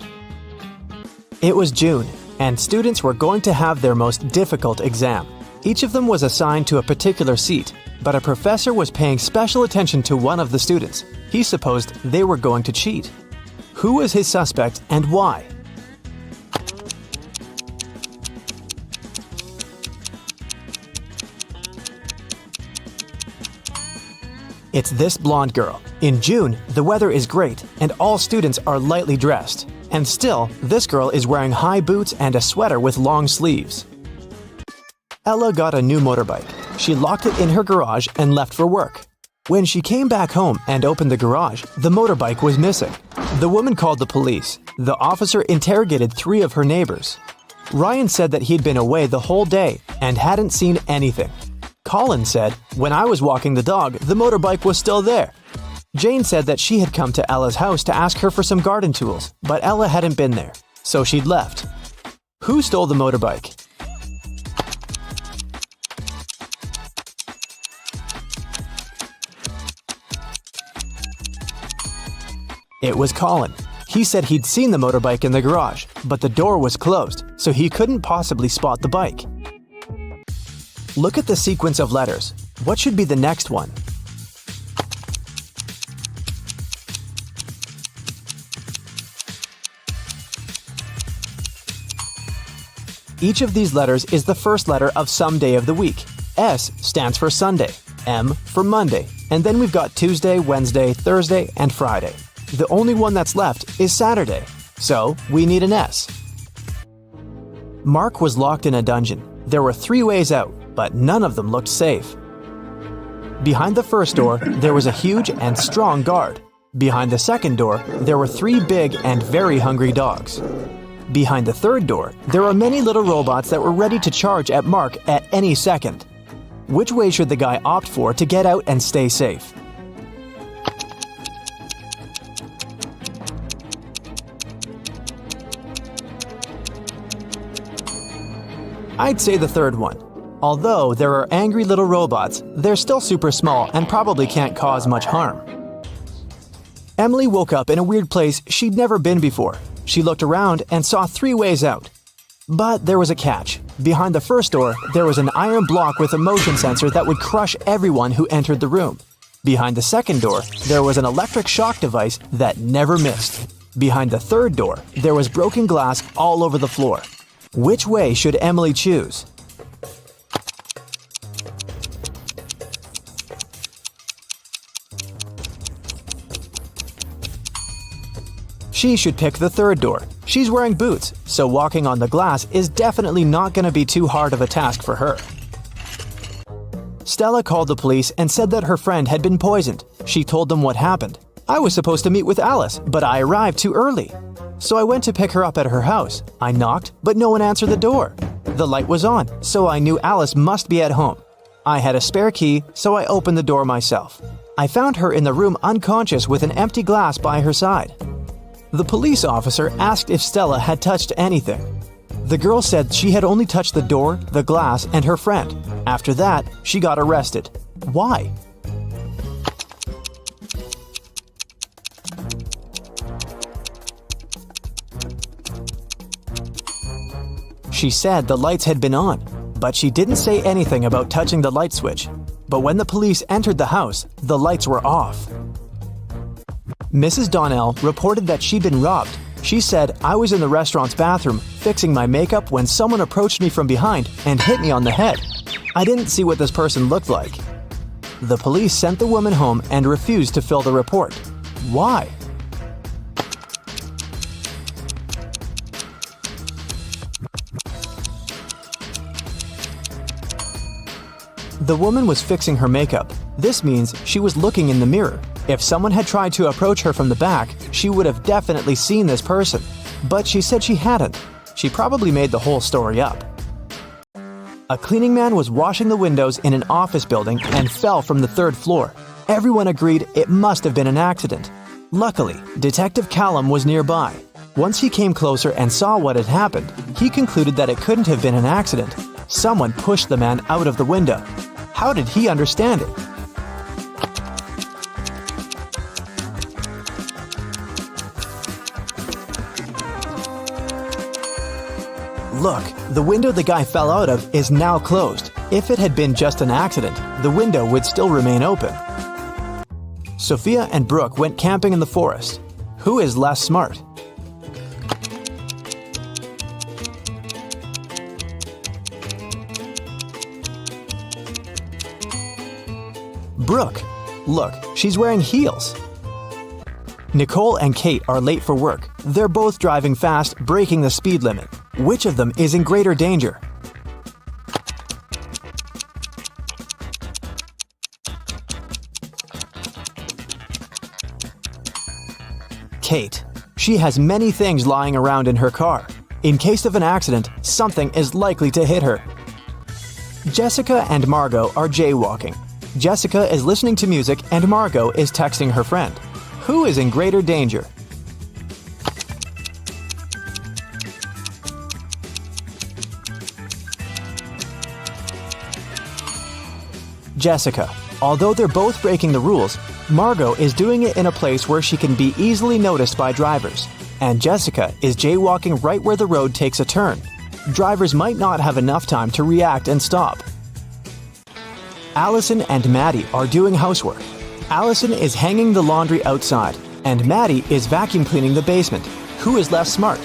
It was June, and students were going to have their most difficult exam. Each of them was assigned to a particular seat, but a professor was paying special attention to one of the students. He supposed they were going to cheat. Who was his suspect and why? It's this blonde girl. In June, the weather is great and all students are lightly dressed. And still, this girl is wearing high boots and a sweater with long sleeves. Ella got a new motorbike. She locked it in her garage and left for work. When she came back home and opened the garage, the motorbike was missing. The woman called the police. The officer interrogated 3 of her neighbors. Ryan said that he'd been away the whole day and hadn't seen anything. Colin said, "When I was walking the dog, the motorbike was still there." Jane said that she had come to Ella's house to ask her for some garden tools, but Ella hadn't been there, so she'd left. Who stole the motorbike? It was Colin. He said he'd seen the motorbike in the garage, but the door was closed, so he couldn't possibly spot the bike. Look at the sequence of letters. What should be the next one? Each of these letters is the first letter of some day of the week. S stands for Sunday, M for Monday, and then we've got Tuesday, Wednesday, Thursday, and Friday. The only one that's left is Saturday, so we need an S. Mark was locked in a dungeon. There were 3 ways out, but none of them looked safe. Behind the first door, there was a huge and strong guard. Behind the second door, there were 3 big and very hungry dogs. Behind the third door, there are many little robots that were ready to charge at Mark at any second. Which way should the guy opt for to get out and stay safe? I'd say the third one. Although there are angry little robots, they're still super small and probably can't cause much harm. Emily woke up in a weird place she'd never been before. She looked around and saw 3 ways out. But there was a catch. Behind the first door, there was an iron block with a motion sensor that would crush everyone who entered the room. Behind the second door, there was an electric shock device that never missed. Behind the third door, there was broken glass all over the floor. Which way should Emily choose? She should pick the third door. She's wearing boots, so walking on the glass is definitely not going to be too hard of a task for her. Stella called the police and said that her friend had been poisoned. She told them what happened. I was supposed to meet with Alice, but I arrived too early. So I went to pick her up at her house. I knocked, but no one answered the door. The light was on, so I knew Alice must be at home. I had a spare key, so I opened the door myself. I found her in the room unconscious with an empty glass by her side. The police officer asked if Stella had touched anything. The girl said she had only touched the door, the glass, and her friend. After that, she got arrested. Why? She said the lights had been on, but she didn't say anything about touching the light switch. But when the police entered the house, the lights were off. Mrs. Donnell reported that she'd been robbed. She said, "I was in the restaurant's bathroom fixing my makeup when someone approached me from behind and hit me on the head. I didn't see what this person looked like." The police sent the woman home and refused to fill the report. Why? The woman was fixing her makeup. This means she was looking in the mirror. If someone had tried to approach her from the back, she would have definitely seen this person. But she said she hadn't. She probably made the whole story up. A cleaning man was washing the windows in an office building and fell from the 3rd floor. Everyone agreed it must have been an accident. Luckily, Detective Callum was nearby. Once he came closer and saw what had happened, he concluded that it couldn't have been an accident. Someone pushed the man out of the window. How did he understand it? Look, the window the guy fell out of is now closed. If it had been just an accident, the window would still remain open. Sophia and Brooke went camping in the forest. Who is less smart? Brooke. Look, she's wearing heels. Nicole and Kate are late for work. They're both driving fast, breaking the speed limit. Which of them is in greater danger? Kate. She has many things lying around in her car. In case of an accident, something is likely to hit her. Jessica and Margot are jaywalking. Jessica is listening to music and Margot is texting her friend. Who is in greater danger? Jessica. Although they're both breaking the rules, Margot is doing it in a place where she can be easily noticed by drivers, and Jessica is jaywalking right where the road takes a turn. Drivers might not have enough time to react and stop. Allison and Maddie are doing housework. Allison is hanging the laundry outside, and Maddie is vacuum cleaning the basement. Who is less smart?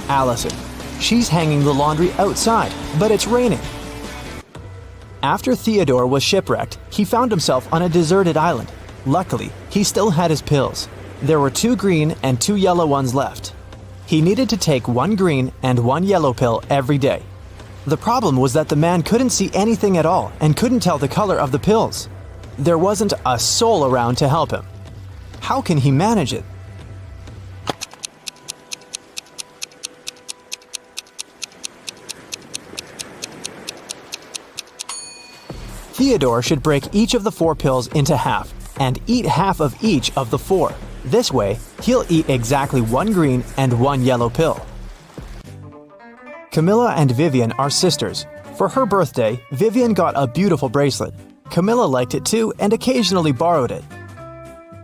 Allison. She's hanging the laundry outside, but it's raining. After Theodore was shipwrecked, he found himself on a deserted island. Luckily, he still had his pills. There were 2 green and 2 yellow ones left. He needed to take 1 green and 1 yellow pill every day. The problem was that the man couldn't see anything at all and couldn't tell the color of the pills. There wasn't a soul around to help him. How can he manage it? Theodore should break each of the 4 pills into half and eat half of each of the 4. This way, he'll eat exactly 1 green and 1 yellow pill. Camilla and Vivian are sisters. For her birthday, Vivian got a beautiful bracelet. Camilla liked it too and occasionally borrowed it.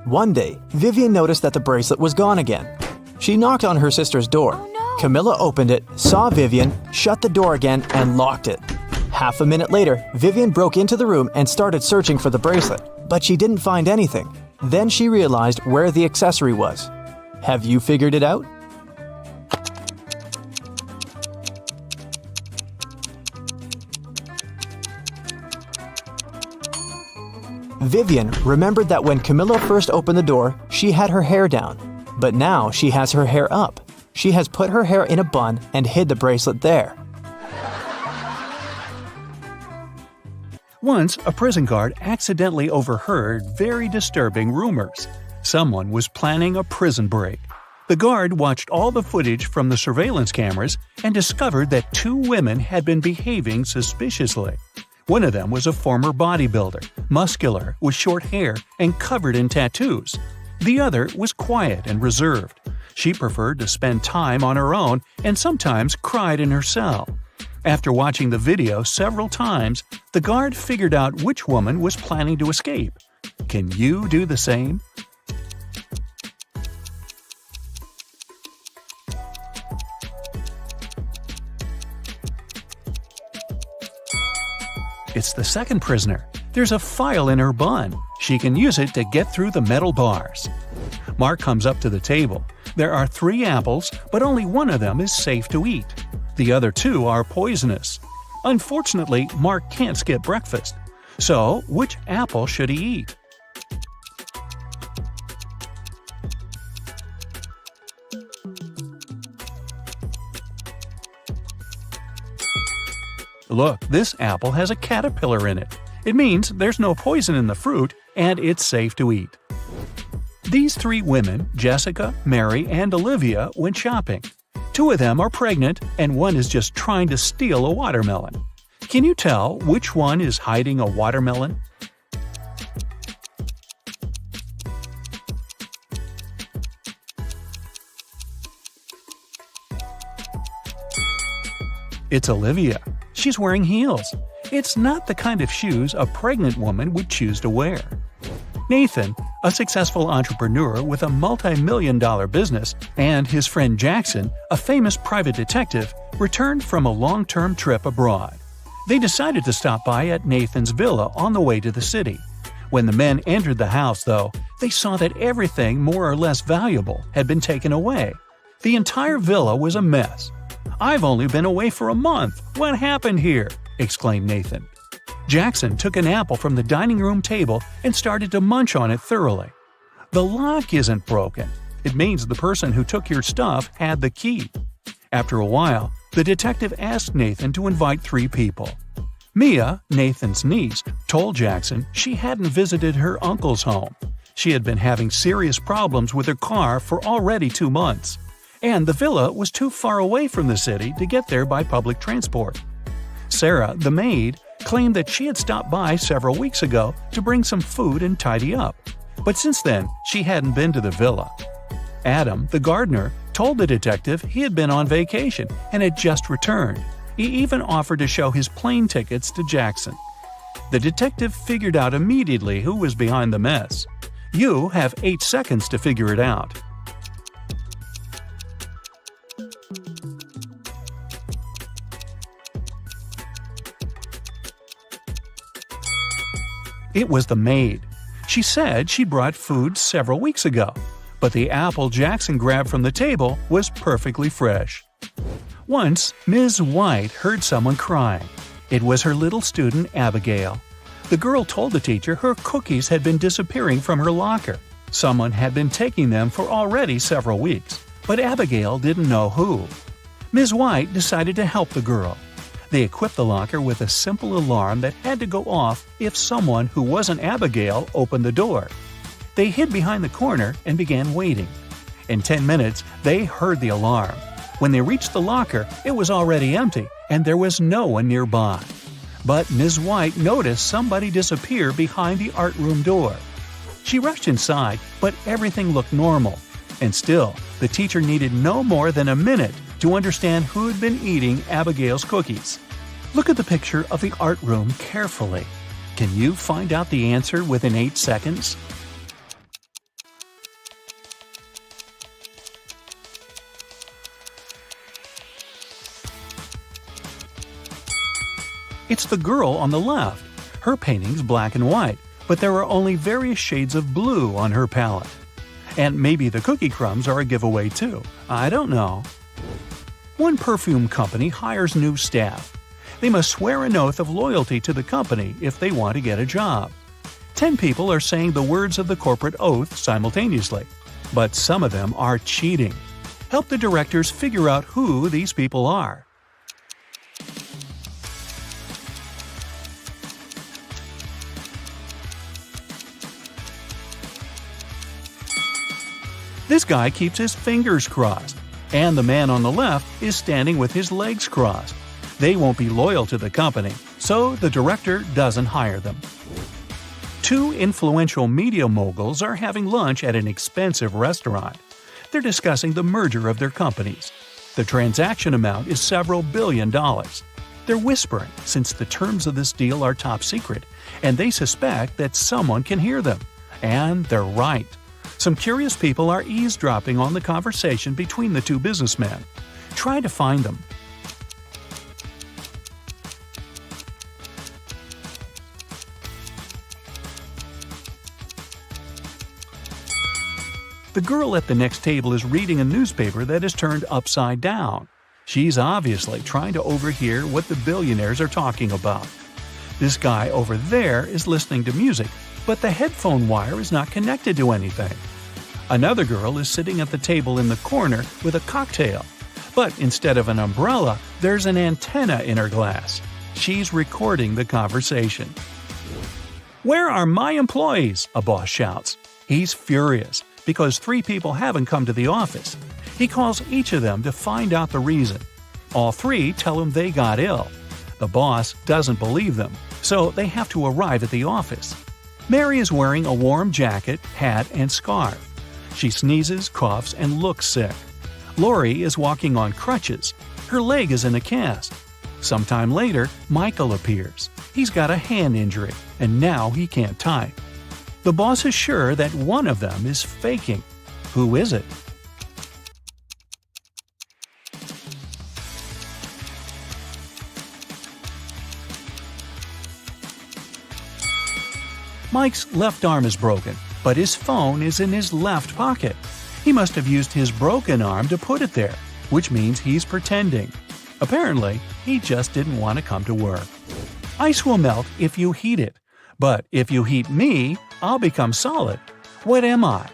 One day, Vivian noticed that the bracelet was gone again. She knocked on her sister's door. Camilla opened it, saw Vivian, shut the door again, and locked it. Half a minute later, Vivian broke into the room and started searching for the bracelet, but she didn't find anything. Then she realized where the accessory was. Have you figured it out? Vivian remembered that when Camilla first opened the door, she had her hair down, but now she has her hair up. She has put her hair in a bun and hid the bracelet there. Once, a prison guard accidentally overheard very disturbing rumors. Someone was planning a prison break. The guard watched all the footage from the surveillance cameras and discovered that 2 women had been behaving suspiciously. One of them was a former bodybuilder, muscular, with short hair, and covered in tattoos. The other was quiet and reserved. She preferred to spend time on her own and sometimes cried in her cell. After watching the video several times, the guard figured out which woman was planning to escape. Can you do the same? It's the second prisoner. There's a file in her bun. She can use it to get through the metal bars. Mark comes up to the table. There are 3 apples, but only one of them is safe to eat. The other 2 are poisonous. Unfortunately, Mark can't skip breakfast. So, which apple should he eat? Look, this apple has a caterpillar in it. It means there's no poison in the fruit and it's safe to eat. These 3 women, Jessica, Mary, and Olivia, went shopping. 2 of them are pregnant and one is just trying to steal a watermelon. Can you tell which one is hiding a watermelon? It's Olivia. She's wearing heels. It's not the kind of shoes a pregnant woman would choose to wear. Nathan, a successful entrepreneur with a multi-million-dollar business, and his friend Jackson, a famous private detective, returned from a long-term trip abroad. They decided to stop by at Nathan's villa on the way to the city. When the men entered the house, though, they saw that everything more or less valuable had been taken away. The entire villa was a mess. "I've only been away for a month. What happened here?" exclaimed Nathan. Jackson took an apple from the dining room table and started to munch on it thoroughly. "The lock isn't broken. It means the person who took your stuff had the key." After a while, the detective asked Nathan to invite 3 people. Mia, Nathan's niece, told Jackson she hadn't visited her uncle's home. She had been having serious problems with her car for already 2 months. And the villa was too far away from the city to get there by public transport. Sarah, the maid, claimed that she had stopped by several weeks ago to bring some food and tidy up, but since then she hadn't been to the villa. Adam, the gardener, told the detective he had been on vacation and had just returned. He even offered to show his plane tickets to Jackson. The detective figured out immediately who was behind the mess. You have 8 seconds to figure it out. It was the maid. She said she brought food several weeks ago, but the apple Jackson grabbed from the table was perfectly fresh. Once, Ms. White heard someone crying. It was her little student, Abigail. The girl told the teacher her cookies had been disappearing from her locker. Someone had been taking them for already several weeks, but Abigail didn't know who. Ms. White decided to help the girl. They equipped the locker with a simple alarm that had to go off if someone who wasn't Abigail opened the door. They hid behind the corner and began waiting. In 10 minutes, they heard the alarm. When they reached the locker, it was already empty and there was no one nearby. But Ms. White noticed somebody disappear behind the art room door. She rushed inside, but everything looked normal. And still, the teacher needed no more than a minute to understand who had been eating Abigail's cookies. Look at the picture of the art room carefully. Can you find out the answer within 8 seconds? It's the girl on the left. Her painting's black and white, but there are only various shades of blue on her palette. And maybe the cookie crumbs are a giveaway too. I don't know. One perfume company hires new staff. They must swear an oath of loyalty to the company if they want to get a job. 10 people are saying the words of the corporate oath simultaneously, but some of them are cheating. Help the directors figure out who these people are. This guy keeps his fingers crossed, and the man on the left is standing with his legs crossed. They won't be loyal to the company, so the director doesn't hire them. 2 influential media moguls are having lunch at an expensive restaurant. They're discussing the merger of their companies. The transaction amount is several $billion. They're whispering since the terms of this deal are top secret, and they suspect that someone can hear them. And they're right. Some curious people are eavesdropping on the conversation between the 2 businessmen. Try to find them. The girl at the next table is reading a newspaper that is turned upside down. She's obviously trying to overhear what the billionaires are talking about. This guy over there is listening to music, but the headphone wire is not connected to anything. Another girl is sitting at the table in the corner with a cocktail, but instead of an umbrella, there's an antenna in her glass. She's recording the conversation. "Where are my employees?" a boss shouts. He's furious because 3 people haven't come to the office. He calls each of them to find out the reason. All 3 tell him they got ill. The boss doesn't believe them, so they have to arrive at the office. Mary is wearing a warm jacket, hat, and scarf. She sneezes, coughs, and looks sick. Lori is walking on crutches. Her leg is in a cast. Sometime later, Michael appears. He's got a hand injury, and now he can't type. The boss is sure that one of them is faking. Who is it? Mike's left arm is broken, but his phone is in his left pocket. He must have used his broken arm to put it there, which means he's pretending. Apparently, he just didn't want to come to work. Ice will melt if you heat it, but if you heat me, I'll become solid. What am I?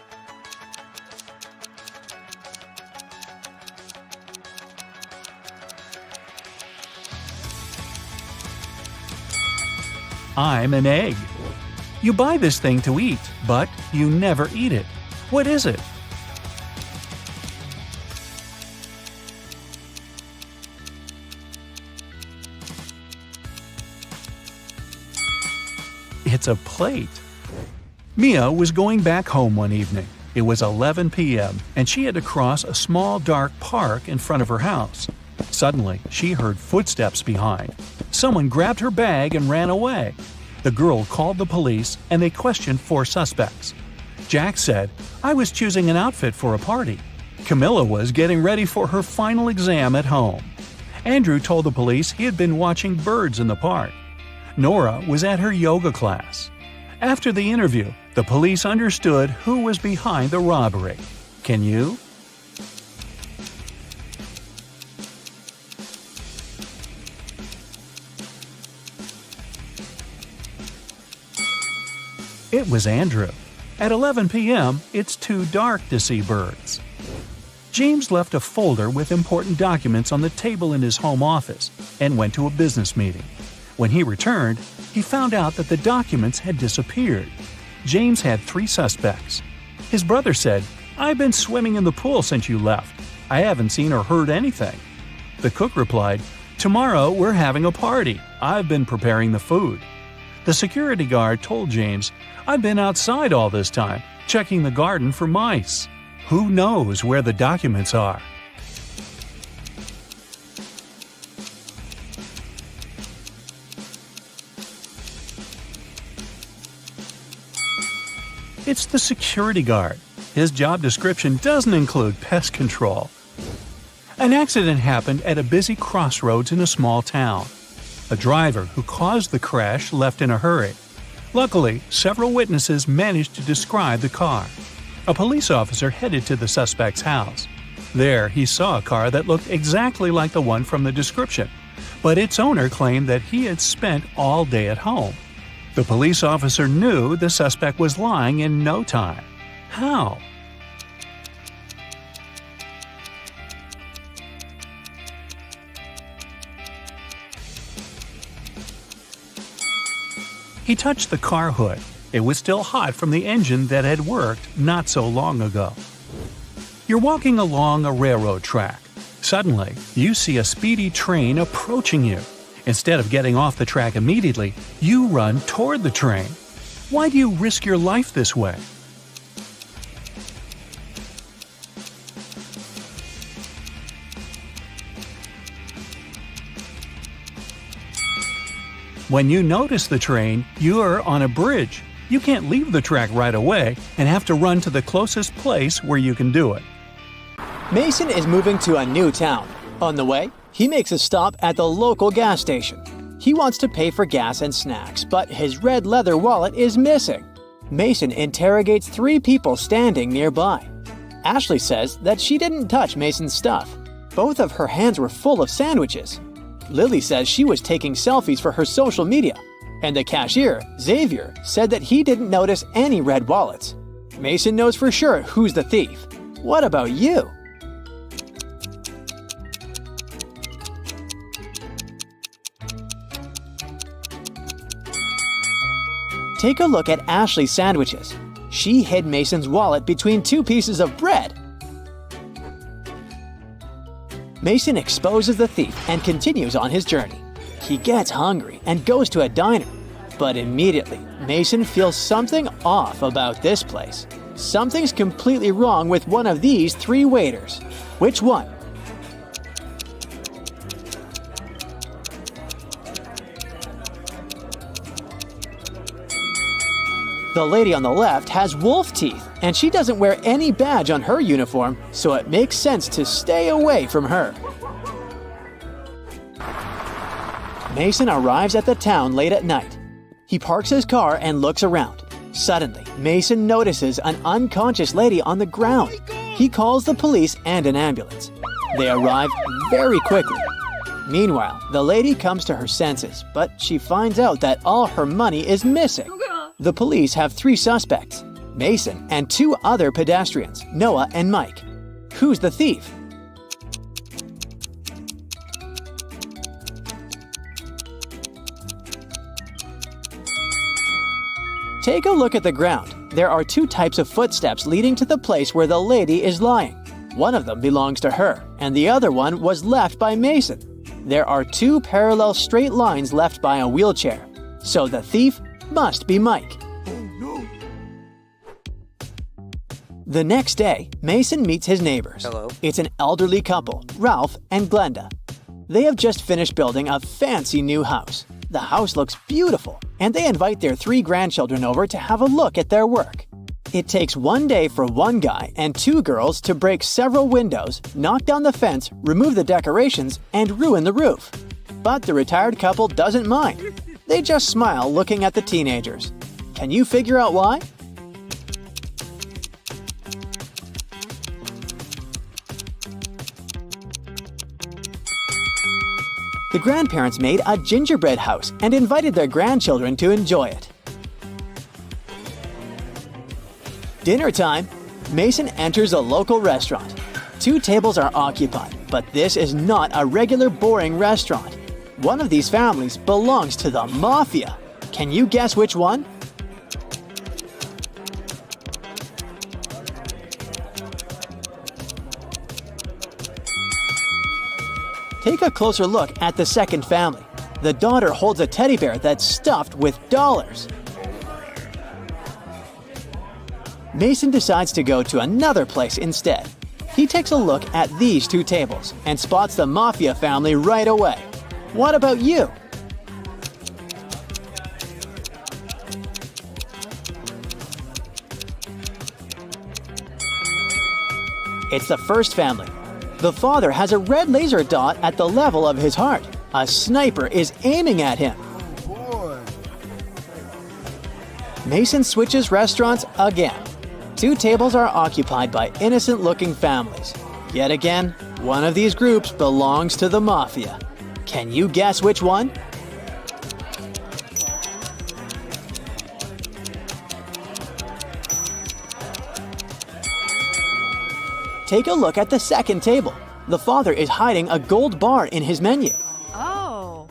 I'm an egg. You buy this thing to eat, but you never eat it. What is it? It's a plate. Mia was going back home one evening. It was 11 p.m., and she had to cross a small dark park in front of her house. Suddenly, she heard footsteps behind. Someone grabbed her bag and ran away. The girl called the police, and they questioned 4 suspects. Jack said, "I was choosing an outfit for a party." Camilla was getting ready for her final exam at home. Andrew told the police he had been watching birds in the park. Nora was at her yoga class. After the interview, the police understood who was behind the robbery. Can you? It was Andrew. At 11 p.m., it's too dark to see birds. James left a folder with important documents on the table in his home office and went to a business meeting. When he returned, he found out that the documents had disappeared. James had 3 suspects. His brother said, "I've been swimming in the pool since you left. I haven't seen or heard anything." The cook replied, "Tomorrow we're having a party. I've been preparing the food." The security guard told James, "I've been outside all this time, checking the garden for mice." Who knows where the documents are? It's the security guard. His job description doesn't include pest control. An accident happened at a busy crossroads in a small town. A driver who caused the crash left in a hurry. Luckily, several witnesses managed to describe the car. A police officer headed to the suspect's house. There, he saw a car that looked exactly like the one from the description, but its owner claimed that he had spent all day at home. The police officer knew the suspect was lying in no time. How? He touched the car hood. It was still hot from the engine that had worked not so long ago. You're walking along a railroad track. Suddenly, you see a speedy train approaching you. Instead of getting off the track immediately, you run toward the train. Why do you risk your life this way? When you notice the train, you're on a bridge. You can't leave the track right away and have to run to the closest place where you can do it. Mason is moving to a new town. On the way, he makes a stop at the local gas station. He wants to pay for gas and snacks, but his red leather wallet is missing. Mason interrogates 3 people standing nearby. Ashley says that she didn't touch Mason's stuff. Both of her hands were full of sandwiches. Lily says she was taking selfies for her social media. And the cashier, Xavier, said that he didn't notice any red wallets. Mason knows for sure who's the thief. What about you? Take a look at Ashley's sandwiches. She hid Mason's wallet between 2 pieces of bread. Mason exposes the thief and continues on his journey. He gets hungry and goes to a diner. But immediately, Mason feels something off about this place. Something's completely wrong with one of these 3 waiters. Which one? The lady on the left has wolf teeth, and she doesn't wear any badge on her uniform, so it makes sense to stay away from her. Mason arrives at the town late at night. He parks his car and looks around. Suddenly, Mason notices an unconscious lady on the ground. He calls the police and an ambulance. They arrive very quickly. Meanwhile, the lady comes to her senses, but she finds out that all her money is missing. The police have 3 suspects, Mason and 2 other pedestrians, Noah and Mike. Who's the thief? Take a look at the ground. There are 2 types of footsteps leading to the place where the lady is lying. One of them belongs to her, and the other one was left by Mason. There are 2 parallel straight lines left by a wheelchair. So the thief must be Mike. The next day, Mason meets his neighbors. Hello. It's an elderly couple, Ralph and Glenda. They have just finished building a fancy new house. The house looks beautiful, and they invite their 3 grandchildren over to have a look at their work. It takes 1 day for one guy and 2 girls to break several windows, knock down the fence, remove the decorations, and ruin the roof. But the retired couple doesn't mind. They just smile looking at the teenagers. Can you figure out why? The grandparents made a gingerbread house and invited their grandchildren to enjoy it. Dinner time. Mason enters a local restaurant. 2 tables are occupied, but this is not a regular boring restaurant. One of these families belongs to the mafia. Can you guess which one? Take a closer look at the second family. The daughter holds a teddy bear that's stuffed with dollars. Mason decides to go to another place instead. He takes a look at these 2 tables and spots the mafia family right away. What about you? It's the first family. The father has a red laser dot at the level of his heart. A sniper is aiming at him. Mason switches restaurants again. 2 tables are occupied by innocent-looking families. Yet again, one of these groups belongs to the mafia. Can you guess which one? Take a look at the second table. The father is hiding a gold bar in his menu. Oh.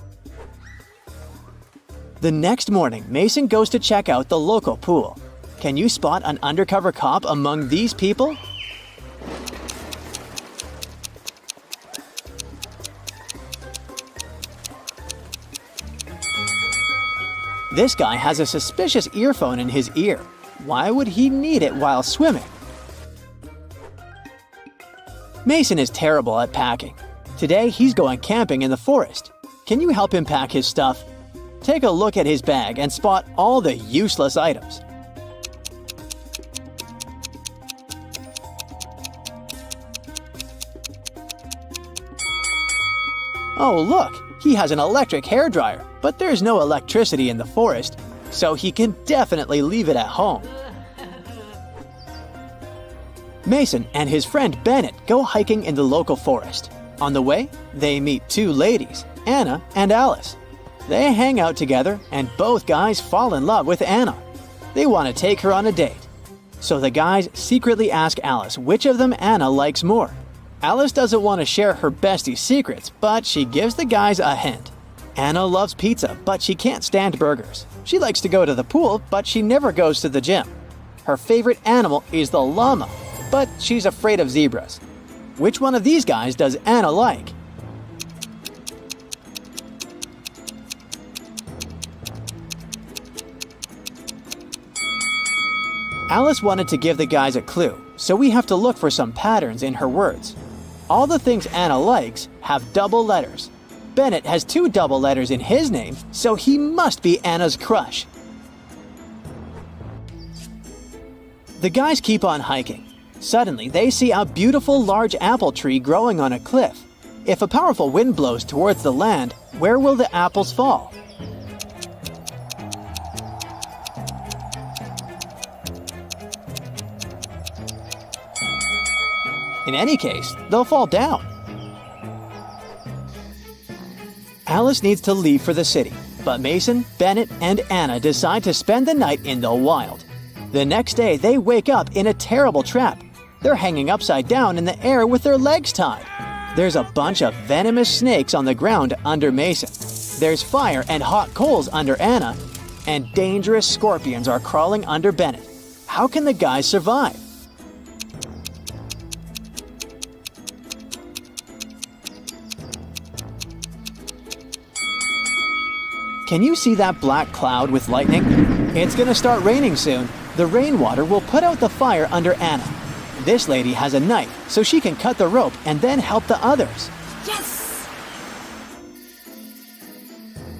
The next morning, Mason goes to check out the local pool. Can you spot an undercover cop among these people? This guy has a suspicious earphone in his ear. Why would he need it while swimming? Mason is terrible at packing. Today, he's going camping in the forest. Can you help him pack his stuff? Take a look at his bag and spot all the useless items. Oh, look! He has an electric hairdryer, but there's no electricity in the forest, so he can definitely leave it at home. Mason and his friend Bennett go hiking in the local forest. On the way, they meet two ladies, Anna and Alice. They hang out together, and both guys fall in love with Anna. They want to take her on a date. So the guys secretly ask Alice which of them Anna likes more. Alice doesn't want to share her bestie's secrets, but she gives the guys a hint. Anna loves pizza, but she can't stand burgers. She likes to go to the pool, but she never goes to the gym. Her favorite animal is the llama, but she's afraid of zebras. Which one of these guys does Anna like? Alice wanted to give the guys a clue, so we have to look for some patterns in her words. All the things Anna likes have double letters. Bennett has 2 double letters in his name, so he must be Anna's crush. The guys keep on hiking. Suddenly, they see a beautiful large apple tree growing on a cliff. If a powerful wind blows towards the land, where will the apples fall? In any case, they'll fall down. Alice needs to leave for the city, but Mason, Bennett, and Anna decide to spend the night in the wild. The next day, they wake up in a terrible trap. They're hanging upside down in the air with their legs tied. There's a bunch of venomous snakes on the ground under Mason. There's fire and hot coals under Anna, and dangerous scorpions are crawling under Bennett. How can the guys survive? Can you see that black cloud with lightning? It's gonna start raining soon. The rainwater will put out the fire under Anna. This lady has a knife, so she can cut the rope and then help the others. Yes!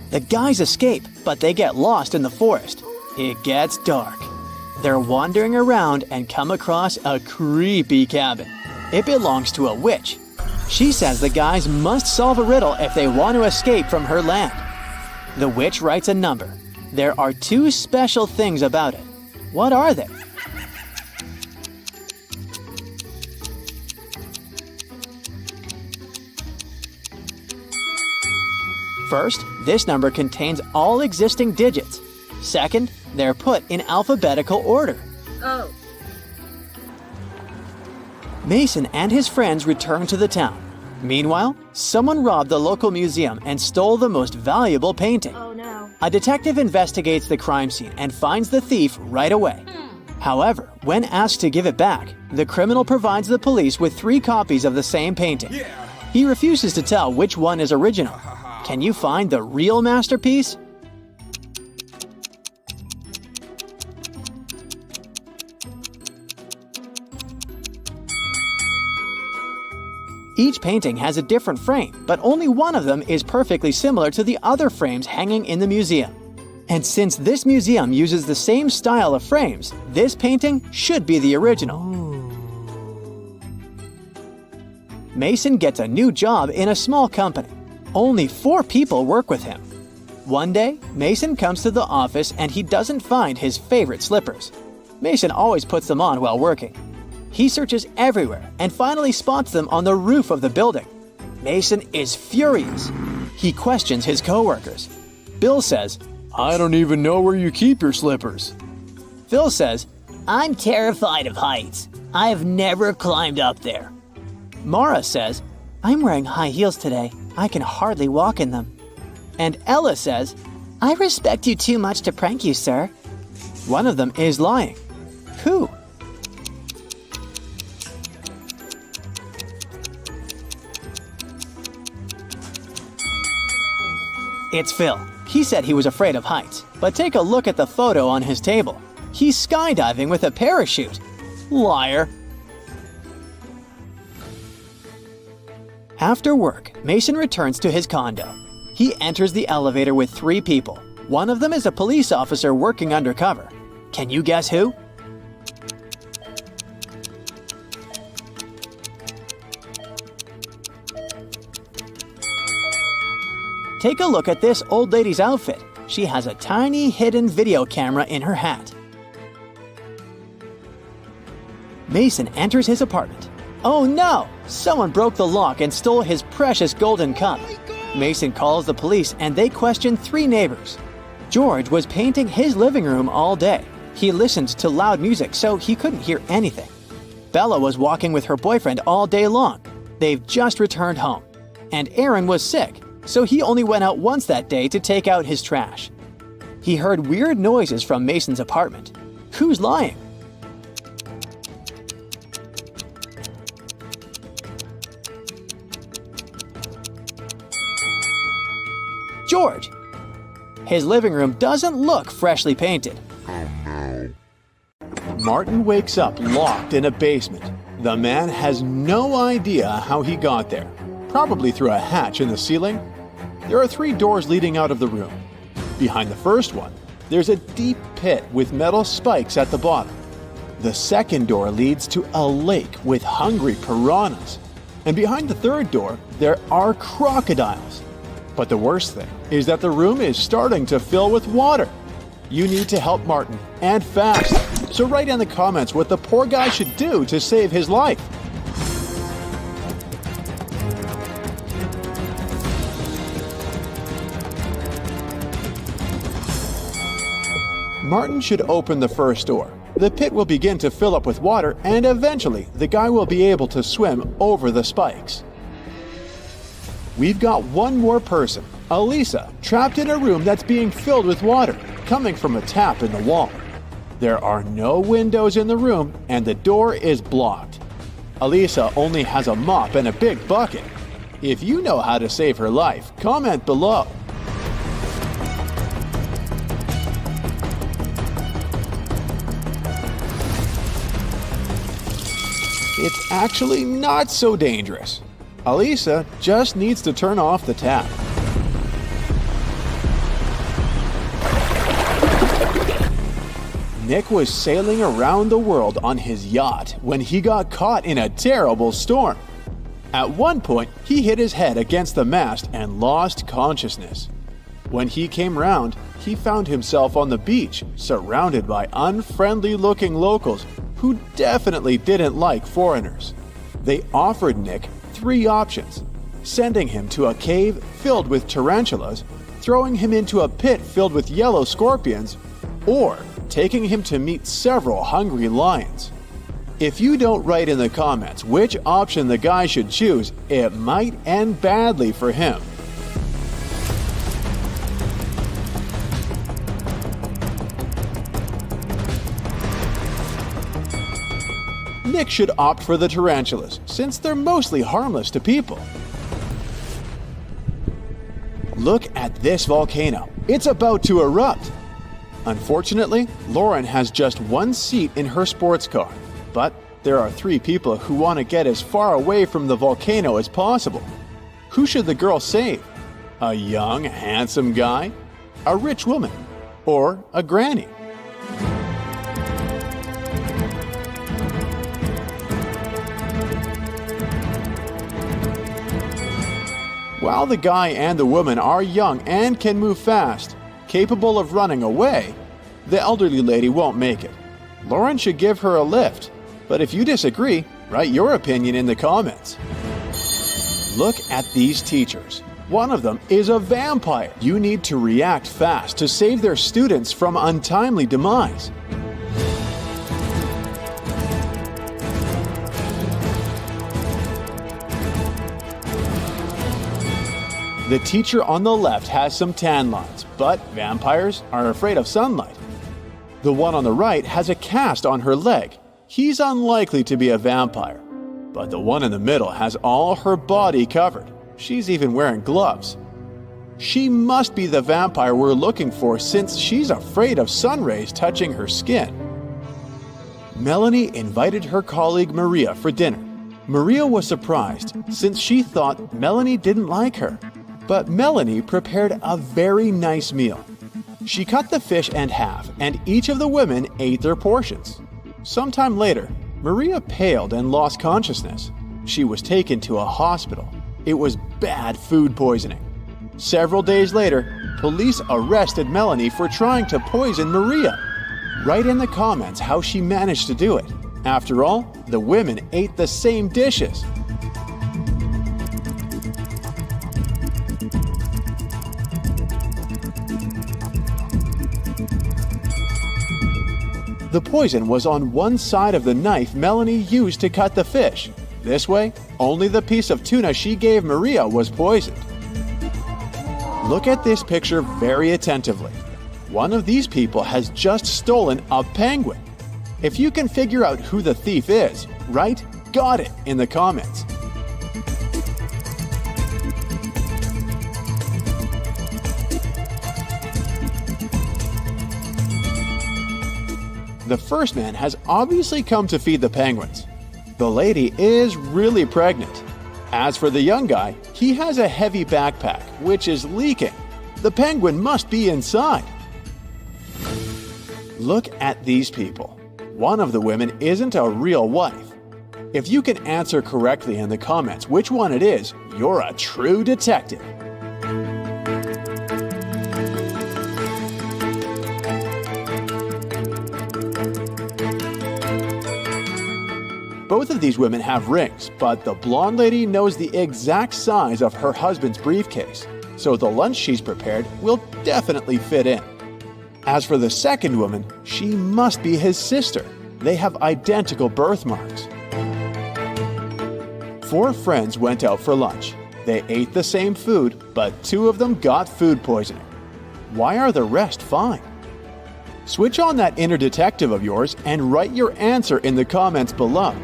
The guys escape, but they get lost in the forest. It gets dark. They're wandering around and come across a creepy cabin. It belongs to a witch. She says the guys must solve a riddle if they want to escape from her land. The witch writes a number. There are 2 special things about it. What are they? First, this number contains all existing digits. Second, they're put in alphabetical order. Oh. Mason and his friends return to the town. Meanwhile, someone robbed the local museum and stole the most valuable painting. Oh no. A detective investigates the crime scene and finds the thief right away. However, when asked to give it back, the criminal provides the police with 3 copies of the same painting. He refuses to tell which one is original. Can you find the real masterpiece? Each painting has a different frame, but only one of them is perfectly similar to the other frames hanging in the museum. And since this museum uses the same style of frames, this painting should be the original. Mason gets a new job in a small company. Only 4 people work with him. One day, Mason comes to the office and he doesn't find his favorite slippers. Mason always puts them on while working. He searches everywhere and finally spots them on the roof of the building. Mason is furious. He questions his coworkers. Bill says, "I don't even know where you keep your slippers." Phil says, "I'm terrified of heights. I've never climbed up there. Mara says, I'm wearing high heels today. I can hardly walk in them. And Ella says, I respect you too much to prank you, sir. One of them is lying. Who? It's Phil. He said he was afraid of heights, but take a look at the photo on his table. He's skydiving with a parachute. Liar. After work, Mason returns to his condo. He enters the elevator with 3 people. One of them is a police officer working undercover. Can you guess who? Take a look at this old lady's outfit. She has a tiny hidden video camera in her hat. Mason enters his apartment. Oh no! Someone broke the lock and stole his precious golden cup. Mason calls the police and they question 3 neighbors. George was painting his living room all day. He listened to loud music so he couldn't hear anything. Bella was walking with her boyfriend all day long. They've just returned home. And Aaron was sick, so he only went out once that day to take out his trash. He heard weird noises from Mason's apartment. Who's lying? George. His living room doesn't look freshly painted. Martin wakes up locked in a basement. The man has no idea how he got there. Probably through a hatch in the ceiling. There are 3 doors leading out of the room. Behind the first one, there's a deep pit with metal spikes at the bottom. The second door leads to a lake with hungry piranhas. And behind the third door, there are crocodiles. But the worst thing is that the room is starting to fill with water. You need to help Martin, and fast. So write in the comments what the poor guy should do to save his life. Martin should open the first door. The pit will begin to fill up with water, and eventually the guy will be able to swim over the spikes. We've got one more person, Elisa, trapped in a room that's being filled with water, coming from a tap in the wall. There are no windows in the room, and the door is blocked. Elisa only has a mop and a big bucket. If you know how to save her life, comment below. It's actually not so dangerous. Elisa just needs to turn off the tap. Nick was sailing around the world on his yacht when he got caught in a terrible storm. At one point, he hit his head against the mast and lost consciousness. When he came round, he found himself on the beach, surrounded by unfriendly-looking locals who definitely didn't like foreigners. They offered Nick 3 options: sending him to a cave filled with tarantulas, throwing him into a pit filled with yellow scorpions, or taking him to meet several hungry lions. If you don't write in the comments which option the guy should choose, it might end badly for him. Nick should opt for the tarantulas, since they're mostly harmless to people. Look at this volcano. It's about to erupt. Unfortunately, Lauren has just 1 seat in her sports car, but there are 3 people who want to get as far away from the volcano as possible. Who should the girl save? A young, handsome guy? A rich woman? Or a granny? While the guy and the woman are young and can move fast, capable of running away, the elderly lady won't make it. Lauren should give her a lift, but if you disagree, write your opinion in the comments. Look at these teachers. One of them is a vampire. You need to react fast to save their students from untimely demise. The teacher on the left has some tan lines, but vampires are afraid of sunlight. The one on the right has a cast on her leg. He's unlikely to be a vampire. But the one in the middle has all her body covered. She's even wearing gloves. She must be the vampire we're looking for since she's afraid of sun rays touching her skin. Melanie invited her colleague Maria for dinner. Maria was surprised since she thought Melanie didn't like her. But Melanie prepared a very nice meal. She cut the fish in half and each of the women ate their portions. Sometime later, Maria paled and lost consciousness. She was taken to a hospital. It was bad food poisoning. Several days later, police arrested Melanie for trying to poison Maria. Write in the comments how she managed to do it. After all, the women ate the same dishes. The poison was on one side of the knife Melanie used to cut the fish. This way, only the piece of tuna she gave Maria was poisoned. Look at this picture very attentively. One of these people has just stolen a penguin. If you can figure out who the thief is, write "got it" in the comments. The first man has obviously come to feed the penguins. The lady is really pregnant. As for the young guy, he has a heavy backpack, which is leaking. The penguin must be inside. Look at these people. One of the women isn't a real wife. If you can answer correctly in the comments which one it is, you're a true detective. Both of these women have rings, but the blonde lady knows the exact size of her husband's briefcase, so the lunch she's prepared will definitely fit in. As for the second woman, she must be his sister. They have identical birthmarks. 4 friends went out for lunch. They ate the same food, but 2 of them got food poisoning. Why are the rest fine? Switch on that inner detective of yours and write your answer in the comments below.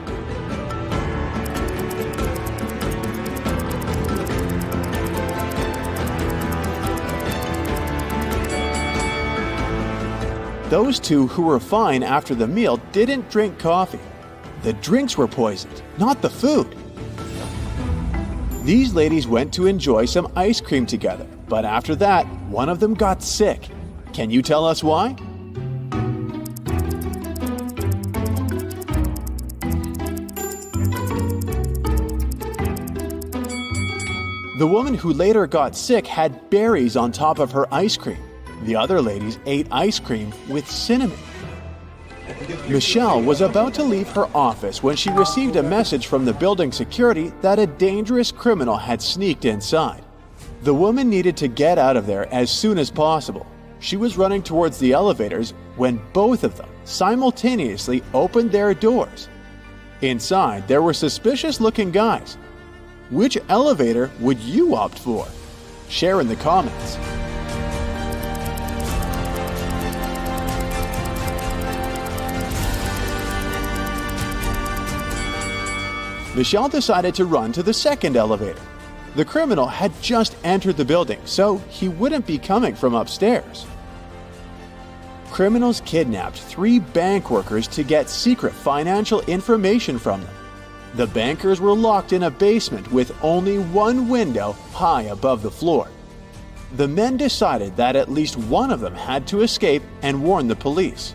Those 2 who were fine after the meal didn't drink coffee. The drinks were poisoned, not the food. These ladies went to enjoy some ice cream together, but after that, one of them got sick. Can you tell us why? The woman who later got sick had berries on top of her ice cream. The other ladies ate ice cream with cinnamon. Michelle was about to leave her office when she received a message from the building security that a dangerous criminal had sneaked inside. The woman needed to get out of there as soon as possible. She was running towards the elevators when both of them simultaneously opened their doors. Inside, there were suspicious-looking guys. Which elevator would you opt for? Share in the comments. Michelle decided to run to the second elevator. The criminal had just entered the building, so he wouldn't be coming from upstairs. Criminals kidnapped 3 bank workers to get secret financial information from them. The bankers were locked in a basement with only one window high above the floor. The men decided that at least one of them had to escape and warn the police.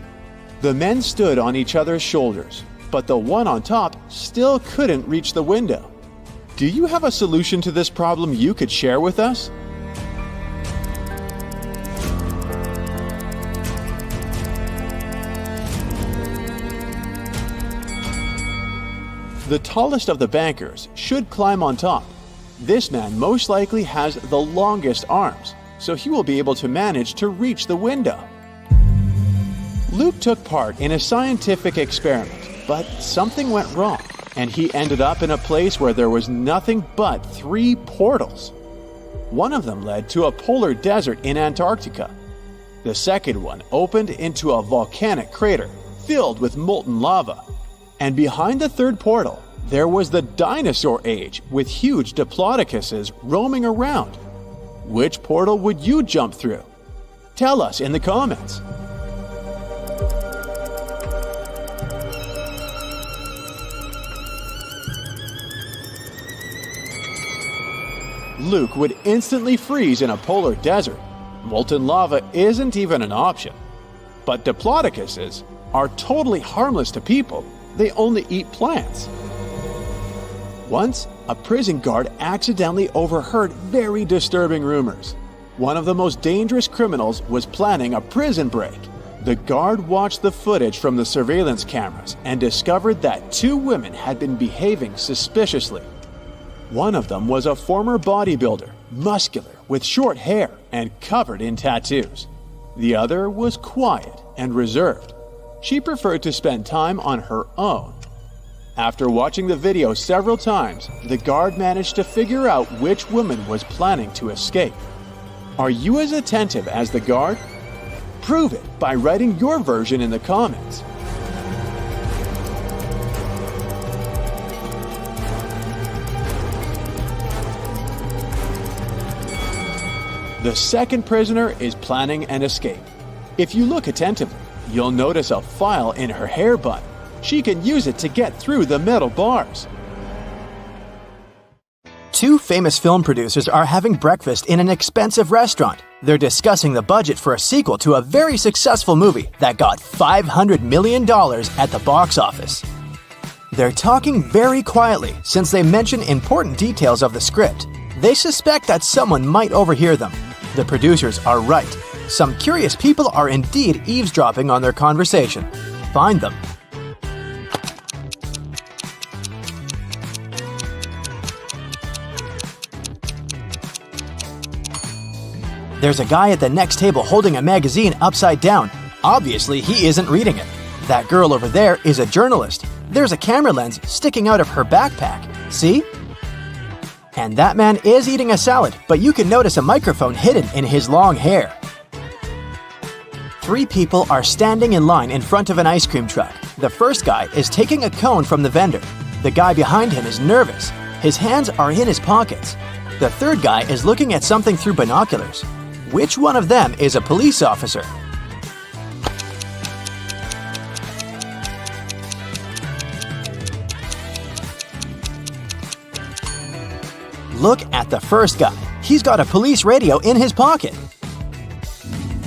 The men stood on each other's shoulders, but the one on top still couldn't reach the window. Do you have a solution to this problem you could share with us? The tallest of the bankers should climb on top. This man most likely has the longest arms, so he will be able to manage to reach the window. Luke took part in a scientific experiment, but something went wrong, and he ended up in a place where there was nothing but 3 portals. One of them led to a polar desert in Antarctica. The second one opened into a volcanic crater filled with molten lava. And behind the third portal, there was the dinosaur age with huge diplodocuses roaming around. Which portal would you jump through? Tell us in the comments. Luke would instantly freeze in a polar desert. Molten lava isn't even an option. But diplodocuses are totally harmless to people. They only eat plants. Once, a prison guard accidentally overheard very disturbing rumors. One of the most dangerous criminals was planning a prison break. The guard watched the footage from the surveillance cameras and discovered that two women had been behaving suspiciously. One of them was a former bodybuilder, muscular, with short hair and covered in tattoos. The other was quiet and reserved. She preferred to spend time on her own. After watching the video several times, the guard managed to figure out which woman was planning to escape. Are you as attentive as the guard? Prove it by writing your version in the comments. The second prisoner is planning an escape. If you look attentively, you'll notice a file in her hair bun. She can use it to get through the metal bars. Two famous film producers are having breakfast in an expensive restaurant. They're discussing the budget for a sequel to a very successful movie that got $500 million at the box office. They're talking very quietly since they mention important details of the script. They suspect that someone might overhear them. The producers are right. Some curious people are indeed eavesdropping on their conversation. Find them. There's a guy at the next table holding a magazine upside down. Obviously, he isn't reading it. That girl over there is a journalist. There's a camera lens sticking out of her backpack. See? And that man is eating a salad, but you can notice a microphone hidden in his long hair. Three people are standing in line in front of an ice cream truck. The first guy is taking a cone from the vendor. The guy behind him is nervous. His hands are in his pockets. The third guy is looking at something through binoculars. Which one of them is a police officer? Look at the first guy. He's got a police radio in his pocket.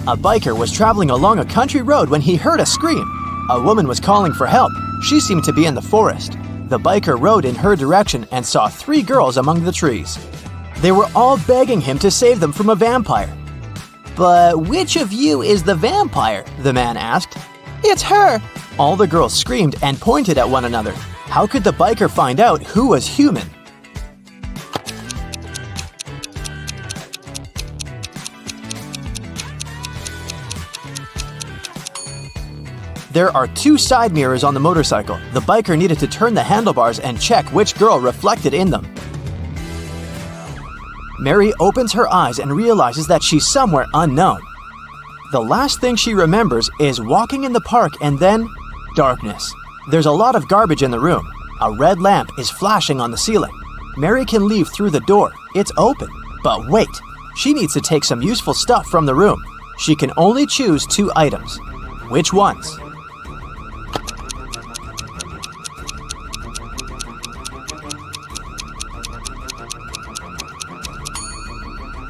A biker was traveling along a country road when he heard a scream. A woman was calling for help. She seemed to be in the forest. The biker rode in her direction and saw three girls among the trees. They were all begging him to save them from a vampire. "But which of you is the vampire?" the man asked. "It's her!" All the girls screamed and pointed at one another. How could the biker find out who was human? There are two side mirrors on the motorcycle. The biker needed to turn the handlebars and check which girl reflected in them. Mary opens her eyes and realizes that she's somewhere unknown. The last thing she remembers is walking in the park and then darkness. There's a lot of garbage in the room. A red lamp is flashing on the ceiling. Mary can leave through the door. It's open. But wait, she needs to take some useful stuff from the room. She can only choose two items. Which ones?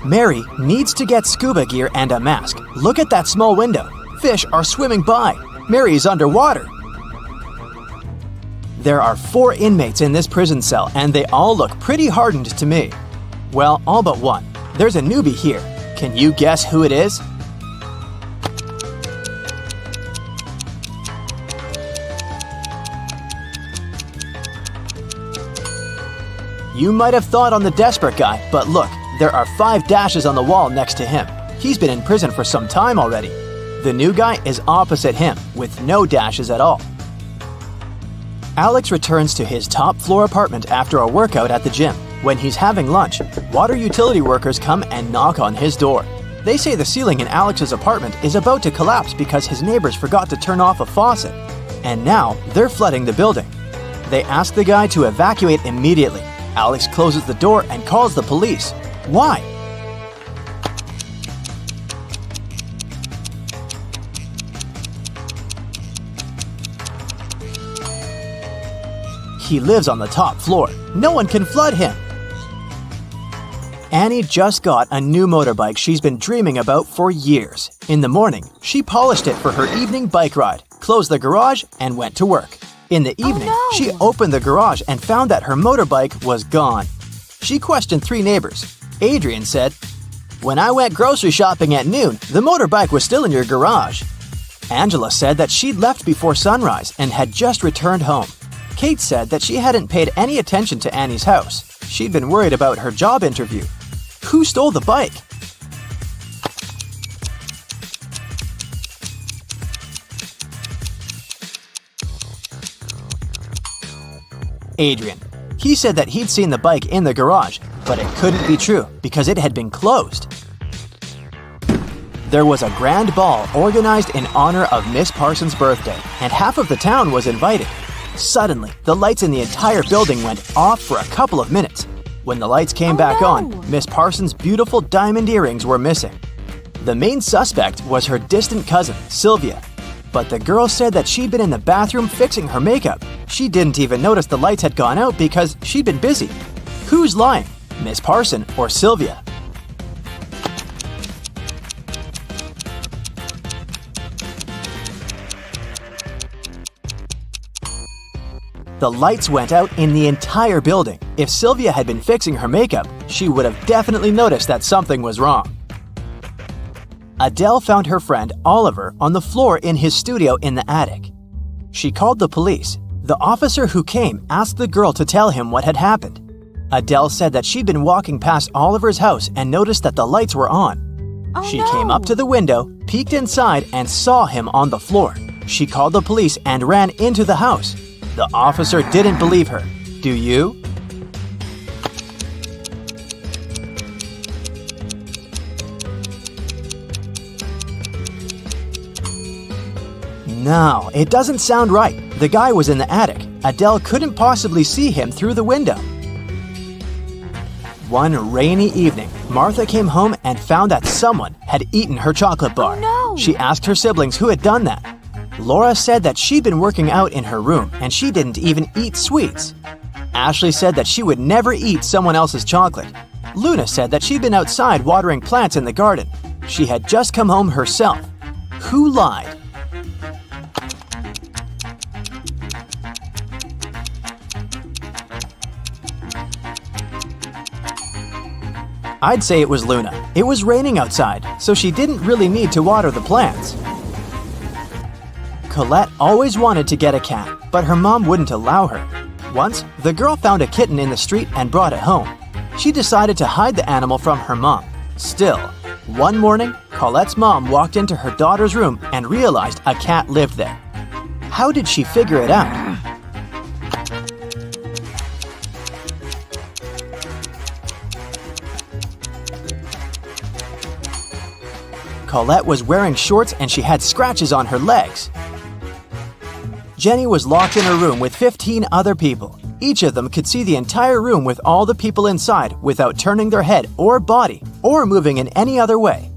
Mary needs to get scuba gear and a mask. Look at that small window. Fish are swimming by. Mary is underwater. There are 4 inmates in this prison cell, and they all look pretty hardened to me. Well, all but one. There's a newbie here. Can you guess who it is? You might have thought on the desperate guy, but look, there are 5 dashes on the wall next to him. He's been in prison for some time already. The new guy is opposite him, with no dashes at all. Alex returns to his top floor apartment after a workout at the gym. When he's having lunch, water utility workers come and knock on his door. They say the ceiling in Alex's apartment is about to collapse because his neighbors forgot to turn off a faucet. And now they're flooding the building. They ask the guy to evacuate immediately. Alex closes the door and calls the police. Why? He lives on the top floor. No one can flood him. Annie just got a new motorbike she's been dreaming about for years. In the morning, she polished it for her evening bike ride, closed the garage, and went to work. In the evening, she opened the garage and found that her motorbike was gone. She questioned 3 neighbors. Adrian said, "When I went grocery shopping at noon, the motorbike was still in your garage." Angela said that she'd left before sunrise and had just returned home. Kate said that she hadn't paid any attention to Annie's house. She'd been worried about her job interview. Who stole the bike? Adrian. He said that he'd seen the bike in the garage, but it couldn't be true because it had been closed. There was a grand ball organized in honor of Miss Parsons' birthday, and half of the town was invited. Suddenly, the lights in the entire building went off for a couple of minutes. When the lights came back on, Miss Parsons' beautiful diamond earrings were missing. The main suspect was her distant cousin, Sylvia. But the girl said that she'd been in the bathroom fixing her makeup. She didn't even notice the lights had gone out because she'd been busy. Who's lying, Miss Parson or Sylvia? The lights went out in the entire building. If Sylvia had been fixing her makeup, she would have definitely noticed that something was wrong. Adele found her friend Oliver on the floor in his studio in the attic. She called the police. The officer who came asked the girl to tell him what had happened. Adele said that she'd been walking past Oliver's house and noticed that the lights were on. She came up to the window, peeked inside, and saw him on the floor. She called the police and ran into the house. The officer didn't believe her. Do you? No, it doesn't sound right. The guy was in the attic. Adele couldn't possibly see him through the window. One rainy evening, Martha came home and found that someone had eaten her chocolate bar. She asked her siblings who had done that. Laura said that she'd been working out in her room and she didn't even eat sweets. Ashley said that she would never eat someone else's chocolate. Luna said that she'd been outside watering plants in the garden. She had just come home herself. Who lied? I'd say it was Luna. It was raining outside, so she didn't really need to water the plants. Colette always wanted to get a cat, but her mom wouldn't allow her. Once, the girl found a kitten in the street and brought it home. She decided to hide the animal from her mom. Still, one morning, Colette's mom walked into her daughter's room and realized a cat lived there. How did she figure it out? Colette was wearing shorts and she had scratches on her legs. Jenny was locked in her room with 15 other people. Each of them could see the entire room with all the people inside without turning their head or body or moving in any other way.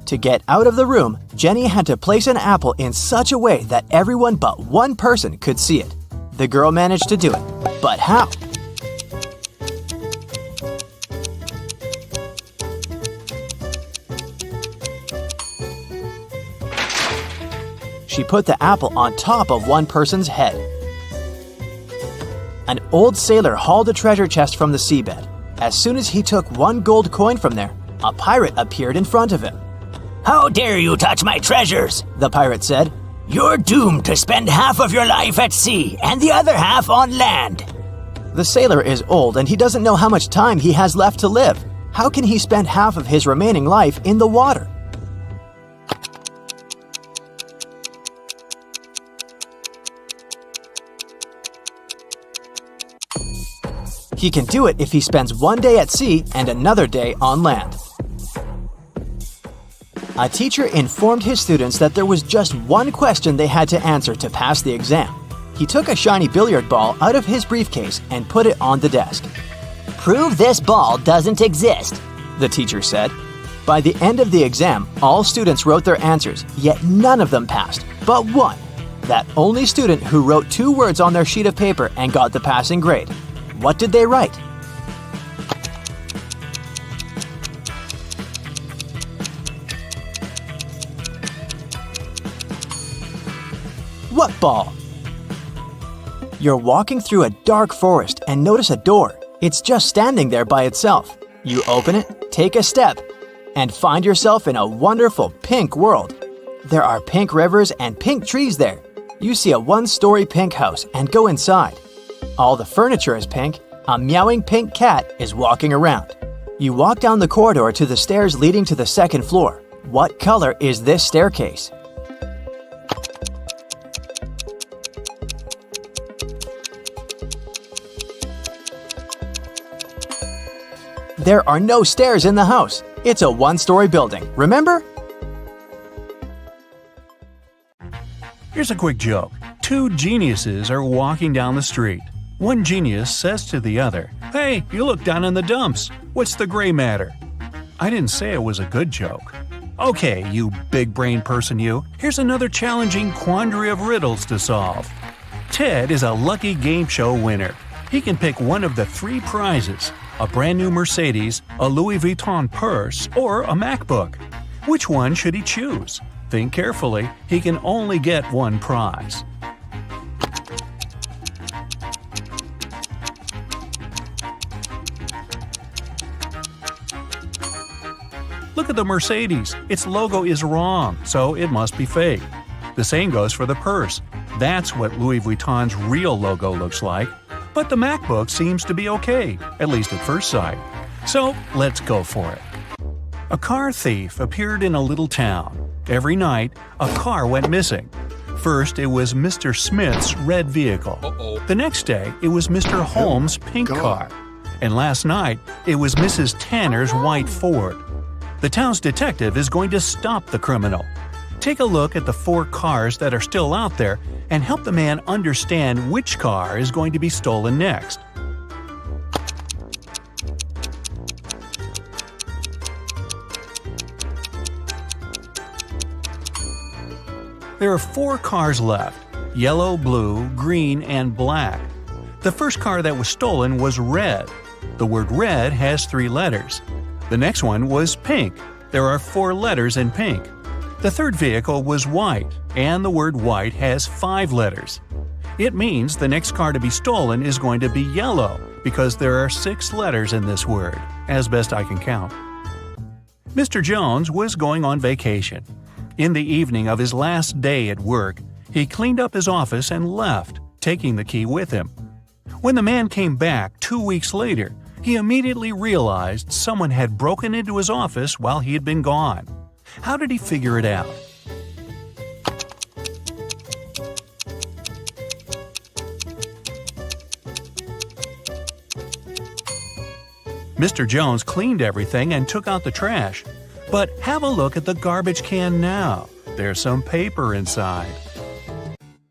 To get out of the room, Jenny had to place an apple in such a way that everyone but one person could see it. The girl managed to do it. But how? She put the apple on top of one person's head. An old sailor hauled a treasure chest from the seabed. As soon as he took one gold coin from there, a pirate appeared in front of him. "How dare you touch my treasures?" the pirate said. "You're doomed to spend half of your life at sea and the other half on land." The sailor is old and he doesn't know how much time he has left to live. How can he spend half of his remaining life in the water? He can do it if he spends one day at sea and another day on land. A teacher informed his students that there was just one question they had to answer to pass the exam. He took a shiny billiard ball out of his briefcase and put it on the desk. Prove this ball doesn't exist, The teacher said. By the end of the exam, all students wrote their answers, yet none of them passed, but one. That only student who wrote 2 words on their sheet of paper and got the passing grade. What did they write? What ball? You're walking through a dark forest and notice a door. It's just standing there by itself. You open it, take a step, and find yourself in a wonderful pink world. There are pink rivers and pink trees there. You see a 1-story pink house and go inside. All the furniture is pink. A meowing pink cat is walking around. You walk down the corridor to the stairs leading to the 2nd floor. What color is this staircase? There are no stairs in the house. It's a 1-story building, remember? Here's a quick joke. 2 geniuses are walking down the street. One genius says to the other, "Hey, you look down in the dumps. What's the gray matter?" I didn't say it was a good joke. Okay, you big brain person you, here's another challenging quandary of riddles to solve. Ted is a lucky game show winner. He can pick one of the 3 prizes: a brand new Mercedes, a Louis Vuitton purse, or a MacBook. Which one should he choose? Think carefully, he can only get one prize. Look at the Mercedes. Its logo is wrong, so it must be fake. The same goes for the purse. That's what Louis Vuitton's real logo looks like. But the MacBook seems to be okay, at least at first sight. So let's go for it. A car thief appeared in a little town. Every night, a car went missing. First, it was Mr. Smith's red vehicle. The next day, it was Mr. Holmes' pink car. And last night, it was Mrs. Tanner's white Ford. The town's detective is going to stop the criminal. Take a look at the 4 cars that are still out there and help the man understand which car is going to be stolen next. There are 4 cars left: yellow, blue, green, and black. The first car that was stolen was red. The word red has 3 letters. The next one was pink. There are 4 letters in pink. The third vehicle was white, and the word white has 5 letters. It means the next car to be stolen is going to be yellow, because there are 6 letters in this word, as best I can count. Mr. Jones was going on vacation. In the evening of his last day at work, he cleaned up his office and left, taking the key with him. When the man came back 2 weeks later, he immediately realized someone had broken into his office while he had been gone. How did he figure it out? Mr. Jones cleaned everything and took out the trash. But have a look at the garbage can now. There's some paper inside.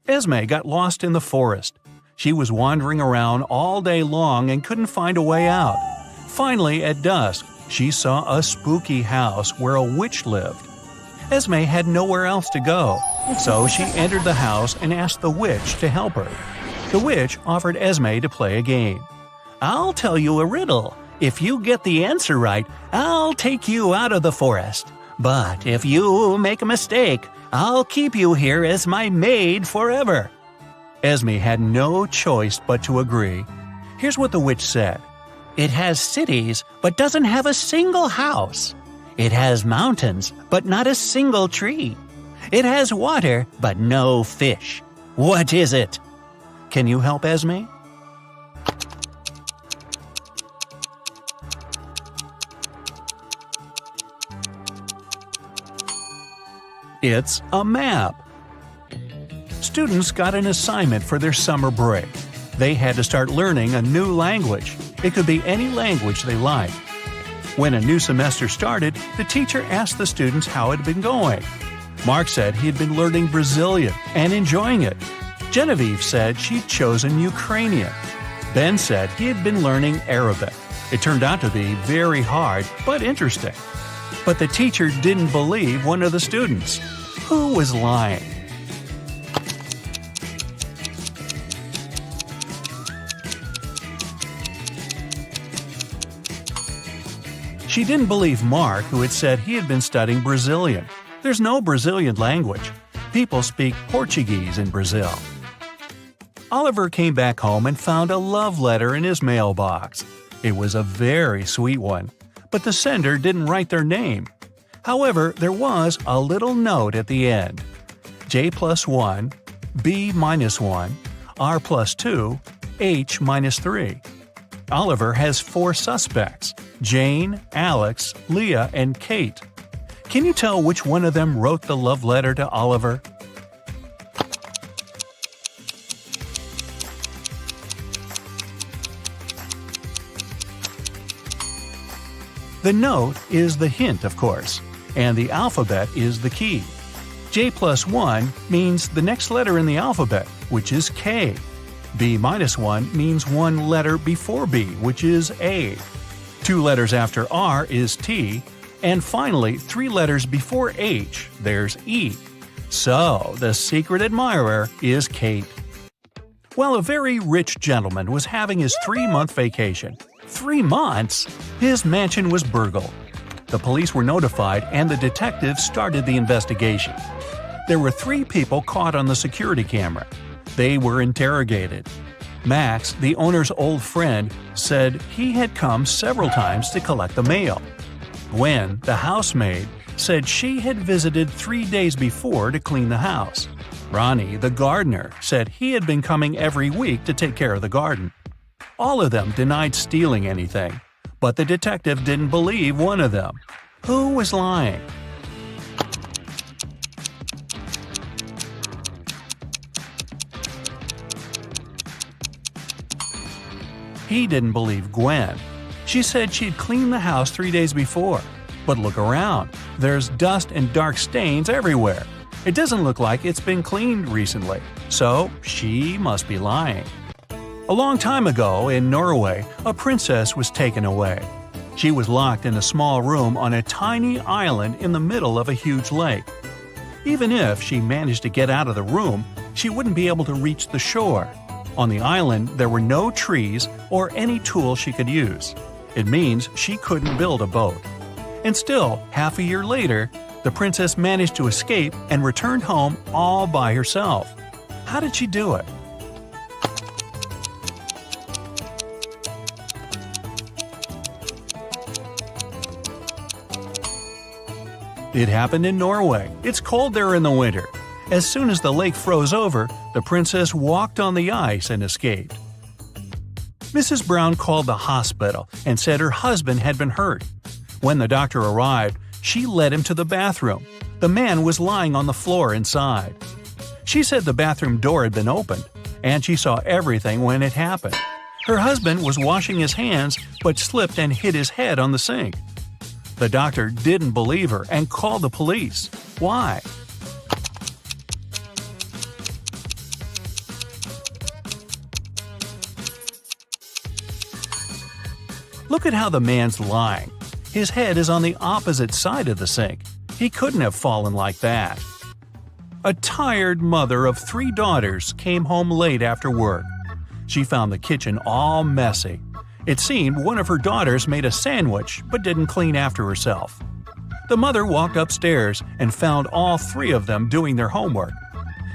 Esme got lost in the forest. She was wandering around all day long and couldn't find a way out. Finally, at dusk, she saw a spooky house where a witch lived. Esme had nowhere else to go, so she entered the house and asked the witch to help her. The witch offered Esme to play a game. "I'll tell you a riddle. If you get the answer right, I'll take you out of the forest. But if you make a mistake, I'll keep you here as my maid forever." Esme had no choice but to agree. Here's what the witch said. "It has cities, but doesn't have a single house. It has mountains, but not a single tree. It has water, but no fish. What is it?" Can you help Esme? It's a map. Students got an assignment for their summer break. They had to start learning a new language. It could be any language they liked. When a new semester started, the teacher asked the students how it had been going. Mark said he had been learning Brazilian and enjoying it. Genevieve said she'd chosen Ukrainian. Ben said he had been learning Arabic. It turned out to be very hard, but interesting. But the teacher didn't believe one of the students. Who was lying? She didn't believe Mark, who had said he had been studying Brazilian. There's no Brazilian language. People speak Portuguese in Brazil. Oliver came back home and found a love letter in his mailbox. It was a very sweet one, but the sender didn't write their name. However, there was a little note at the end. J+1, B-1, R+2, H-3. Oliver has 4 suspects: Jane, Alex, Leah, and Kate. Can you tell which one of them wrote the love letter to Oliver? The note is the hint, of course, and the alphabet is the key. J+1 means the next letter in the alphabet, which is K. B-1 means one letter before B, which is A. 2 letters after R is T, and finally 3 letters before H, there's E. So, the secret admirer is Kate. Well, a very rich gentleman was having his 3-month vacation. 3 months? His mansion was burgled. The police were notified and the detectives started the investigation. There were 3 people caught on the security camera. They were interrogated. Max, the owner's old friend, said he had come several times to collect the mail. Gwen, the housemaid, said she had visited 3 days before to clean the house. Ronnie, the gardener, said he had been coming every week to take care of the garden. All of them denied stealing anything, but the detective didn't believe one of them. Who was lying? He didn't believe Gwen. She said she'd cleaned the house 3 days before. But look around. There's dust and dark stains everywhere. It doesn't look like it's been cleaned recently, so she must be lying. A long time ago, in Norway, a princess was taken away. She was locked in a small room on a tiny island in the middle of a huge lake. Even if she managed to get out of the room, she wouldn't be able to reach the shore. On the island, there were no trees or any tools she could use. It means she couldn't build a boat. And still, half a year later, the princess managed to escape and returned home all by herself. How did she do it? It happened in Norway. It's cold there in the winter. As soon as the lake froze over, the princess walked on the ice and escaped. Mrs. Brown called the hospital and said her husband had been hurt. When the doctor arrived, she led him to the bathroom. The man was lying on the floor inside. She said the bathroom door had been opened, and she saw everything when it happened. Her husband was washing his hands but slipped and hit his head on the sink. The doctor didn't believe her and called the police. Why? Look at how the man's lying. His head is on the opposite side of the sink. He couldn't have fallen like that. A tired mother of 3 daughters came home late after work. She found the kitchen all messy. It seemed one of her daughters made a sandwich but didn't clean after herself. The mother walked upstairs and found all 3 of them doing their homework.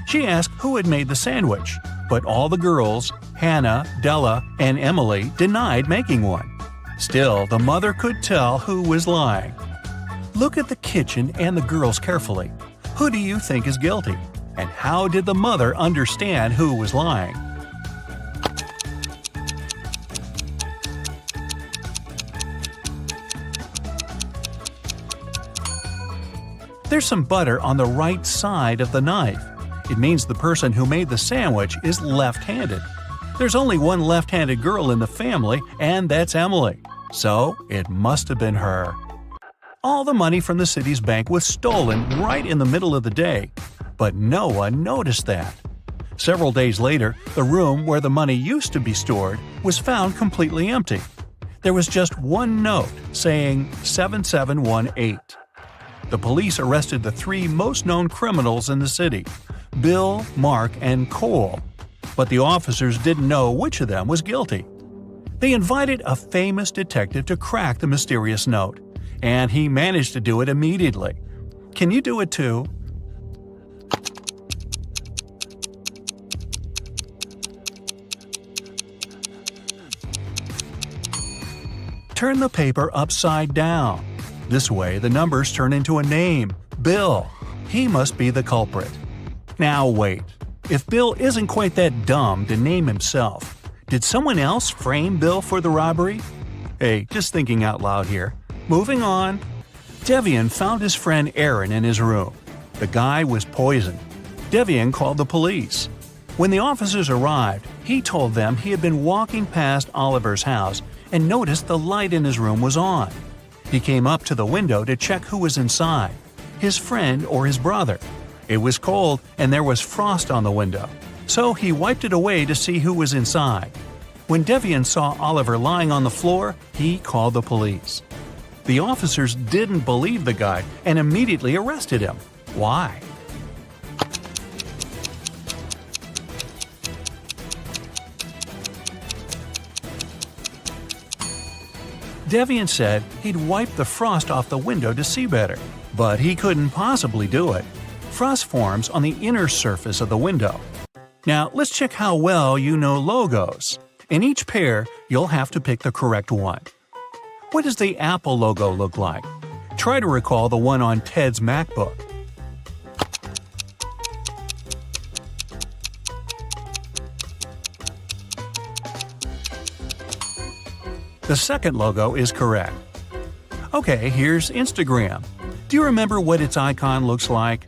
She asked who had made the sandwich, but all the girls, Hannah, Della, and Emily, denied making one. Still, the mother could tell who was lying. Look at the kitchen and the girls carefully. Who do you think is guilty? And how did the mother understand who was lying? There's some butter on the right side of the knife. It means the person who made the sandwich is left-handed. There's only one left-handed girl in the family, and that's Emily. So it must have been her. All the money from the city's bank was stolen right in the middle of the day, but no one noticed that. Several days later, the room where the money used to be stored was found completely empty. There was just one note saying 7718. The police arrested the three most known criminals in the city, Bill, Mark, and Cole, but the officers didn't know which of them was guilty. They invited a famous detective to crack the mysterious note, and he managed to do it immediately. Can you do it too? Turn the paper upside down. This way, the numbers turn into a name, Bill. He must be the culprit. Now wait. If Bill isn't quite that dumb to name himself, did someone else frame Bill for the robbery? Hey, just thinking out loud here. Moving on. Devian found his friend Aaron in his room. The guy was poisoned. Devian called the police. When the officers arrived, he told them he had been walking past Oliver's house and noticed the light in his room was on. He came up to the window to check who was inside, his friend or his brother. It was cold and there was frost on the window, so he wiped it away to see who was inside. When Devian saw Oliver lying on the floor, he called the police. The officers didn't believe the guy and immediately arrested him. Why? Devian said he'd wiped the frost off the window to see better, but he couldn't possibly do it. Frost forms on the inner surface of the window. Now, let's check how well you know logos. In each pair, you'll have to pick the correct one. What does the Apple logo look like? Try to recall the one on Ted's MacBook. The second logo is correct. Okay, here's Instagram. Do you remember what its icon looks like?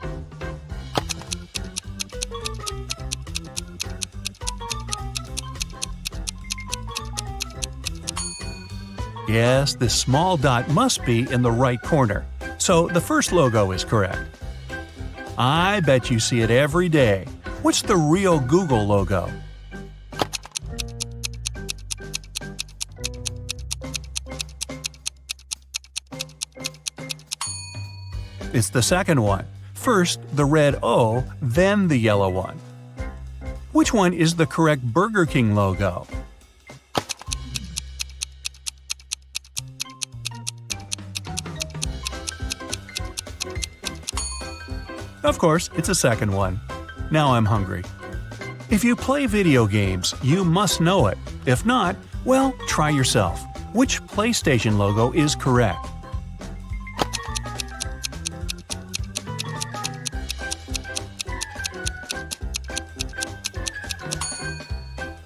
Yes, this small dot must be in the right corner, so the first logo is correct. I bet you see it every day. What's the real Google logo? It's the second one. First the red O, then the yellow one. Which one is the correct Burger King logo? Of course, it's the second one. Now I'm hungry. If you play video games, you must know it. If not, well, try yourself. Which PlayStation logo is correct?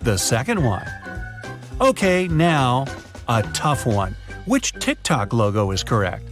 The second one. Okay, now, a tough one. Which TikTok logo is correct?